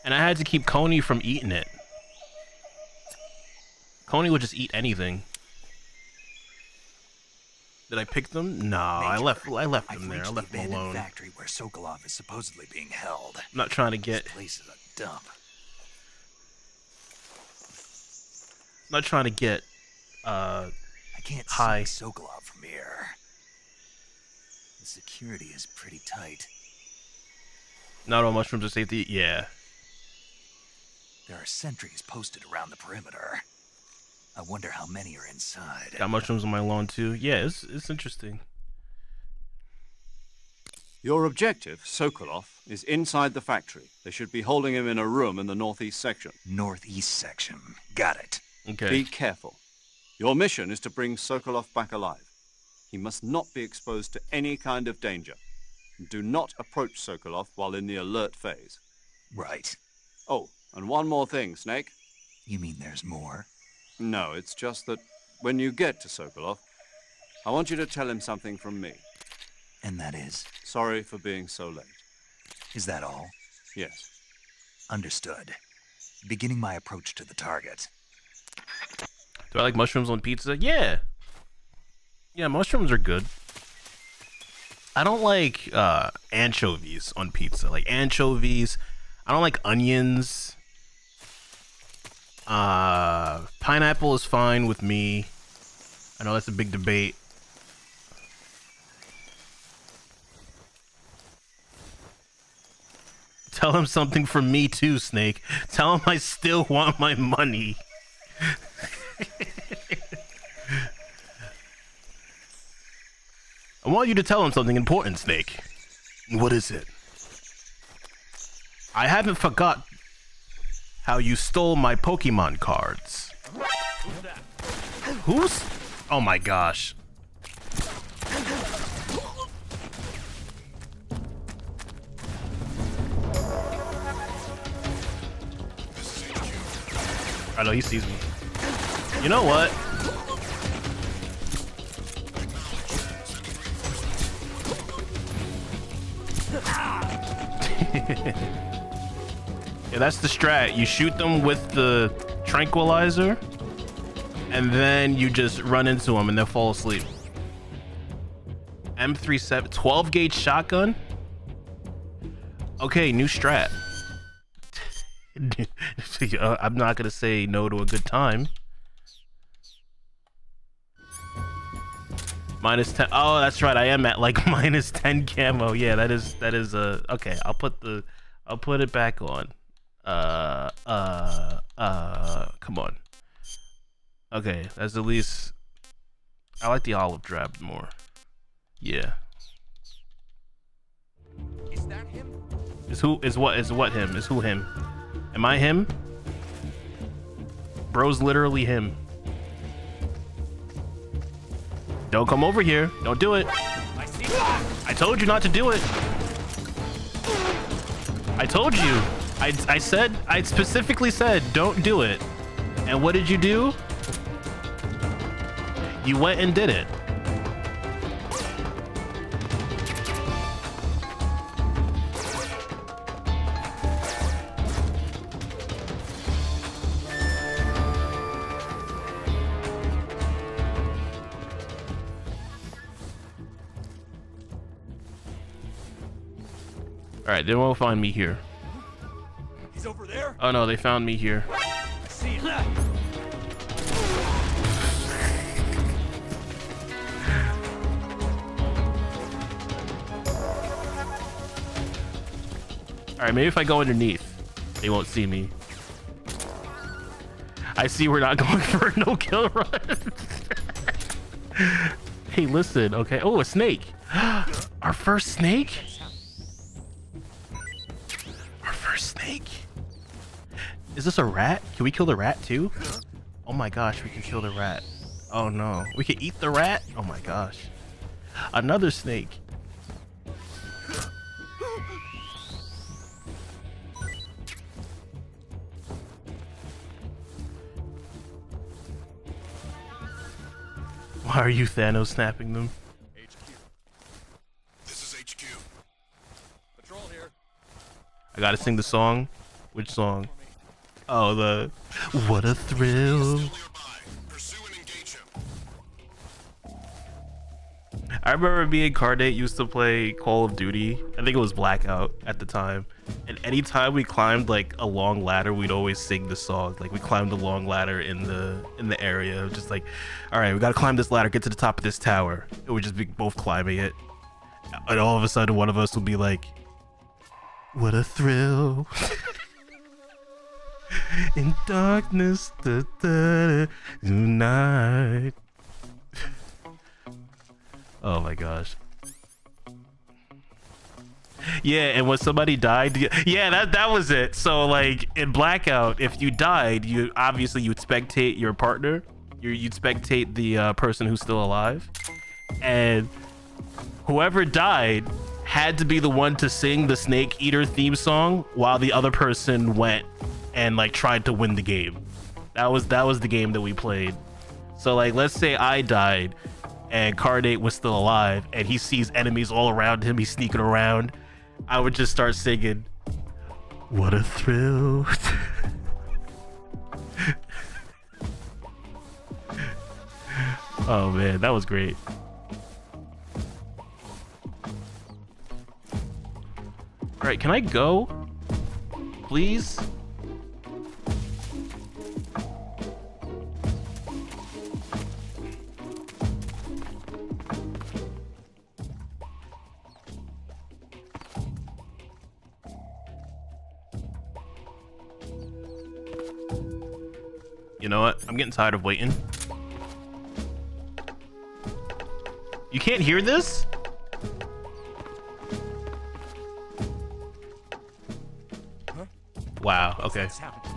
and I had to keep Coney from eating it. Coney would just eat anything. Did I pick them? No, I left them there. I left them alone. Factory where Sokolov is supposedly being held. I'm not trying to get. This place is a dump. I'm not trying to get. I can't high. see Sokolov from here. The security is pretty tight. Not all mushrooms are safe to eat. Yeah. There are sentries posted around the perimeter. I wonder how many are inside. Got mushrooms on my lawn too. Yeah, it's interesting. Your objective, Sokolov, is inside the factory. They should be holding him in a room in the northeast section. Northeast section. Got it. Okay. Be careful. Your mission is to bring Sokolov back alive. He must not be exposed to any kind of danger. Do not approach Sokolov while in the alert phase. Right. Oh, and one more thing, Snake. You mean there's more? No, it's just that when you get to Sokolov, I want you to tell him something from me. And that is? Sorry for being so late. Is that all? Yes. Understood. Beginning my approach to the target. Do I like mushrooms on pizza? Yeah. Yeah, mushrooms are good. I don't like anchovies on pizza. Like anchovies. I don't like onions. Pineapple is fine with me. I know that's a big debate. Tell him something from me too, Snake. Tell him I still want my money. I want you to tell him something important, Snake. What is it? I haven't forgot how you stole my Pokemon cards. Who's? Oh my gosh. I know he sees me. You know what? Yeah, that's the strat. You shoot them with the tranquilizer, and then you just run into them and they'll fall asleep. M37, 12 gauge shotgun. Okay, new strat. I'm not gonna say no to a good time. Minus 10. Oh, that's right. I am at like minus 10 camo. Yeah, that is okay. I'll put it back on. Come on. Okay, that's at least. I like the olive drab more. Yeah. Is that him? Is what him? Is who him? Am I him? Bro's literally him. Don't come over here. Don't do it. I told you not to do it. I told you. I specifically said, don't do it. And what did you do? You went and did it. All right, they won't find me here. He's over there. Oh no, they found me here. I see him. All right, maybe if I go underneath, they won't see me. I see we're not going for a no-kill run. Hey, listen, okay. Oh, a snake. Our first snake? Snake. Is this a rat? Can we kill the rat too? Oh my gosh, we can kill the rat. Oh no, we can eat the rat? Oh my gosh. Another snake. Why are you Thanos snapping them? I gotta sing the song. Which song? Oh, the what a thrill. I remember me and Cardate used to play Call of Duty. I think it was Blackout at the time. And anytime we climbed like a long ladder, we'd always sing the song. Like we climbed a long ladder in the area. Just like, all right, we gotta climb this ladder, get to the top of this tower. It would just be both climbing it. And all of a sudden one of us would be like, what a thrill. In darkness tonight. Oh my gosh. Yeah, and when somebody died, yeah, that was it. So like in Blackout, if you died, you obviously you'd spectate your partner. you'd spectate the person who's still alive, and whoever died had to be the one to sing the Snake Eater theme song while the other person went and like tried to win the game. That was the game that we played. So like, let's say I died and Cardate was still alive and he sees enemies all around him, he's sneaking around, I would just start singing, "What a thrill." Oh man, that was great. All right, can I go, please? You know what? I'm getting tired of waiting. You can't hear this? Huh? Wow, okay. What's happening?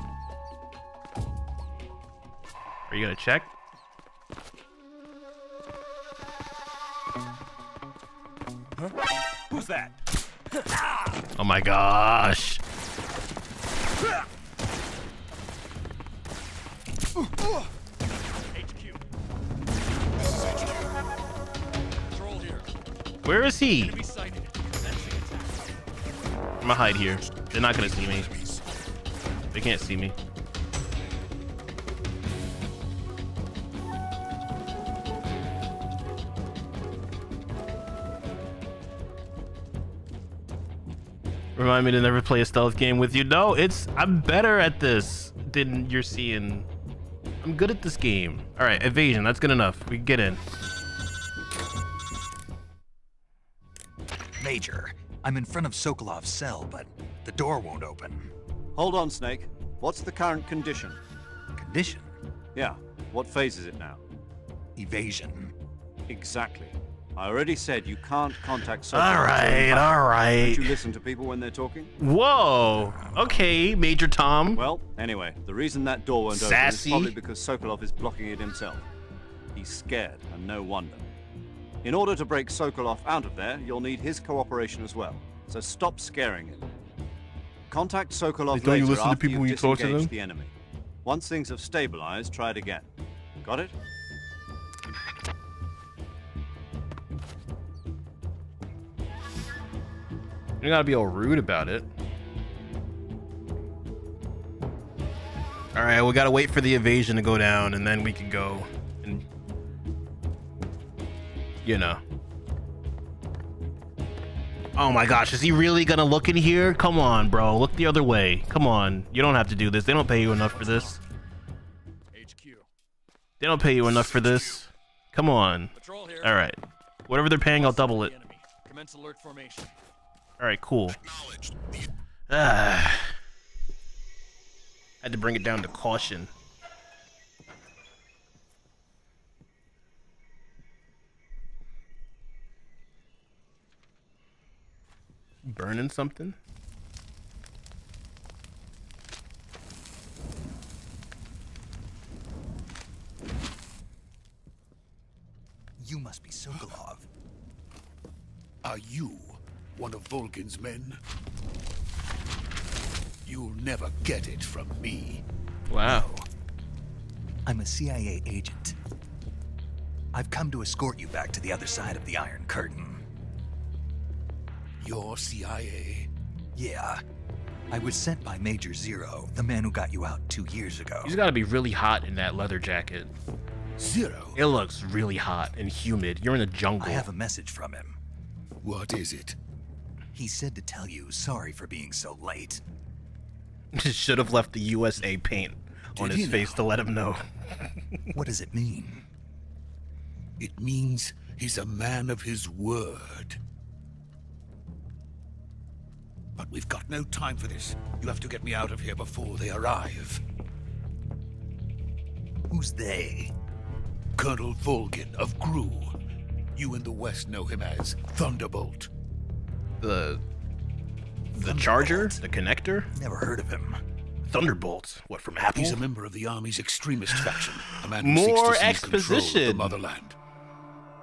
Are you gonna check? Huh? Who's that? Oh my gosh. HQ. Control here. Where is he? Enemy sighted. Commencing attack. I'm gonna hide here. They're not gonna see me. They can't see me. Remind me to never play a stealth game with you. No, I'm better at this than you're seeing. I'm good at this game. All right, evasion, that's good enough. We can get in. Major, I'm in front of Sokolov's cell, but the door won't open. Hold on, Snake. What's the current condition? Condition? Yeah. What phase is it now? Evasion. Exactly. I already said you can't contact Sokolov. All right. Don't you listen to people when they're talking? Whoa. Okay, Major Tom. Well, anyway, the reason that door won't open is probably because Sokolov is blocking it himself. He's scared, and no wonder. In order to break Sokolov out of there, you'll need his cooperation as well. So stop scaring him. Contact Sokolov Don't you later listen to after people you've when you talk to disengaged them? the enemy. Once things have stabilized, try it again. Got it? You gotta be all rude about it. All right, we gotta wait for the evasion to go down, and then we can go and, you know. Oh my gosh, is he really gonna look in here? Come on, bro, look the other way. Come on, you don't have to do this. They don't pay you enough for this. HQ. They don't pay you enough for this. Come on. Patrol here. All right, whatever they're paying, I'll double it. Commence alert formation. All right, cool. Had to bring it down to caution. Burning something? You must be Sokolov. Are you one of Volgin's men? You'll never get it from me. Wow. I'm a CIA agent. I've come to escort you back to the other side of the Iron Curtain. You're CIA? Yeah. I was sent by Major Zero, the man who got you out 2 years ago. He's gotta be really hot in that leather jacket. Zero? It looks really hot and humid. You're in the jungle. I have a message from him. What is it? He said to tell you sorry for being so late. Should have left the USA paint on his face to let him know. What does it mean? It means he's a man of his word. But we've got no time for this. You have to get me out of here before they arrive. Who's they? Colonel Volgin of Gru. You in the West know him as Thunderbolt. The charger? The connector? Never heard of him. Thunderbolts. What, from Apple? He's a member of the Army's extremist faction, a man who More seeks to seize control of the exposition. motherland.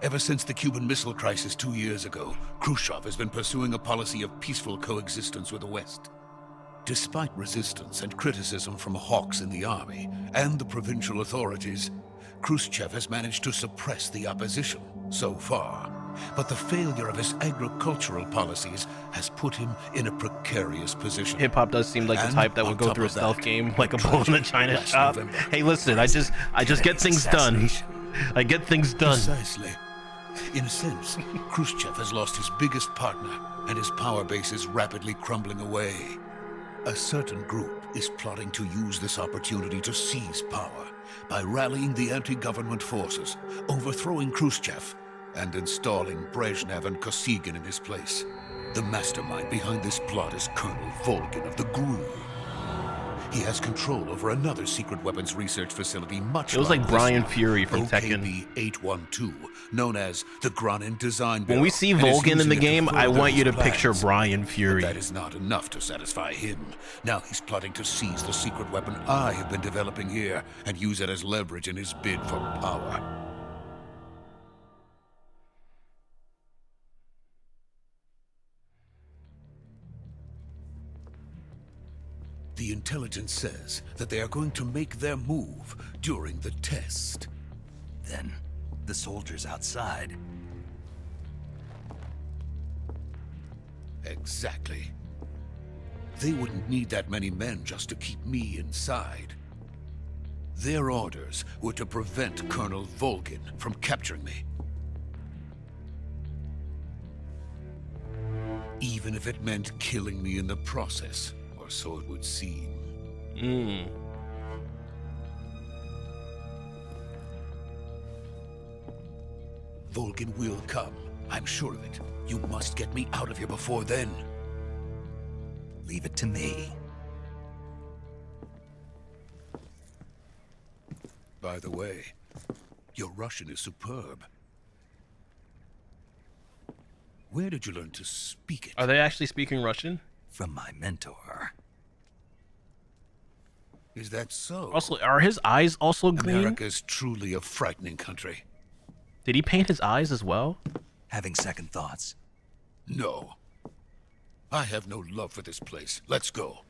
Ever since the Cuban Missile Crisis 2 years ago, Khrushchev has been pursuing a policy of peaceful coexistence with the West. Despite resistance and criticism from hawks in the army and the provincial authorities, Khrushchev has managed to suppress the opposition so far. But the failure of his agricultural policies has put him in a precarious position. Hip-hop does seem like the And type that would on go top through a of stealth that, game, like a bull in a china last shop. November, Hey, listen, I just get things done. I get things done. Precisely. In a sense, Khrushchev has lost his biggest partner, and his power base is rapidly crumbling away. A certain group is plotting to use this opportunity to seize power by rallying the anti-government forces, overthrowing Khrushchev, and installing Brezhnev and Kosygin in his place. The mastermind behind this plot is Colonel Volgin of the GRU. He has control over another secret weapons research facility much It was like this Brian one, Fury from Tekken. OKB-812, known as the Granin Design When Bureau, we see and is Volgin in using the it game, I further want you to his picture plans. Brian Fury. But that is not enough to satisfy him. Now he's plotting to seize the secret weapon I have been developing here and use it as leverage in his bid for power. The intelligence says that they are going to make their move during the test. Then, the soldiers outside. Exactly. They wouldn't need that many men just to keep me inside. Their orders were to prevent Colonel Volgin from capturing me. Even if it meant killing me in the process, or so it would seem. Volgin will come. I'm sure of it. You must get me out of here before then. Leave it to me. By the way, your Russian is superb. Where did you learn to speak it? Are they actually speaking Russian? From my mentor. Is that so? Also, are his eyes also green? America's truly a frightening country. Did he paint his eyes as well? Having second thoughts? No. I have no love for this place. Let's go.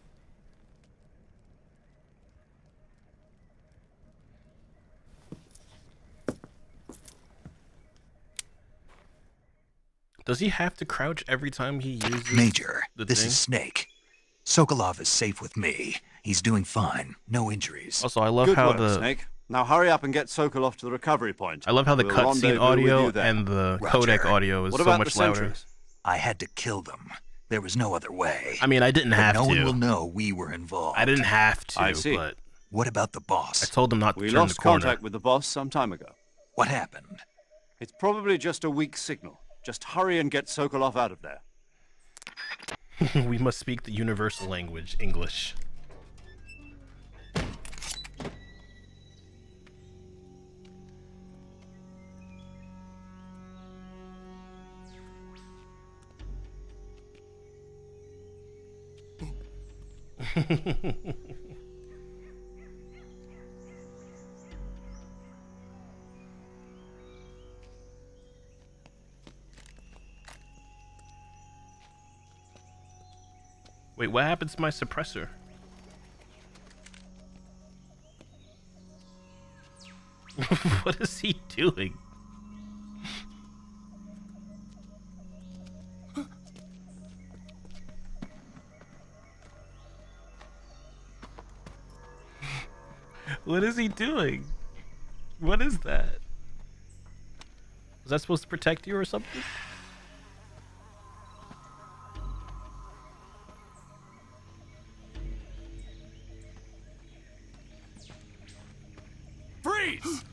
Does he have to crouch every time he uses Major, the this thing? is Snake. Sokolov is safe with me. He's doing fine. No injuries. Also, I love Good how work, Snake. Now hurry up and get Sokolov to the recovery point. I love how the We'll cutscene rendezvous with audio you then. and the Roger. codec audio is What so about much the louder. sentries? I had to kill them. There was no other way. I mean, I didn't But have no to. one will know we were involved. I didn't have to, I see. but What about the boss? I told him not to We turn lost the corner. contact with the boss some time ago. What happened? It's probably just a weak signal. Just hurry and get Sokolov out of there. We must speak the universal language, English. Wait, what happens to my suppressor? What is he doing? What is he doing? What is that? Was that supposed to protect you or something? Freeze!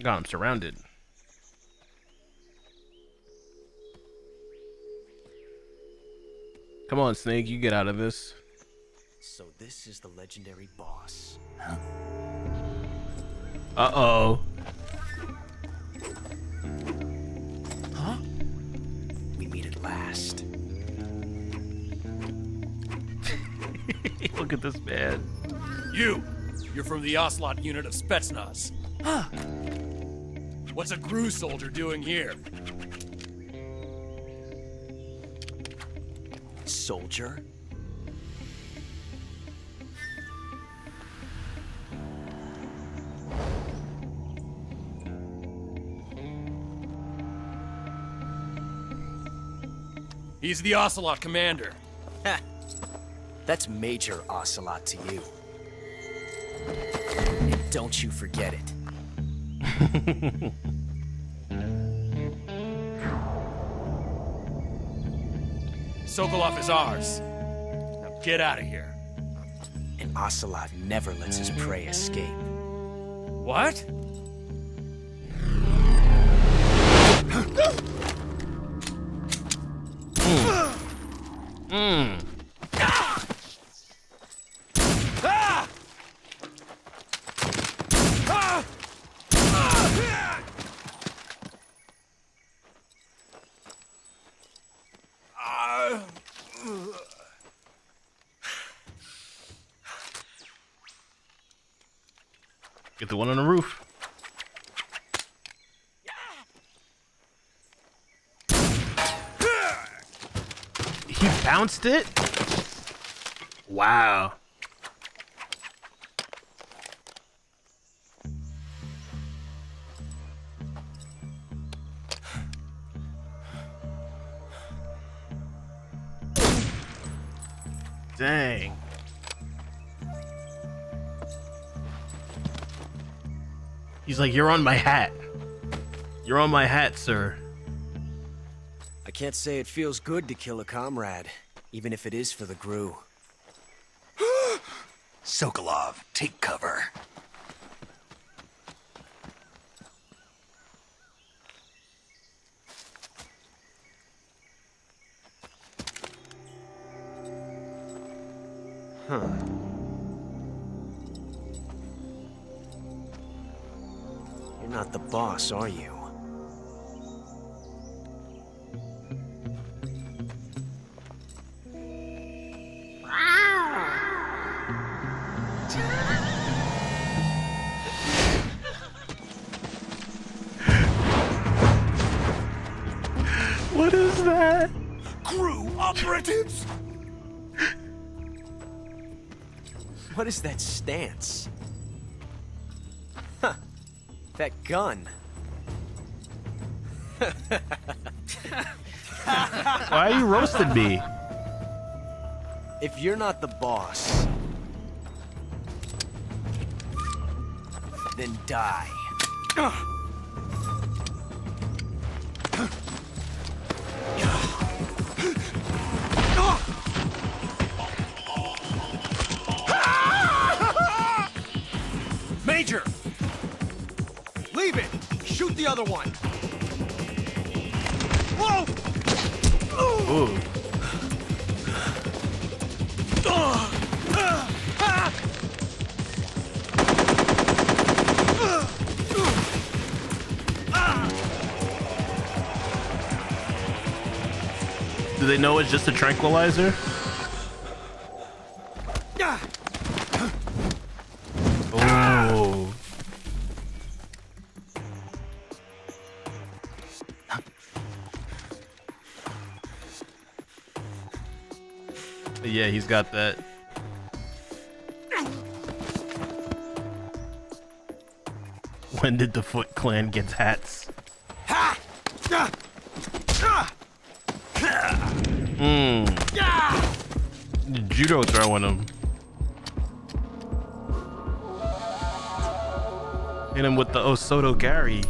Got him surrounded. Come on, Snake, you get out of this. So this is the legendary boss. Uh-oh. Huh? Look at this man. You're from the Ocelot unit of Spetsnaz. Huh. What's a GRU soldier doing here? Soldier? He's the Ocelot commander. Ha! That's Major Ocelot to you. And don't you forget it. Sokolov is ours. Now get out of here. And Ocelot never lets his prey escape. What? Get the one on the roof. He bounced it? Wow. Dang. He's like, you're on my hat. You're on my hat, sir. I can't say it feels good to kill a comrade, even if it is for the GRU. Sokolov, take cover. Huh. You're not the boss, are you? What is that? GRU operatives? What is that stance? Huh. That gun. Why are you roasting me? If you're not the boss, then die. Major! Leave it! Shoot the other one! Whoa! Ooh. Do they know it's just a tranquilizer? Oh. Yeah, he's got that. When did the Foot Clan get hats? Judo throwing him. Hit him with the Osoto Gary.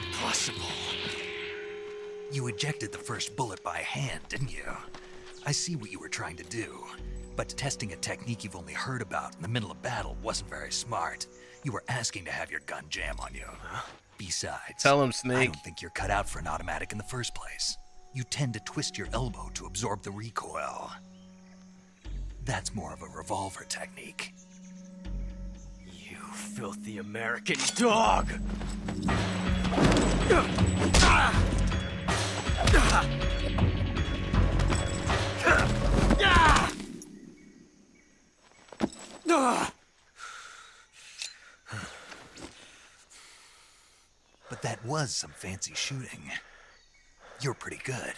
Impossible. You ejected the first bullet by hand, didn't you? I see what you were trying to do, but testing a technique you've only heard about in the middle of battle wasn't very smart. You were asking to have your gun jam on you. Besides, tell him, Snake. I don't think you're cut out for an automatic in the first place. You tend to twist your elbow to absorb the recoil. That's more of a revolver technique. You filthy American dog! But that was some fancy shooting. You're pretty good.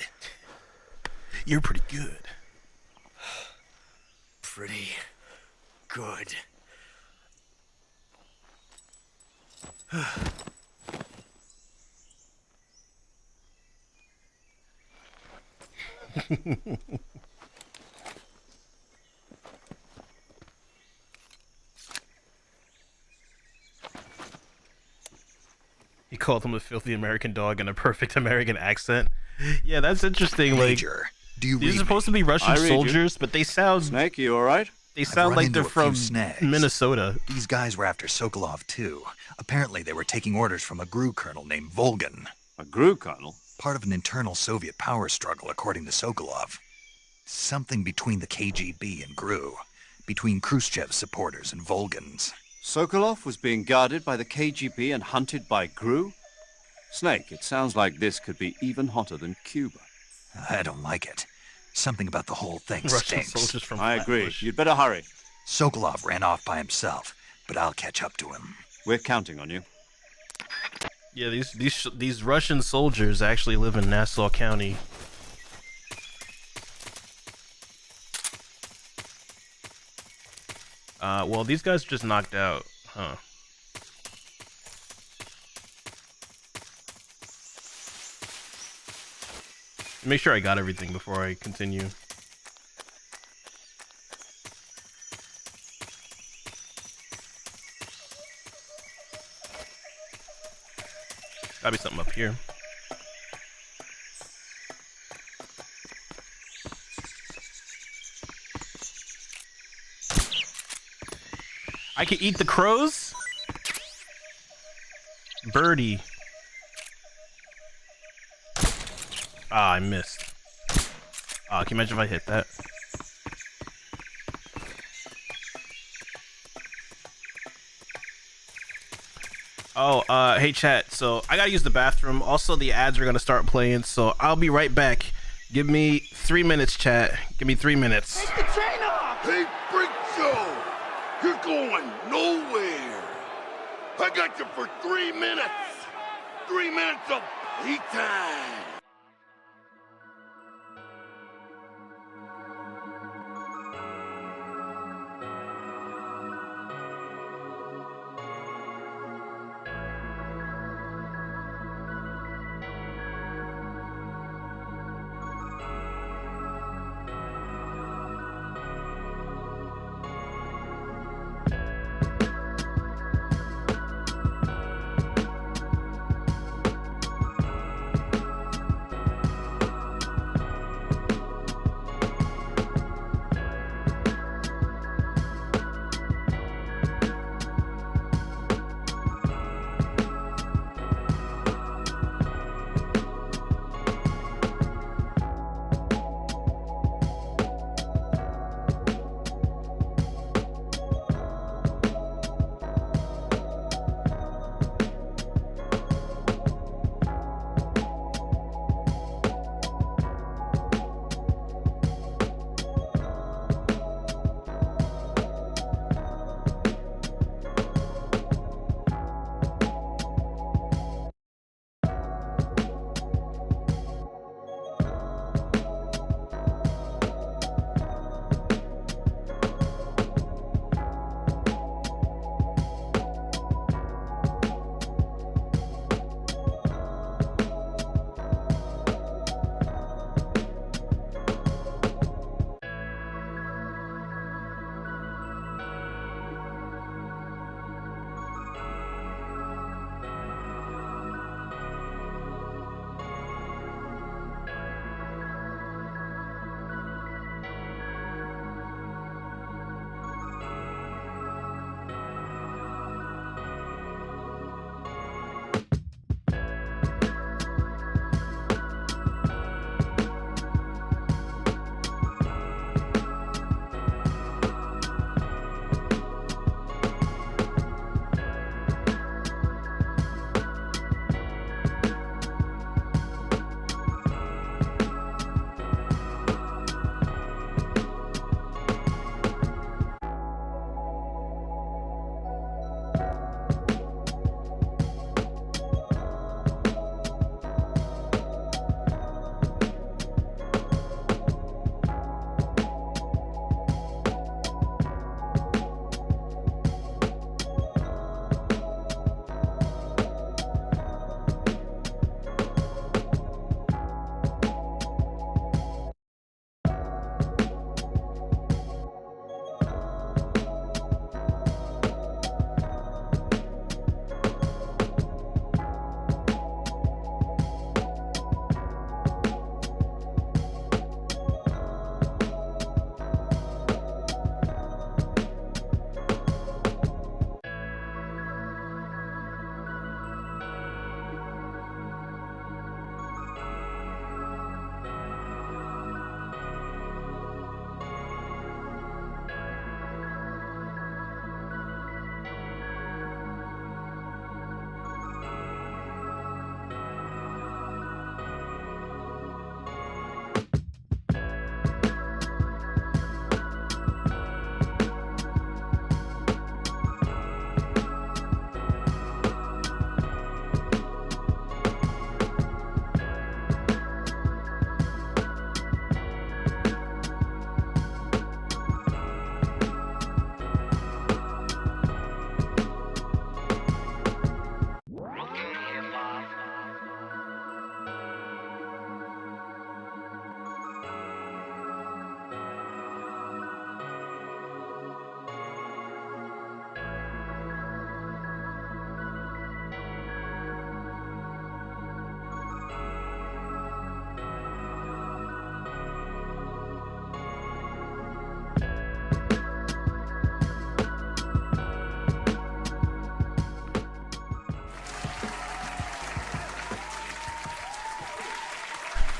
You're pretty good. Pretty good. He called him a filthy American dog in a perfect American accent. Yeah, that's interesting. Major, like, do you these are read supposed me? to be Russian I read you. soldiers, but they sound Snake, you all right? They sound run like into they're a few from snags. Minnesota. These guys were after Sokolov too. Apparently they were taking orders from a GRU colonel named Volgan. A GRU colonel? Part of an internal Soviet power struggle, according to Sokolov. Something between the KGB and GRU. Between Khrushchev's supporters and Volgan's. Sokolov was being guarded by the KGB and hunted by GRU? Snake, it sounds like this could be even hotter than Cuba. I don't like it. Something about the whole thing Russian stinks. soldiers from I agree. Flatbush. You'd better hurry. Sokolov ran off by himself, but I'll catch up to him. We're counting on you. Yeah, these Russian soldiers actually live in Nassau County. Well, these guys just knocked out, huh? Make sure I got everything before I continue. Gotta be something up here. I can eat the crows? Birdie. Ah, I missed. Can you imagine if I hit that? Oh, hey chat, so I gotta use the bathroom. Also, the ads are gonna start playing, so I'll be right back. Give me 3 minutes, chat. Give me 3 minutes. Take the chain off! Hey, Freak Show! You're going nowhere! I got you for 3 minutes! 3 minutes of playtime!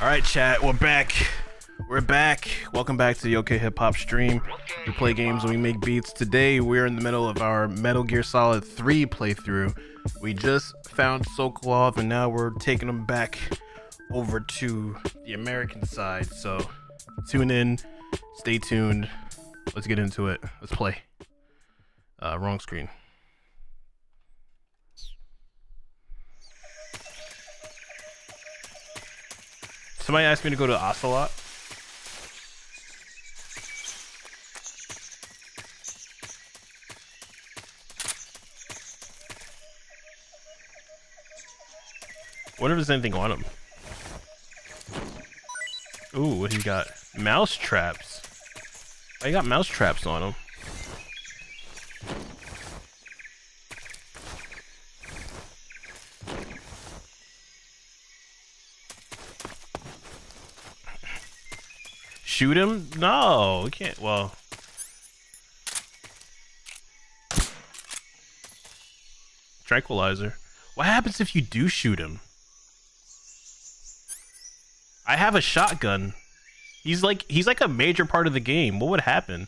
All right, chat, we're back. We're back. Welcome back to the OK Hip Hop stream. We play games and we make beats. Today, we're in the middle of our Metal Gear Solid 3 playthrough. We just found Sokolov and now we're taking them back over to the American side. So tune in, stay tuned. Let's get into it. Let's play. Wrong screen. Somebody asked me to go to Ocelot. Wonder if there's anything on him. Ooh, what do you got? Mouse traps. I got mouse traps on him. Shoot him? No, we can't. Well, tranquilizer. What happens if you do shoot him? I have a shotgun. He's like a major part of the game. What would happen?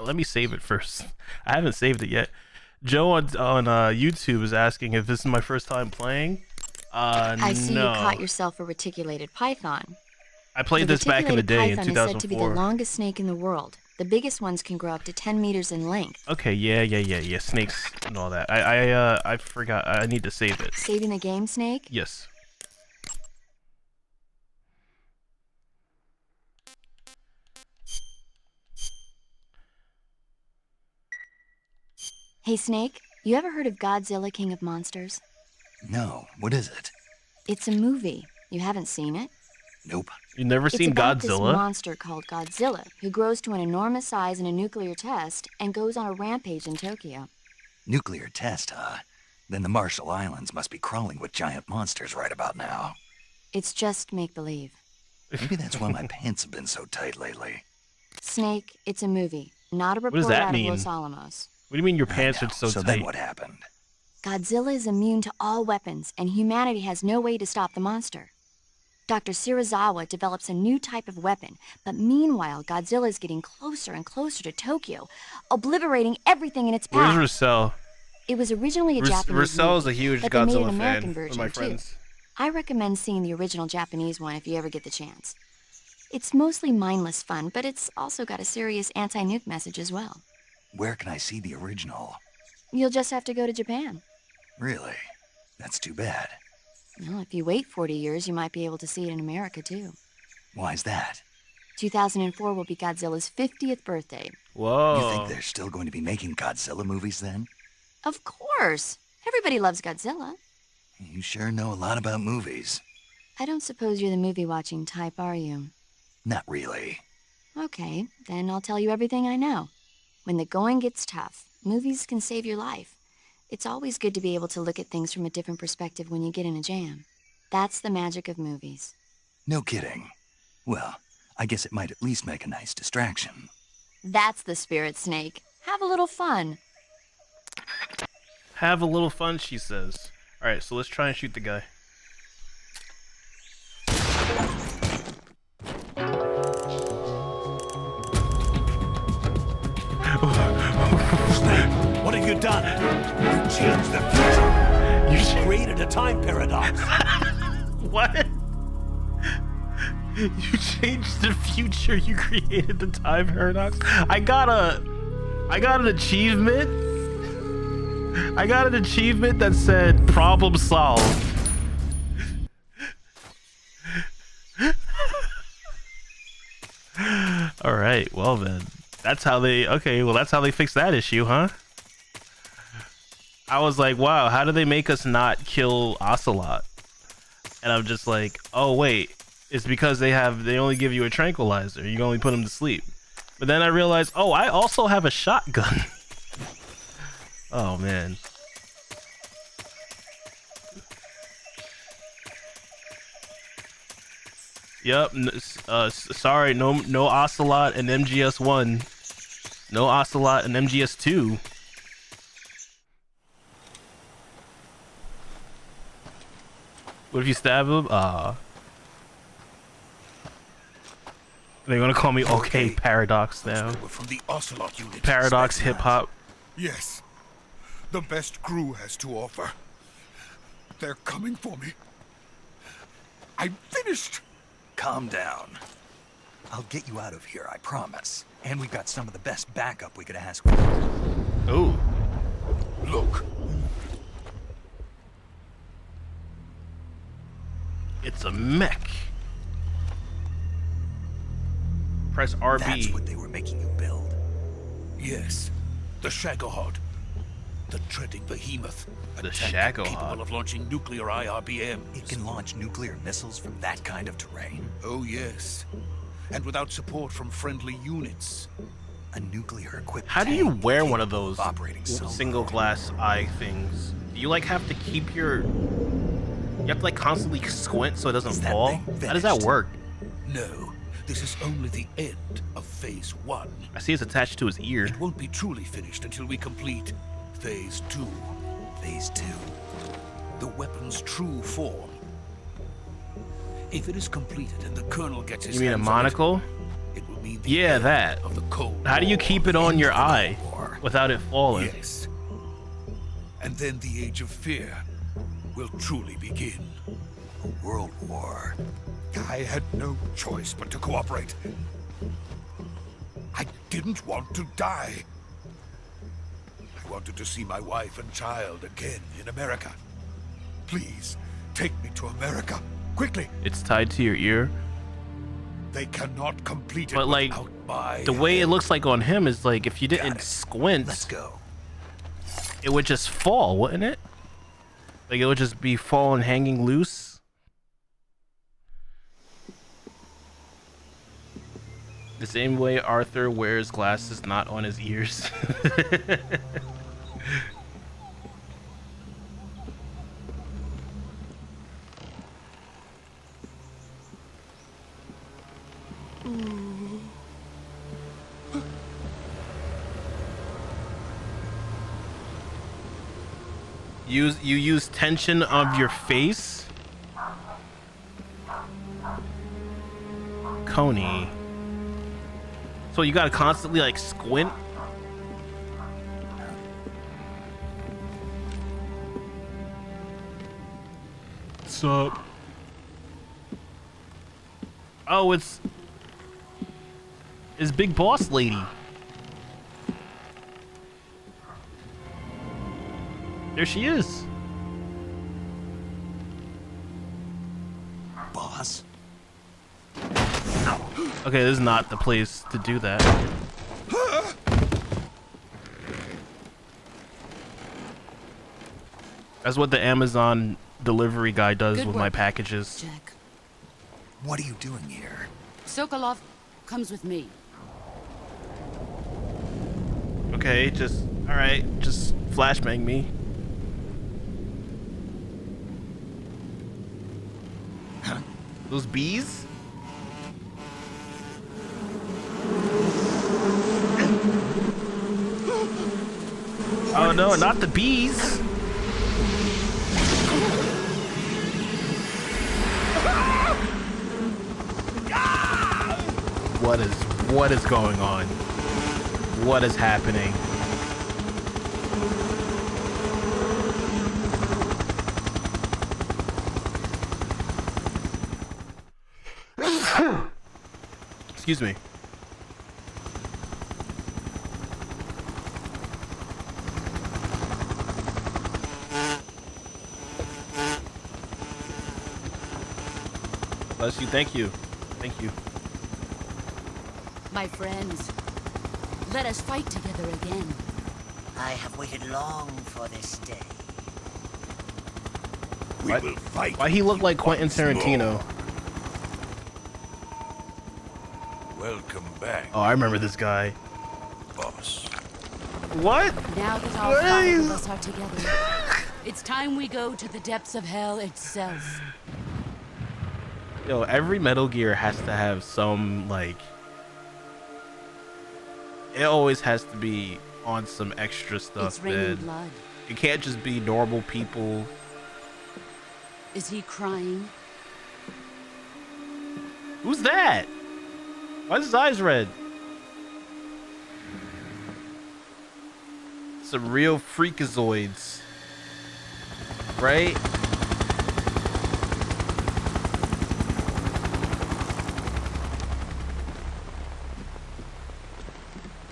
Let me save it first. I haven't saved it yet. Joe on YouTube is asking if this is my first time playing. I see no. you caught yourself a reticulated python. I played this back in the day in 2004. Python is said to be the longest snake in the world. The biggest ones can grow up to 10 meters in length. Okay, yeah. Snakes and all that. I forgot. I need to save it. Saving the game, Snake? Yes. Hey, Snake, you ever heard of Godzilla King of Monsters? No, what is it? It's a movie. You haven't seen it? Nope. You've never seen It's about Godzilla? this monster called Godzilla, who grows to an enormous size in a nuclear test and goes on a rampage in Tokyo. Nuclear test, huh? Then the Marshall Islands must be crawling with giant monsters right about now. It's just make-believe. Maybe that's why my pants have been so tight lately. Snake, it's a movie, not a report does that out mean? of Los Alamos. What do you mean your pants are so So tight? then what happened? Godzilla is immune to all weapons, and humanity has no way to stop the monster. Dr. Shirazawa develops a new type of weapon, but meanwhile, Godzilla is getting closer and closer to Tokyo, obliterating everything in its path. Where's Russell? It was originally a Japanese Russell is a movie, huge but they made an Godzilla American fan. version One of my too. friends. I recommend seeing the original Japanese one if you ever get the chance. It's mostly mindless fun, but it's also got a serious anti-nuke message as well. Where can I see the original? You'll just have to go to Japan. Really? That's too bad. Well, if you wait 40 years, you might be able to see it in America, too. Why's that? 2004 will be Godzilla's 50th birthday. Whoa. You think they're still going to be making Godzilla movies then? Of course. Everybody loves Godzilla. You sure know a lot about movies. I don't suppose you're the movie-watching type, are you? Not really. Okay, then I'll tell you everything I know. When the going gets tough, movies can save your life. It's always good to be able to look at things from a different perspective when you get in a jam. That's the magic of movies. No kidding. Well, I guess it might at least make a nice distraction. That's the spirit, Snake. Have a little fun. Have a little fun, she says. Alright, so let's try and shoot the guy. Snake, what have you done? You changed the future. You created a time paradox. What? You changed the future. You created the time paradox. I got an achievement. I got an achievement that said problem solved. All right. Well then, that's how they. Okay. Well, that's how they fix that issue, huh? I was like, wow, how do they make us not kill Ocelot? And I'm just like, oh wait. It's because they only give you a tranquilizer. You can only put them to sleep. But then I realized, oh, I also have a shotgun. Oh man. Yep. Sorry, no Ocelot and MGS1. No Ocelot and MGS2. What if you stab him? They're gonna call me OK Paradox now. From the Ocelot unit. Paradox hip hop. Yes. The best crew has to offer. They're coming for me. I'm finished. Calm down. I'll get you out of here, I promise. And we've got some of the best backup we could ask for. Ooh. Look. It's a mech. Press RB. That's what they were making you build. Yes. The Shagohod. The treading behemoth. The Shagohod. Capable of launching nuclear IRBMs. It can launch nuclear missiles from that kind of terrain? Oh, yes. And without support from friendly units. A nuclear-equipped How do you tank wear one of those operating single glass eye things? Do you like have to keep your... You have to like constantly squint so it doesn't fall? How does that work? No. This is only the end of Phase 1. I see it's attached to his ear. It won't be truly finished until we complete Phase 2. Phase 2? The weapon's true form. If it is completed and the Colonel gets his You mean a hands on monocle? it will mean the Yeah, end that. of the Cold How do you War. keep it on your eye without it falling? Yes. And then the Age of Fear will truly begin. A world war. I had no choice but to cooperate. I didn't want to die. I wanted to see my wife and child again in America. Please, take me to America, quickly. It's tied to your ear. They cannot complete it But like, without my the way it help. looks like on him is like if you didn't squint, Let's go. It would just fall, wouldn't it? Like it would just be falling, hanging loose. The same way Arthur wears glasses not on his ears. You use tension of your face? Coney. So you gotta constantly like squint? What's up? Oh, it's Big Boss Lady. There she is. Boss? Okay, this is not the place to do that. That's what the Amazon delivery guy does Good with work, my packages. Jack. What are you doing here? Sokolov comes with me. Okay, just alright, just flashbang me. Huh? Those bees? Oh no, not the bees! What is going on? What is happening? Excuse me. Bless you. Thank you. Thank you. My friends, let us fight together again. I have waited long for this day. We will fight. Why he look like Quentin Tarantino? Welcome back, Oh, I remember this guy. boss. What? Now that all five of us are together, it's time we go to the depths of hell itself. Yo, every Metal Gear has to have some, like... It always has to be on some extra stuff, It's raining man. blood. It can't just be normal people. Is he crying? Who's that? Why is his eyes red? Some real freakazoids. Right?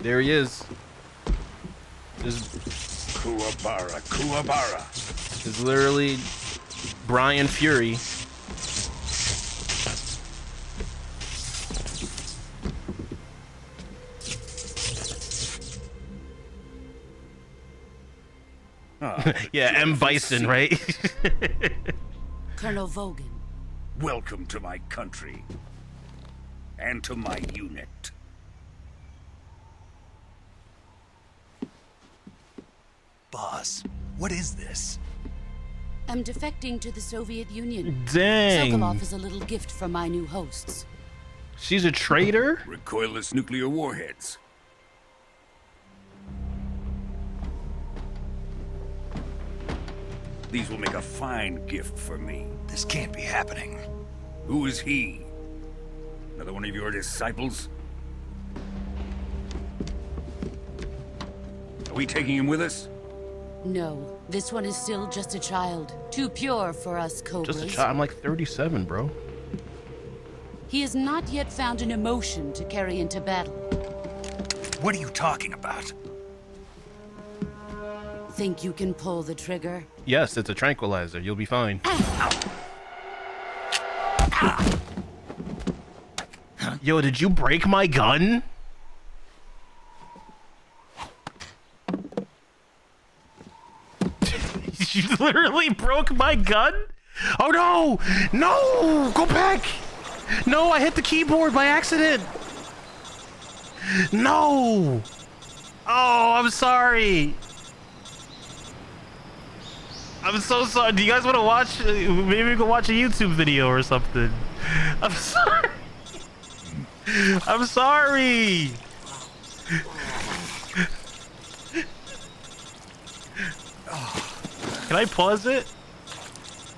There he is. There's Kuwabara, Kuwabara. There's literally Brian Fury. Yeah, M. Bison, right? Colonel Vogan. Welcome to my country. And to my unit. Boss, what is this? I'm defecting to the Soviet Union. Dang. Sokolov is a little gift from my new hosts. She's a traitor? Recoilless nuclear warheads. These will make a fine gift for me. This can't be happening. Who is he? Another one of your disciples? Are we taking him with us? No, this one is still just a child. Too pure for us Cobras. Just a child. I'm like 37, bro. He has not yet found an emotion to carry into battle. What are you talking about? Think you can pull the trigger? Yes, it's a tranquilizer. You'll be fine. Yo, did you break my gun? You literally broke my gun? Oh no! No! Go back! No, I hit the keyboard by accident! No! Oh, I'm sorry! I'm so sorry. Do you guys want to watch? Maybe we can watch a YouTube video or something. I'm sorry. I'm sorry. Can I pause it?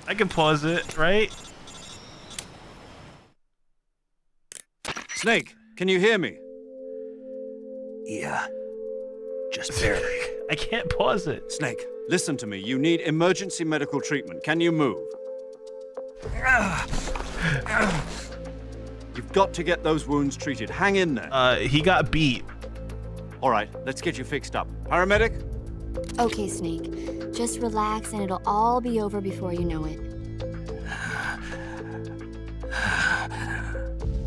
I can pause it, right? Snake, can you hear me? Yeah. Just barely. I can't pause it. Snake, listen to me. You need emergency medical treatment. Can you move? You've got to get those wounds treated. Hang in there. He got beat. All right, let's get you fixed up. Paramedic? Okay, Snake. Just relax and it'll all be over before you know it.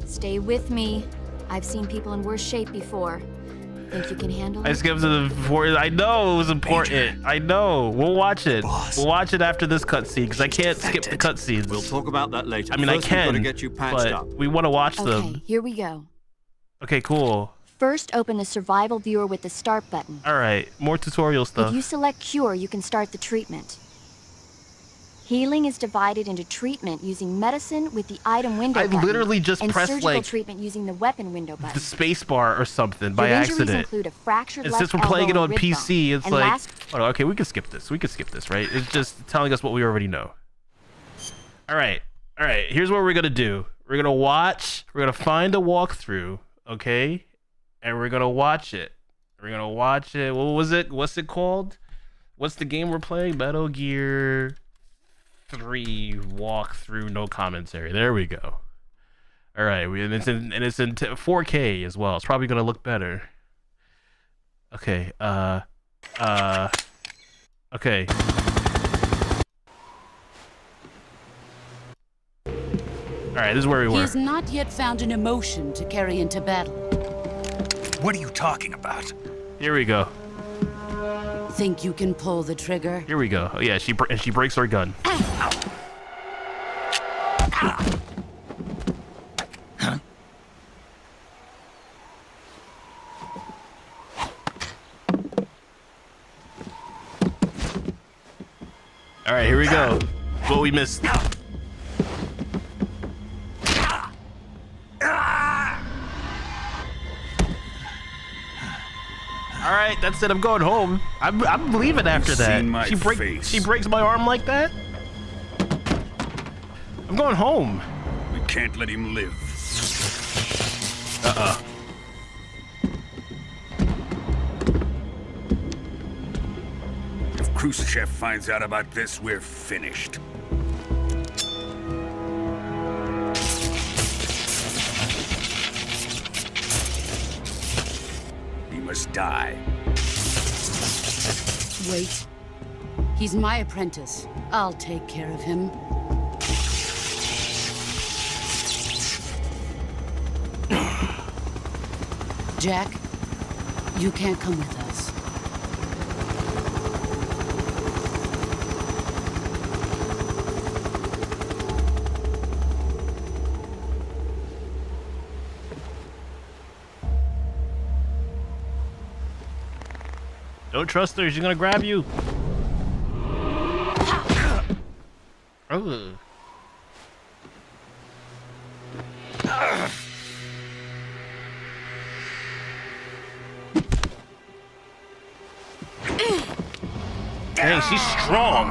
Stay with me. I've seen people in worse shape before. Think you can handle it? I skipped to the before. I know it was important. Major. I know. We'll watch it. Boss. We'll watch it after this cutscene because I can't skip the cutscenes. We'll talk about that later. I mean, First, I can, we've got to get you patched but up. we want to watch them. Okay, here we go. Okay, cool. First, open the survival viewer with the start button. All right, more tutorial stuff. If you select cure, you can start the treatment. Healing is divided into treatment using medicine with the item window button. I literally just and pressed surgical like treatment using the weapon window button. the space bar or something by Your injuries accident. include a fractured And left since we're playing it elbow on and rib PC, bone. it's And like, oh, no, okay, we can skip this. We can skip this, right? It's just telling us what we already know. All right, here's what we're gonna do. We're gonna watch. We're gonna find a walkthrough, okay, and we're gonna watch it. We're gonna watch it. What was it? What's it called? What's the game we're playing? Metal Gear 3 walkthrough, no commentary. There we go. All right, and it's in 4K as well. It's probably gonna look better. Okay. Okay. All right, this is where we were. He has not yet found an emotion to carry into battle. What are you talking about? Here we go. Think you can pull the trigger? Here we go. Oh, yeah, she breaks her gun. Huh? All right, here we go. What we missed. All right, that's it. I'm going home. I'm leaving after that. She breaks my arm like that. I'm going home. We can't let him live. If Khrushchev finds out about this, we're finished. He must die. Wait. He's my apprentice. I'll take care of him. Jack, you can't come with us. Don't trust her. She's gonna grab you. Oh. Dang, she's strong.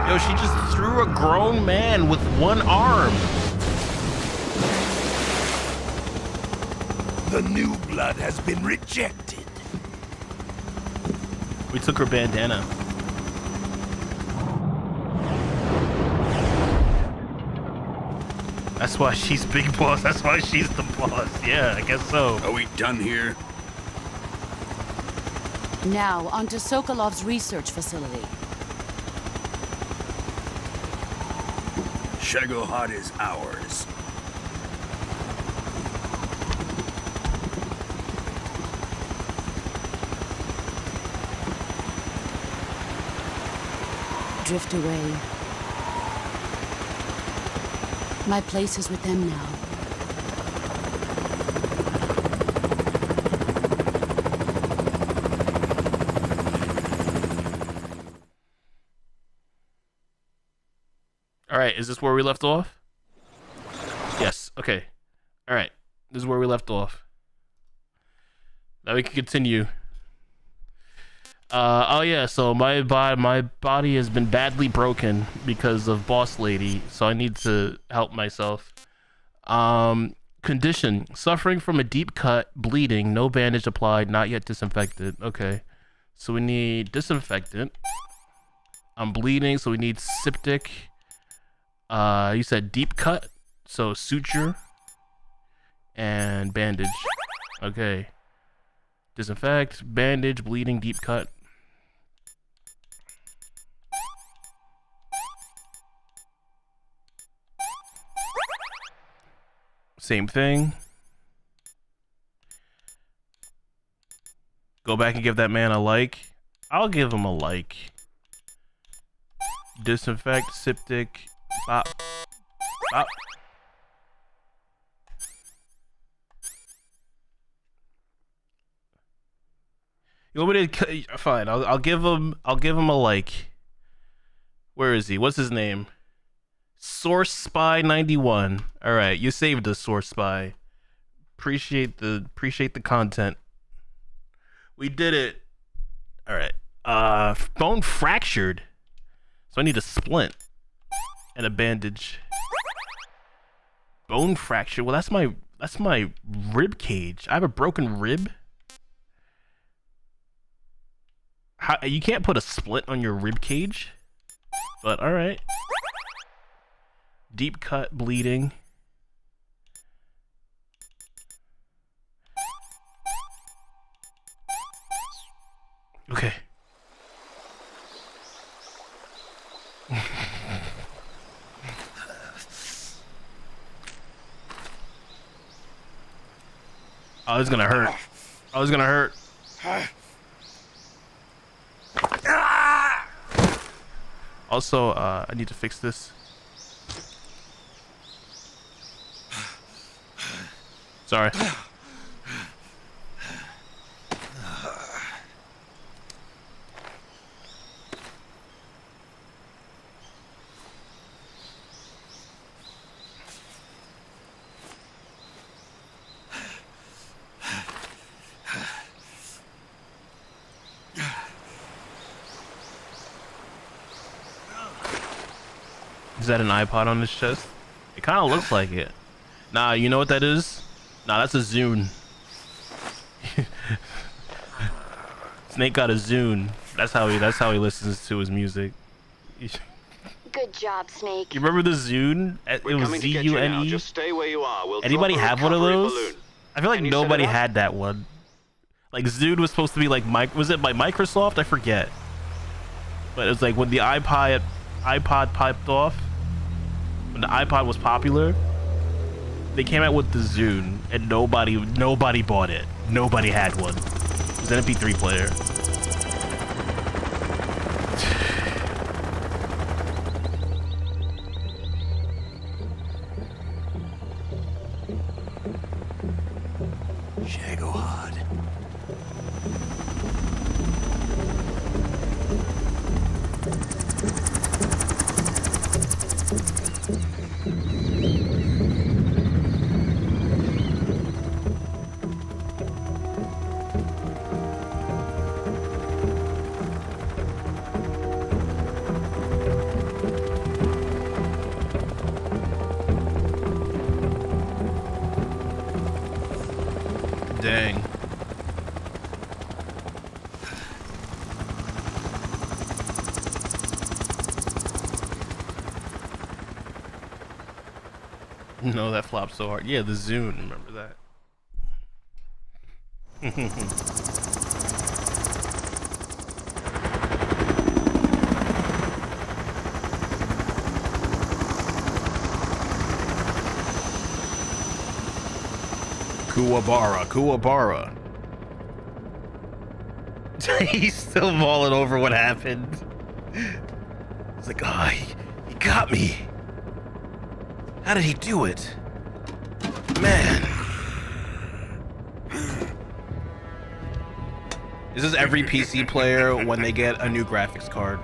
Yo, she just threw a grown man with one arm. The new blood has been rejected. We took her bandana. That's why she's big boss. That's why she's the boss. Yeah, I guess so. Are we done here? Now, onto Sokolov's research facility. Shagohod is ours. Drift away. My place is with them now. All right, is this where we left off? Yes, okay. All right, this is where we left off. Now we can continue. Oh yeah, so my body has been badly broken because of Boss Lady, so I need to help myself. Condition: suffering from a deep cut, bleeding, no bandage applied, not yet disinfected. Okay, so we need disinfectant. I'm bleeding, so we need septic. You said deep cut, so suture. And bandage. Okay. Disinfect, bandage, bleeding, deep cut. Same thing. Go back and give that man a like. I'll give him a like. Disinfect, septic, bop, bop. You want me to? Fine. I'll give him a like. Where is he? What's his name? Source Spy 91. All right, you saved us, Source Spy. Appreciate the content. We did it. All right. Bone fractured. So I need a splint and a bandage. Bone fracture. Well, that's my rib cage. I have a broken rib. You can't put a splint on your rib cage. But all right. Deep cut, bleeding. Okay. Oh, it's gonna hurt. Oh, it's gonna hurt. Also, I need to fix this. Sorry. Is that an iPod on his chest? It kind of looks like it. Nah, you know what that is? Nah, that's a Zune. Snake got a Zune. That's how he listens to his music. Good job, Snake. You remember the Zune? It was Z-U-N-E. Just stay where you are. We'll Anybody drop a have one of recovery those? balloon. I feel like Can you set nobody it up? had that one. Like Zune was supposed to be like was it by Microsoft? I forget. But it was like when the iPod piped off. When the iPod was popular, they came out with the Zune, and nobody bought it. Nobody had one. It was an MP3 player. Shagohod. Dang. No, that flopped so hard. Yeah, the Zune. Remember that. Kuwabara. He's still mulling over what happened. It's like, oh, he got me. How did he do it? Man. This is every PC player when they get a new graphics card.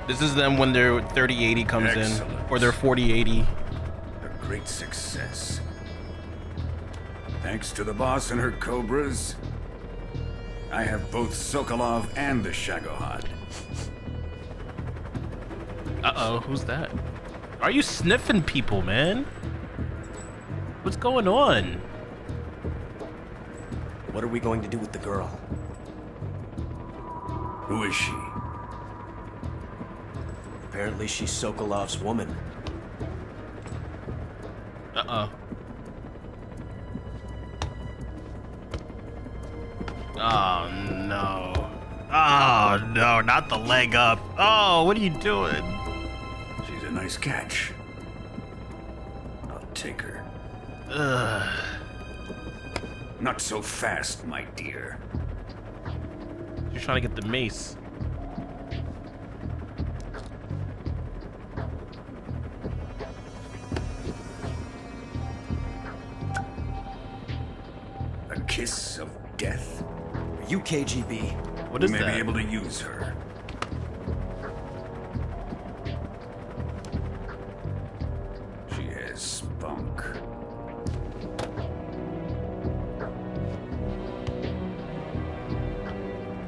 This is them when their 3080 comes in, or their 4080. A great success. Thanks to the boss and her cobras, I have both Sokolov and the Shagohod. Uh-oh, who's that? Why are you sniffing people, man? What's going on? What are we going to do with the girl? Who is she? Apparently she's Sokolov's woman. Uh-oh. Oh no. Oh no, not the leg up. Oh, what are you doing? She's a nice catch. I'll take her. Ugh. Not so fast, my dear. You're trying to get the mace. A kiss of death. Are you KGB? What is we may that? be able to use her. She has spunk.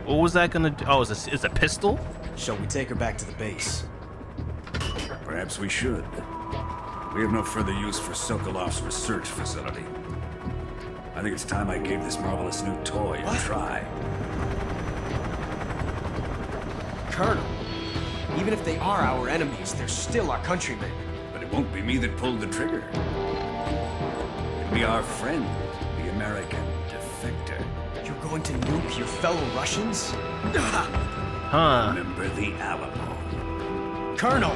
What was that gonna do? Oh, it's a pistol? Shall we take her back to the base? Perhaps we should. We have no further use for Sokolov's research facility. I think it's time I gave this marvelous new toy a try. Colonel, even if they are our enemies, they're still our countrymen. But it won't be me that pulled the trigger. It'll be our friend, the American defector. You're going to nuke your fellow Russians? Huh. Remember the Alamo. Colonel!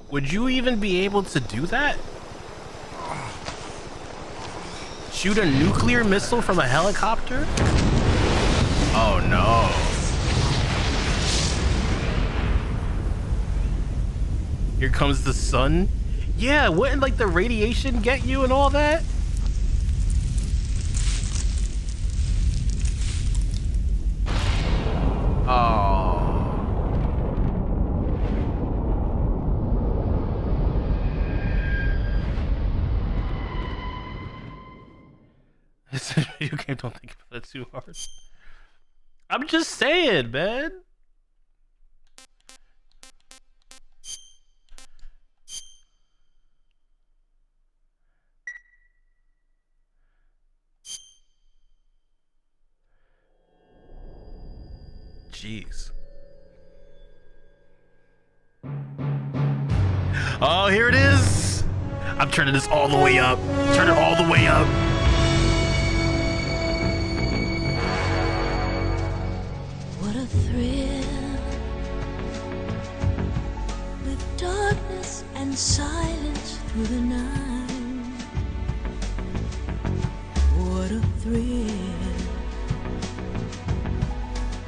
Would you even be able to do that? Shoot a nuclear missile from a helicopter? Oh no. Here comes the sun? Yeah, wouldn't like the radiation get you and all that? Oh. It's a video game, don't think about it too hard. I'm just saying, man. Jeez. Oh, here it is. I'm turning this all the way up. Turn it all the way up. What a thrill, with darkness and silence through the night. What a thrill,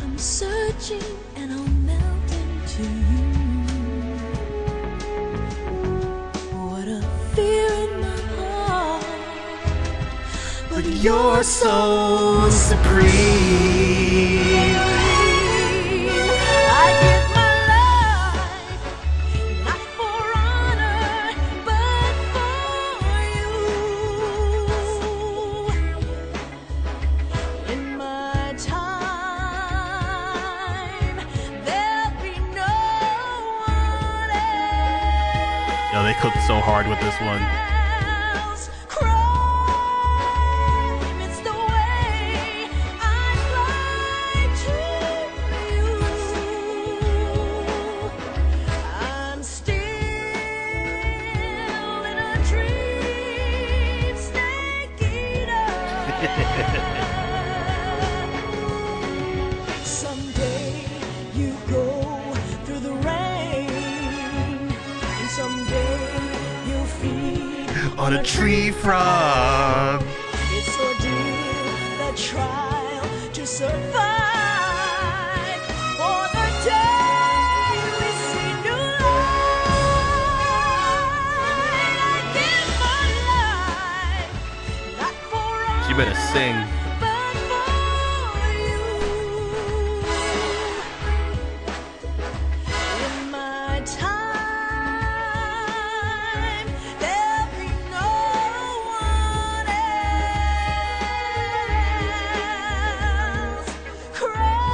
I'm searching and I'll melt into you. What a fear in my heart, but you're so supreme. Yo, they cooked so hard with this one. Someday you go through the rain, and someday you'll feed On a tree frog. It's ordeal, the trial to survive. For the day we see new light, I give my life, not for She better sing. in my time, there'll be no one else. Crime,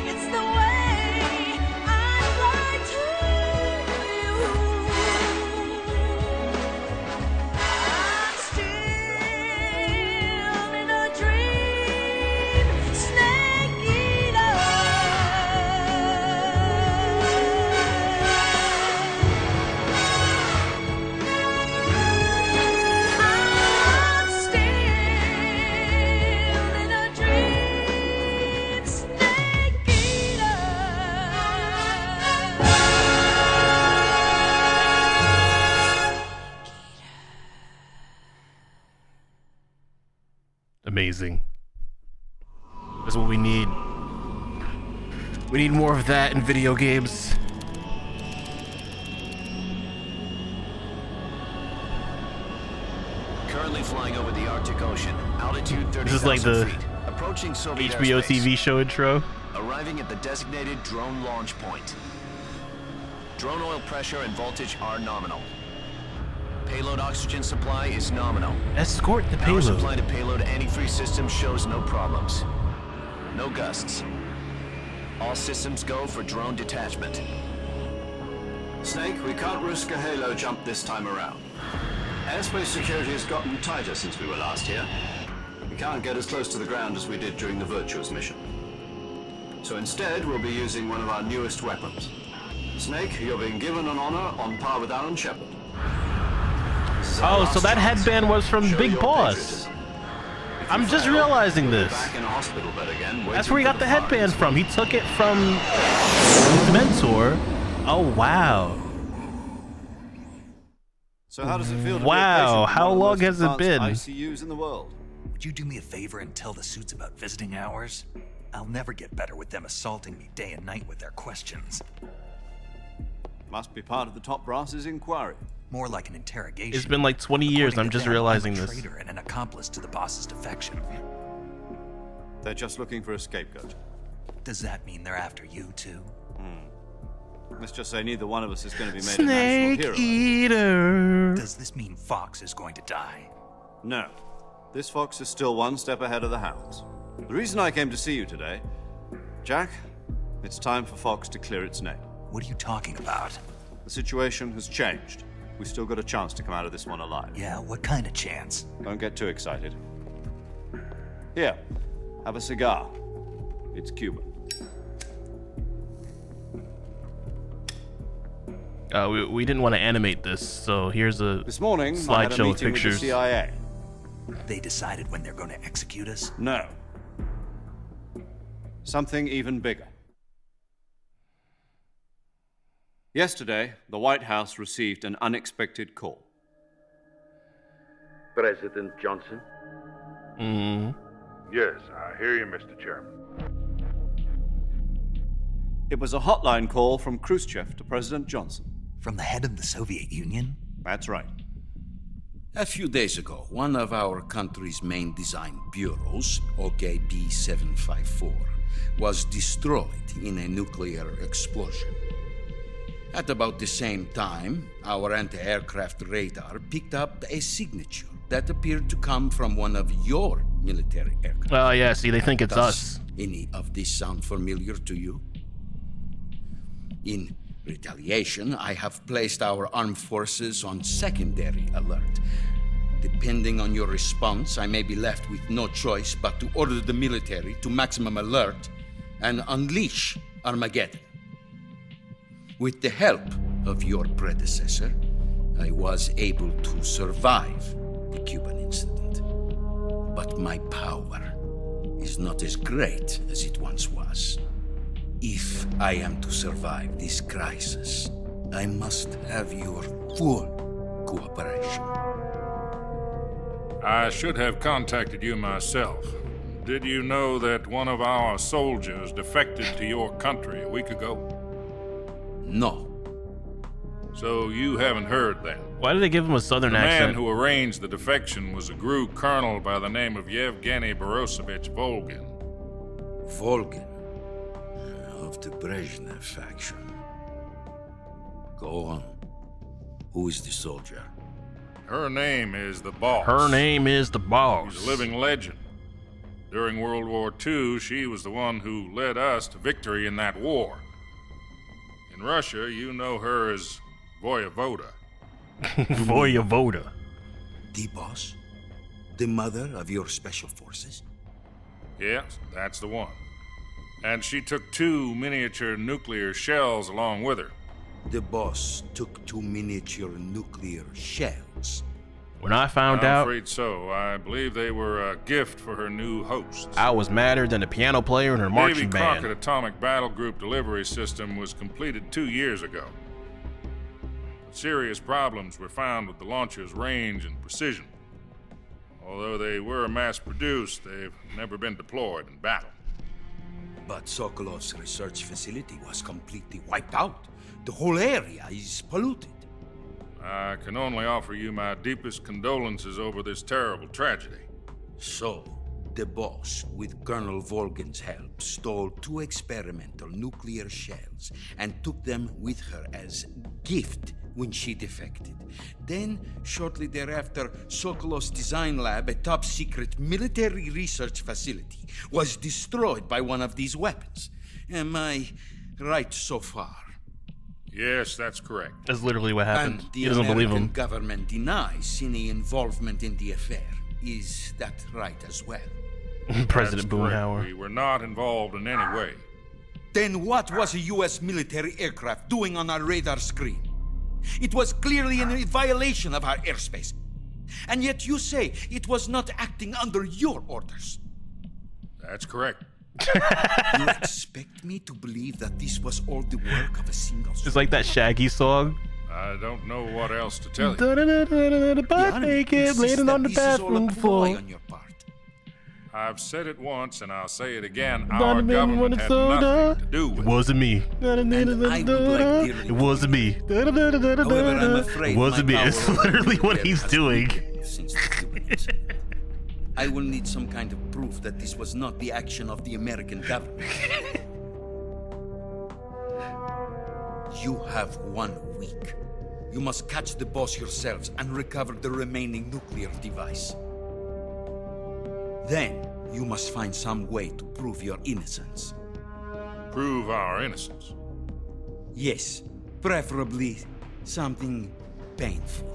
it's the way I'd like to you. Amazing. That's what we need. We need more of that in video games. Currently flying over the Arctic Ocean, altitude 30,000 This is like the feet. Approaching Soviet HBO airspace. TV show intro. Arriving at the designated drone launch point. Drone oil pressure and voltage are nominal. Payload oxygen supply is nominal. Escort the Power payload. supply to payload antifreeze system shows no problems. No gusts. All systems go for drone detachment. Snake, we can't risk a halo jump this time around. Airspace security has gotten tighter since we were last here. We can't get as close to the ground as we did during the Virtuous mission. So instead, we'll be using one of our newest weapons. Snake, you're being given an honor on par with Alan Shepard. Oh, so that headband was from Big Boss. I'm just realizing this. That's where he got the headband from. He took it from his mentor. Oh, wow. So how does it feel to wow, be a patient in how one of the long most has it been? advanced ICUs in the world? Would you do me a favor and tell the suits about visiting hours? I'll never get better with them assaulting me day and night with their questions. Must be part of the top brass's inquiry. More like an interrogation. It's been like 20 years. According I'm to just them, realizing I'm a this. traitor and an accomplice to the boss's defection. They're just looking for a scapegoat. Does that mean they're after you too? Let's just say neither one of us is going to be made Snake a national hero. Eater. Does this mean Fox is going to die? No. This fox is still one step ahead of the hounds. The reason I came to see you today, Jack, it's time for Fox to clear its name. What are you talking about? The situation has changed. We've still got a chance to come out of this one alive. Yeah, what kind of chance? Don't get too excited. Here, have a cigar. It's Cuban. We didn't want to animate this, so here's a This morning, I had a slideshow of meeting with the pictures. CIA. They decided when they're going to execute us? No. Something even bigger. Yesterday, the White House received an unexpected call. President Johnson? Yes, I hear you, Mr. Chairman. It was a hotline call from Khrushchev to President Johnson. From the head of the Soviet Union? That's right. A few days ago, one of our country's main design bureaus, OKB-754, was destroyed in a nuclear explosion. At about the same time, our anti-aircraft radar picked up a signature that appeared to come from one of your military aircraft. Oh, yeah, see, they think it's us. Any of this sound familiar to you? In retaliation, I have placed our armed forces on secondary alert. Depending on your response, I may be left with no choice but to order the military to maximum alert and unleash Armageddon. With the help of your predecessor, I was able to survive the Cuban incident. But my power is not as great as it once was. If I am to survive this crisis, I must have your full cooperation. I should have contacted you myself. Did you know that one of our soldiers defected to your country a week ago? No. So you haven't heard that? Why did they give him a southern The accent? man who arranged the defection was a GRU colonel by the name of Yevgeny Borosovich Volgin. Volgin? Of the Brezhnev faction. Go on. Who is the soldier? Her name is the Boss. Her name is the Boss. She's a living legend. During World War II, she was the one who led us to victory in that war. In Russia, you know her as Voyevoda. Voyevoda. The Boss? The mother of your special forces? Yes, that's the one. And she took 2 miniature nuclear shells along with her. The Boss took 2 miniature nuclear shells. When I found I'm out, afraid so. I believe they were a gift for her new hosts. I was madder than a piano player in her marching Davy band. Crockett Atomic Battle Group delivery system was completed 2 years ago. Serious problems were found with the launcher's range and precision. Although they were mass-produced, they've never been deployed in battle. But Sokolov's research facility was completely wiped out. The whole area is polluted. I can only offer you my deepest condolences over this terrible tragedy. So, the boss, with Colonel Volgin's help, stole 2 experimental nuclear shells and took them with her as gift when she defected. Then, shortly thereafter, Sokolov's design lab, a top-secret military research facility, was destroyed by one of these weapons. Am I right so far? Yes, that's correct. That's literally what happened. And the He doesn't believe American him. government denies any involvement in the affair. Is that right as well? President That's correct. Boomhauer. We were not involved in any way. Then what was a U.S. military aircraft doing on our radar screen? It was clearly in violation of our airspace. And yet you say it was not acting under your orders. That's correct. You expect me to believe that this was all the work of a single... It's like that Shaggy song. I don't know what else to tell you. Butt naked, laying on the bathroom floor. On your part. I've said it once and I'll say it again. Not Our a minute when government it's had soda. nothing to do with It wasn't me. It wasn't me. It wasn't me. It's literally what he's doing. Since the Cubans. I will need some kind of proof that this was not the action of the American government. You have 1 week. You must catch the boss yourselves and recover the remaining nuclear device. Then, you must find some way to prove your innocence. Prove our innocence? Yes, preferably something painful.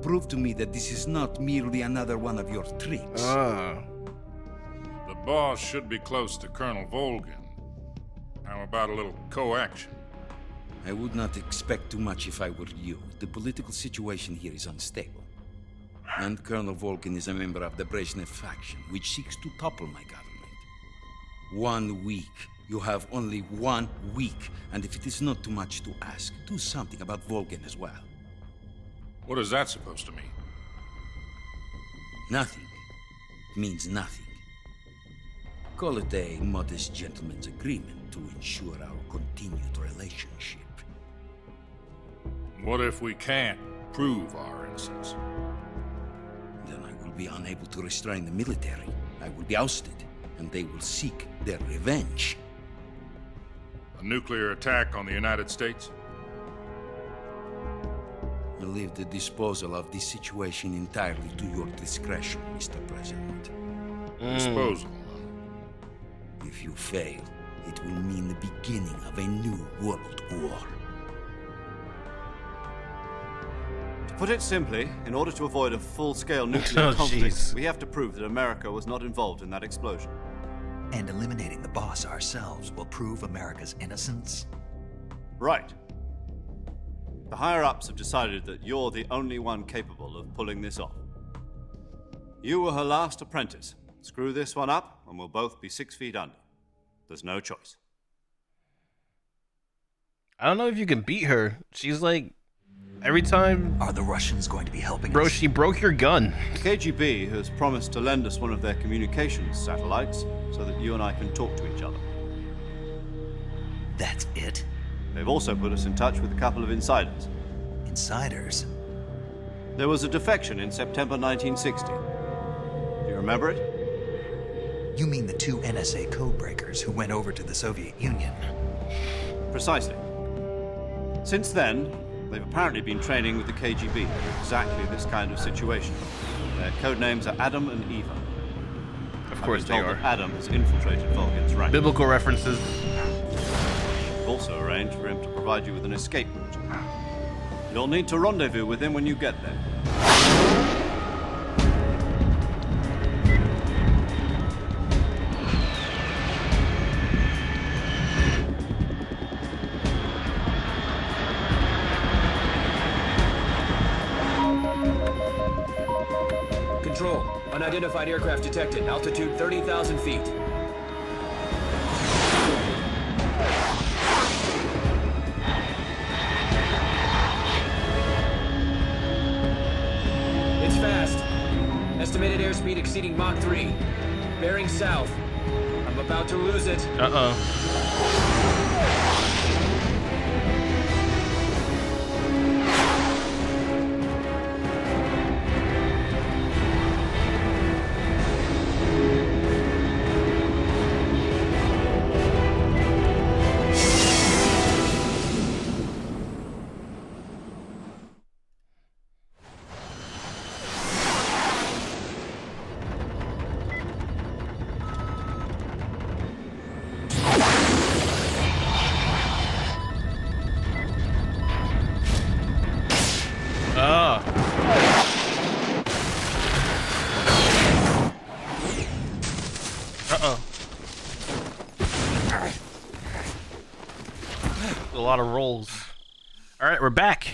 Prove to me that this is not merely another one of your tricks. The boss should be close to Colonel Volgin. How about a little co-action? I would not expect too much if I were you. The political situation here is unstable. And Colonel Volgin is a member of the Brezhnev faction, which seeks to topple my government. 1 week. You have only 1 week. And if it is not too much to ask, do something about Volgin as well. What is that supposed to mean? Nothing. It means nothing. Call it a modest gentleman's agreement to ensure our continued relationship. What if we can't prove our innocence? Then I will be unable to restrain the military. I will be ousted, and they will seek their revenge. A nuclear attack on the United States? I leave the disposal of this situation entirely to your discretion, Mr. President. Disposal? If you fail, it will mean the beginning of a new world war. To put it simply, in order to avoid a full-scale nuclear conflict, we have to prove that America was not involved in that explosion. And eliminating the boss ourselves will prove America's innocence? Right. The higher-ups have decided that you're the only one capable of pulling this off. You were her last apprentice. Screw this one up, and we'll both be 6 feet under. There's no choice. I don't know if you can beat her. She's like, every time... Are the Russians going to be helping Bro, us? she broke your gun. The KGB has promised to lend us one of their communications satellites so that you and I can talk to each other. That's it? They've also put us in touch with a couple of insiders. Insiders? There was a defection in September 1960. Do you remember it? You mean the 2 NSA codebreakers who went over to the Soviet Union? Precisely. Since then, they've apparently been training with the KGB for exactly this kind of situation. Their codenames are Adam and Eva. Of course they are. Adam has infiltrated Volgin's ranks. Biblical references. We've also arranged for him to provide you with an escape route. You'll need to rendezvous with him when you get there. Control. Unidentified aircraft detected. Altitude 30,000 feet. Estimated airspeed exceeding Mach 3. Bearing south. I'm about to lose it. A lot of rolls. All right, we're back.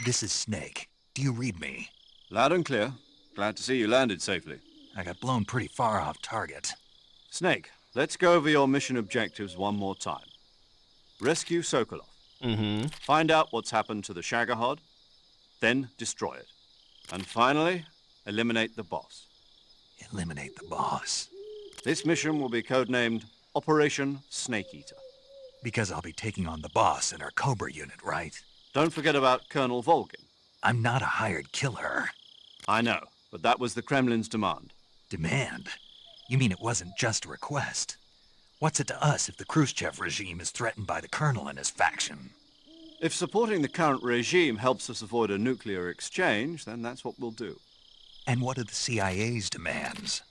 This is Snake. Do you read me? Loud and clear. Glad to see you landed safely. I got blown pretty far off target. Snake, let's go over your mission objectives one more time. Rescue Sokolov. Find out what's happened to the Shagohod, then destroy it. And finally, eliminate the boss. Eliminate the boss? This mission will be codenamed Operation Snake Eater. Because I'll be taking on the boss in our Cobra unit, right? Don't forget about Colonel Volgin. I'm not a hired killer. I know, but that was the Kremlin's demand. Demand? You mean it wasn't just a request? What's it to us if the Khrushchev regime is threatened by the Colonel and his faction? If supporting the current regime helps us avoid a nuclear exchange, then that's what we'll do. And what are the CIA's demands?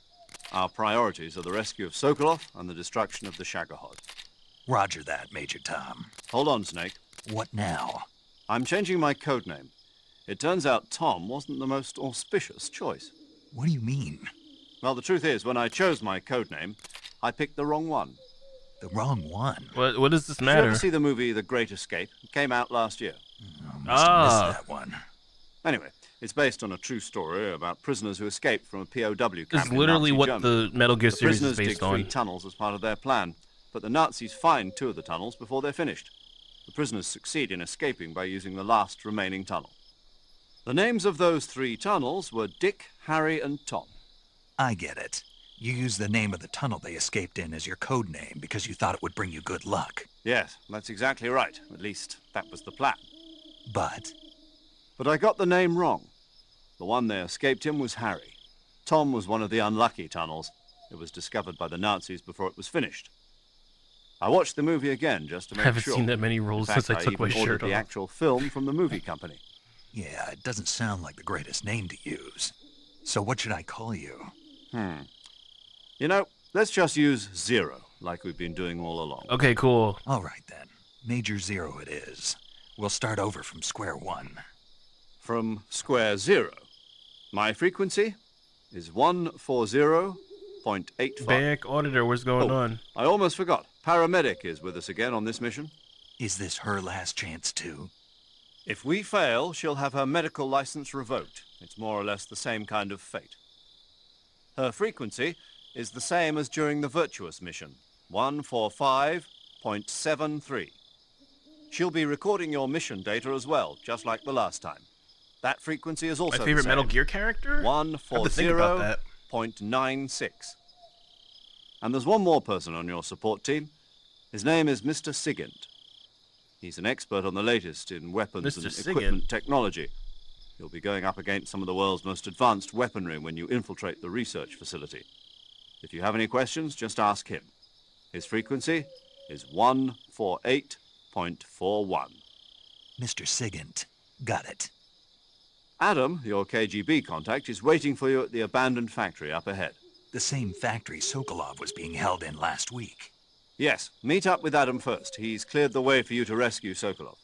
Our priorities are the rescue of Sokolov and the destruction of the Shagohod. Roger that, Major Tom. Hold on, Snake. What now? I'm changing my codename. It turns out Tom wasn't the most auspicious choice. What do you mean? Well, the truth is, when I chose my codename, I picked the wrong one. The wrong one? What does this matter? Did you ever see the movie The Great Escape? It came out last year. I must have missed that one. Anyway, it's based on a true story about prisoners who escaped from a POW camp. This is literally what Germany. the Metal Gear The series is prisoners based dig 3 on. tunnels as part of their plan, but the Nazis find 2 of the tunnels before they're finished. The prisoners succeed in escaping by using the last remaining tunnel. The names of those 3 tunnels were Dick, Harry, and Tom. I get it. You used the name of the tunnel they escaped in as your code name because you thought it would bring you good luck. Yes, that's exactly right. At least, that was the plan. But I got the name wrong. The one they escaped in was Harry. Tom was one of the unlucky tunnels. It was discovered by the Nazis before it was finished. I watched the movie again just to make sure. I haven't seen that many rolls since I took my shirt off. The actual film from the movie company. yeah, it doesn't sound like the greatest name to use. So what should I call you? You know, let's just use Zero, like we've been doing all along. Okay, cool. All right, then. Major Zero it is. We'll start over from square one. From square zero. My frequency is 140.85. Back auditor, what's going on? I almost forgot. Paramedic is with us again on this mission. Is this her last chance, too? If we fail, she'll have her medical license revoked. It's more or less the same kind of fate. Her frequency is the same as during the Virtuous mission, 145.73. She'll be recording your mission data as well, just like the last time. That frequency is also My favorite the same. Metal Gear character? I have to think about that. 140.96. And there's one more person on your support team. His name is Mr. Sigint. He's an expert on the latest in weapons and equipment technology. You'll be going up against some of the world's most advanced weaponry when you infiltrate the research facility. If you have any questions, just ask him. His frequency is 148.41. Mr. Sigint. Got it. Adam, your KGB contact, is waiting for you at the abandoned factory up ahead. The same factory Sokolov was being held in last week. Yes, meet up with Adam first. He's cleared the way for you to rescue Sokolov.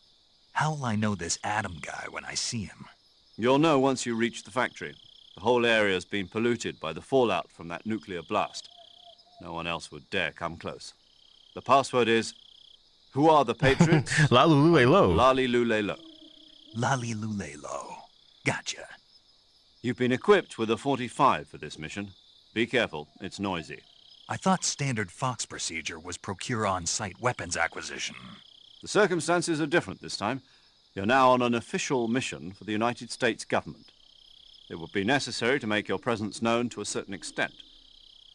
How will I know this Adam guy when I see him? You'll know once you reach the factory. The whole area has been polluted by the fallout from that nuclear blast. No one else would dare come close. The password is, who are the Patriots? Lalululelo. Lalilulelo. Lalilulelo. Gotcha. You've been equipped with a 45 for this mission. Be careful, it's noisy. I thought standard Fox procedure was procure on-site weapons acquisition. The circumstances are different this time. You're now on an official mission for the United States government. It would be necessary to make your presence known to a certain extent,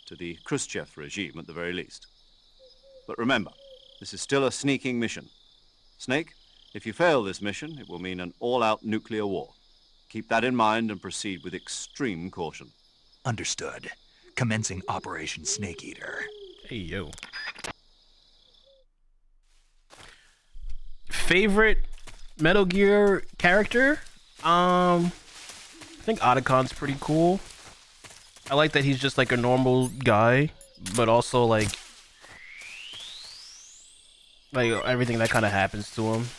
to the Khrushchev regime at the very least. But remember, this is still a sneaking mission. Snake, if you fail this mission, it will mean an all-out nuclear war. Keep that in mind and proceed with extreme caution. Understood. Commencing Operation Snake Eater. Hey, yo. Favorite Metal Gear character? I think Otacon's pretty cool. I like that he's just like a normal guy, but also like everything that kind of happens to him.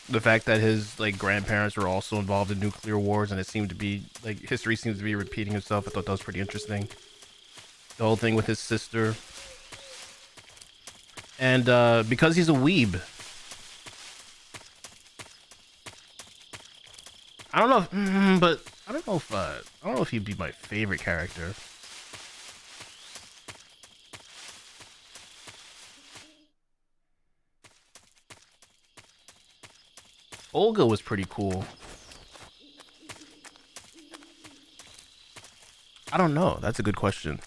The fact that his like grandparents were also involved in nuclear wars, and it seemed to be like history seems to be repeating itself. I thought that was pretty interesting. The whole thing with his sister, and because he's a weeb, I don't know, but I don't know if he'd be my favorite character. Olga was pretty cool. I don't know. That's a good question.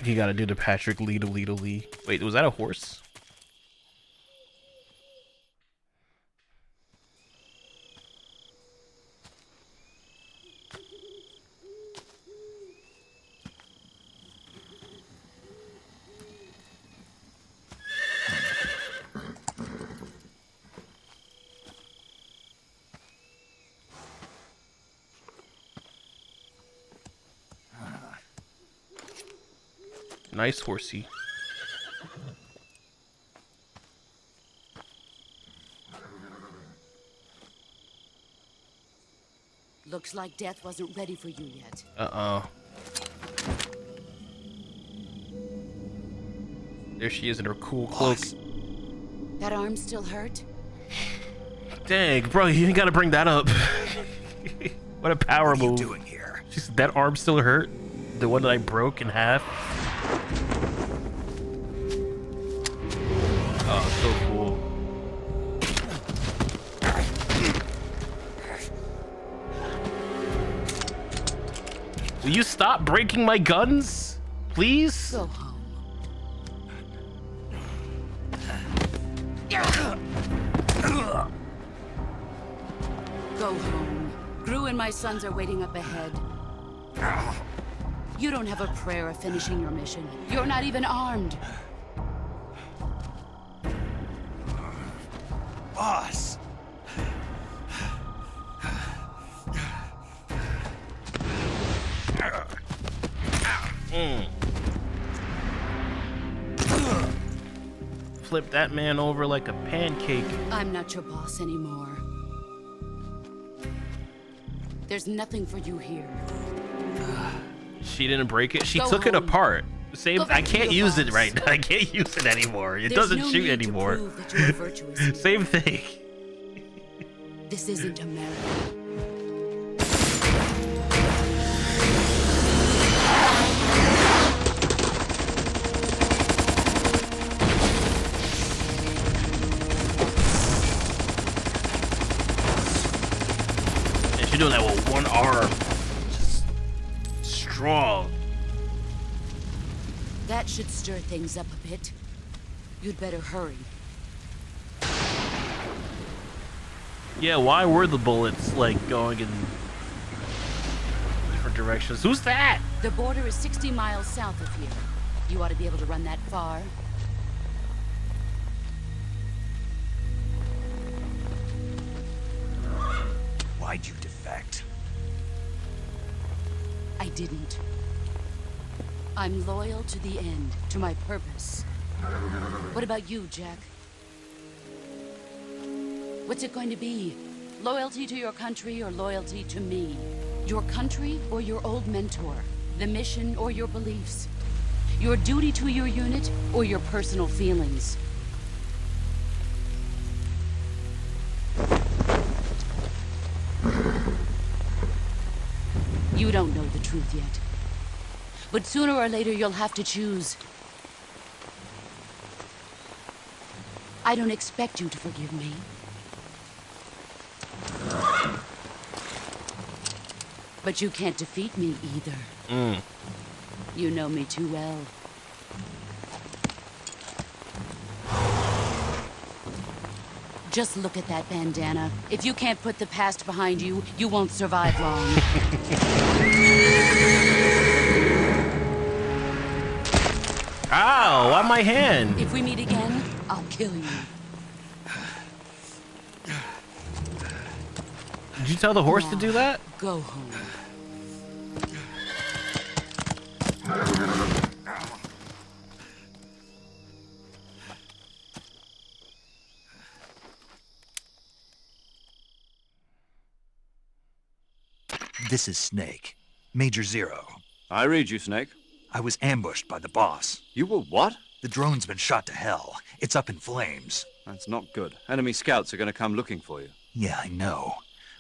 You gotta do the Patrick Lee. Wait, was that a horse? Nice horsey. Looks like death wasn't ready for you yet. Uh-oh. There she is in her cool cloak. That arm still hurt? Dang, bro, you ain't gotta bring that up. What a power move. What are you doing here? She said that arm still hurt? The one that I broke in half? Oh, so cool. Will you stop breaking my guns? Please? Go home. Go home. Gru and my sons are waiting up ahead. You don't have a prayer of finishing your mission. You're not even armed. Boss! Flip that man over like a pancake. I'm not your boss anymore. There's nothing for you here. She didn't break it. She Go took it home. apart. Same. Go back I to can't your use it boss. right now. I can't use it anymore. It There's doesn't no shoot need to anymore. prove that you're virtuous here. Same thing. This isn't America. And she's doing that with one arm. Just strong. That should stir things up a bit. You'd better hurry. Yeah, why were the bullets like going in different directions? Who's that? The border is 60 miles south of here. You ought to be able to run that far. Why'd you defect? I didn't. I'm loyal to the end, to my purpose. What about you, Jack? What's it going to be? Loyalty to your country or loyalty to me? Your country or your old mentor? The mission or your beliefs? Your duty to your unit or your personal feelings? You don't know the truth yet. But sooner or later you'll have to choose. I don't expect you to forgive me. But you can't defeat me either. You know me too well. Just look at that bandana. If you can't put the past behind you, you won't survive long. Ow, on my hand. If we meet again, I'll kill you. Did you tell the horse to do that? Go home. This is Snake. Major Zero. I read you, Snake. I was ambushed by the boss. You were what? The drone's been shot to hell. It's up in flames. That's not good. Enemy scouts are going to come looking for you. Yeah, I know.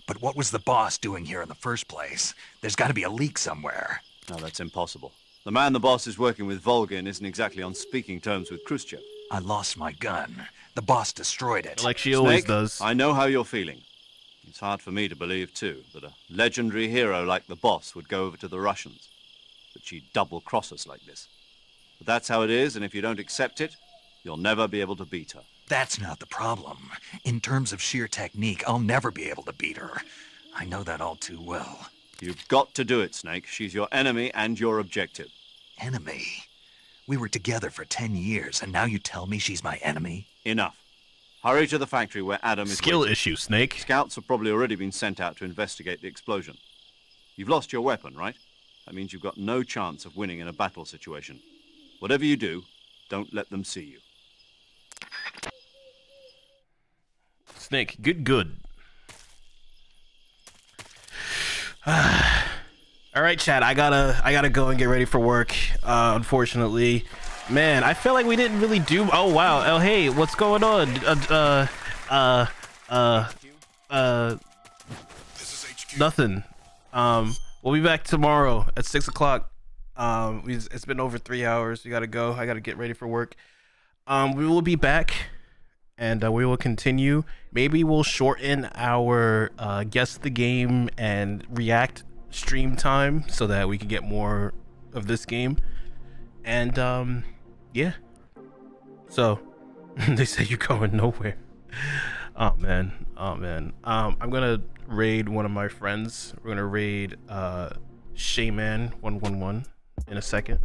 But what was the boss doing here in the first place? There's got to be a leak somewhere. No, that's impossible. The man the boss is working with, Volgin, isn't exactly on speaking terms with Khrushchev. I lost my gun. The boss destroyed it. Like she always Snake, does. I know how you're feeling. It's hard for me to believe, too, that a legendary hero like the boss would go over to the Russians. That she'd double-cross us like this. But that's how it is, and if you don't accept it, you'll never be able to beat her. That's not the problem. In terms of sheer technique, I'll never be able to beat her. I know that all too well. You've got to do it, Snake. She's your enemy and your objective. Enemy? We were together for 10 years, and now you tell me she's my enemy? Enough. Hurry to the factory where Adam is Skill waiting. issue, Snake. Scouts have probably already been sent out to investigate the explosion. You've lost your weapon, right? That means you've got no chance of winning in a battle situation. Whatever you do, don't let them see you. Snake, good. All right, chat. I gotta go and get ready for work. Unfortunately, man, I feel like we didn't really do. Oh wow. Oh hey, what's going on? Nothing. We'll be back tomorrow at 6 o'clock. It's been over 3 hours. We gotta go. I gotta get ready for work. We will be back, and we will continue. Maybe we'll shorten our guess the game and react stream time so that we can get more of this game. And yeah. So they say you're going nowhere. Oh man. I'm gonna raid one of my friends. We're gonna raid Shayman 111 in a second.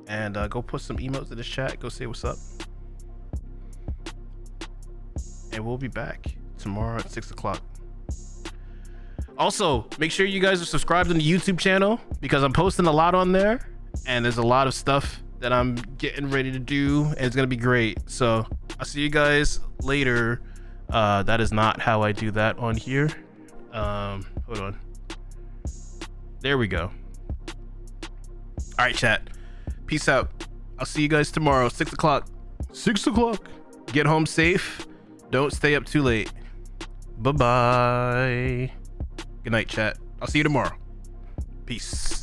And go put some emotes in this chat. Go say what's up. And we'll be back tomorrow at 6 o'clock. Also, make sure you guys are subscribed to the YouTube channel because I'm posting a lot on there. And there's a lot of stuff that I'm getting ready to do. And it's going to be great. So I'll see you guys later. That is not how I do that on here. Hold on. There we go. All right, chat. Peace out. I'll see you guys tomorrow, 6 o'clock. 6 o'clock. Get home safe. Don't stay up too late. Bye-bye. Good night, chat. I'll see you tomorrow. Peace.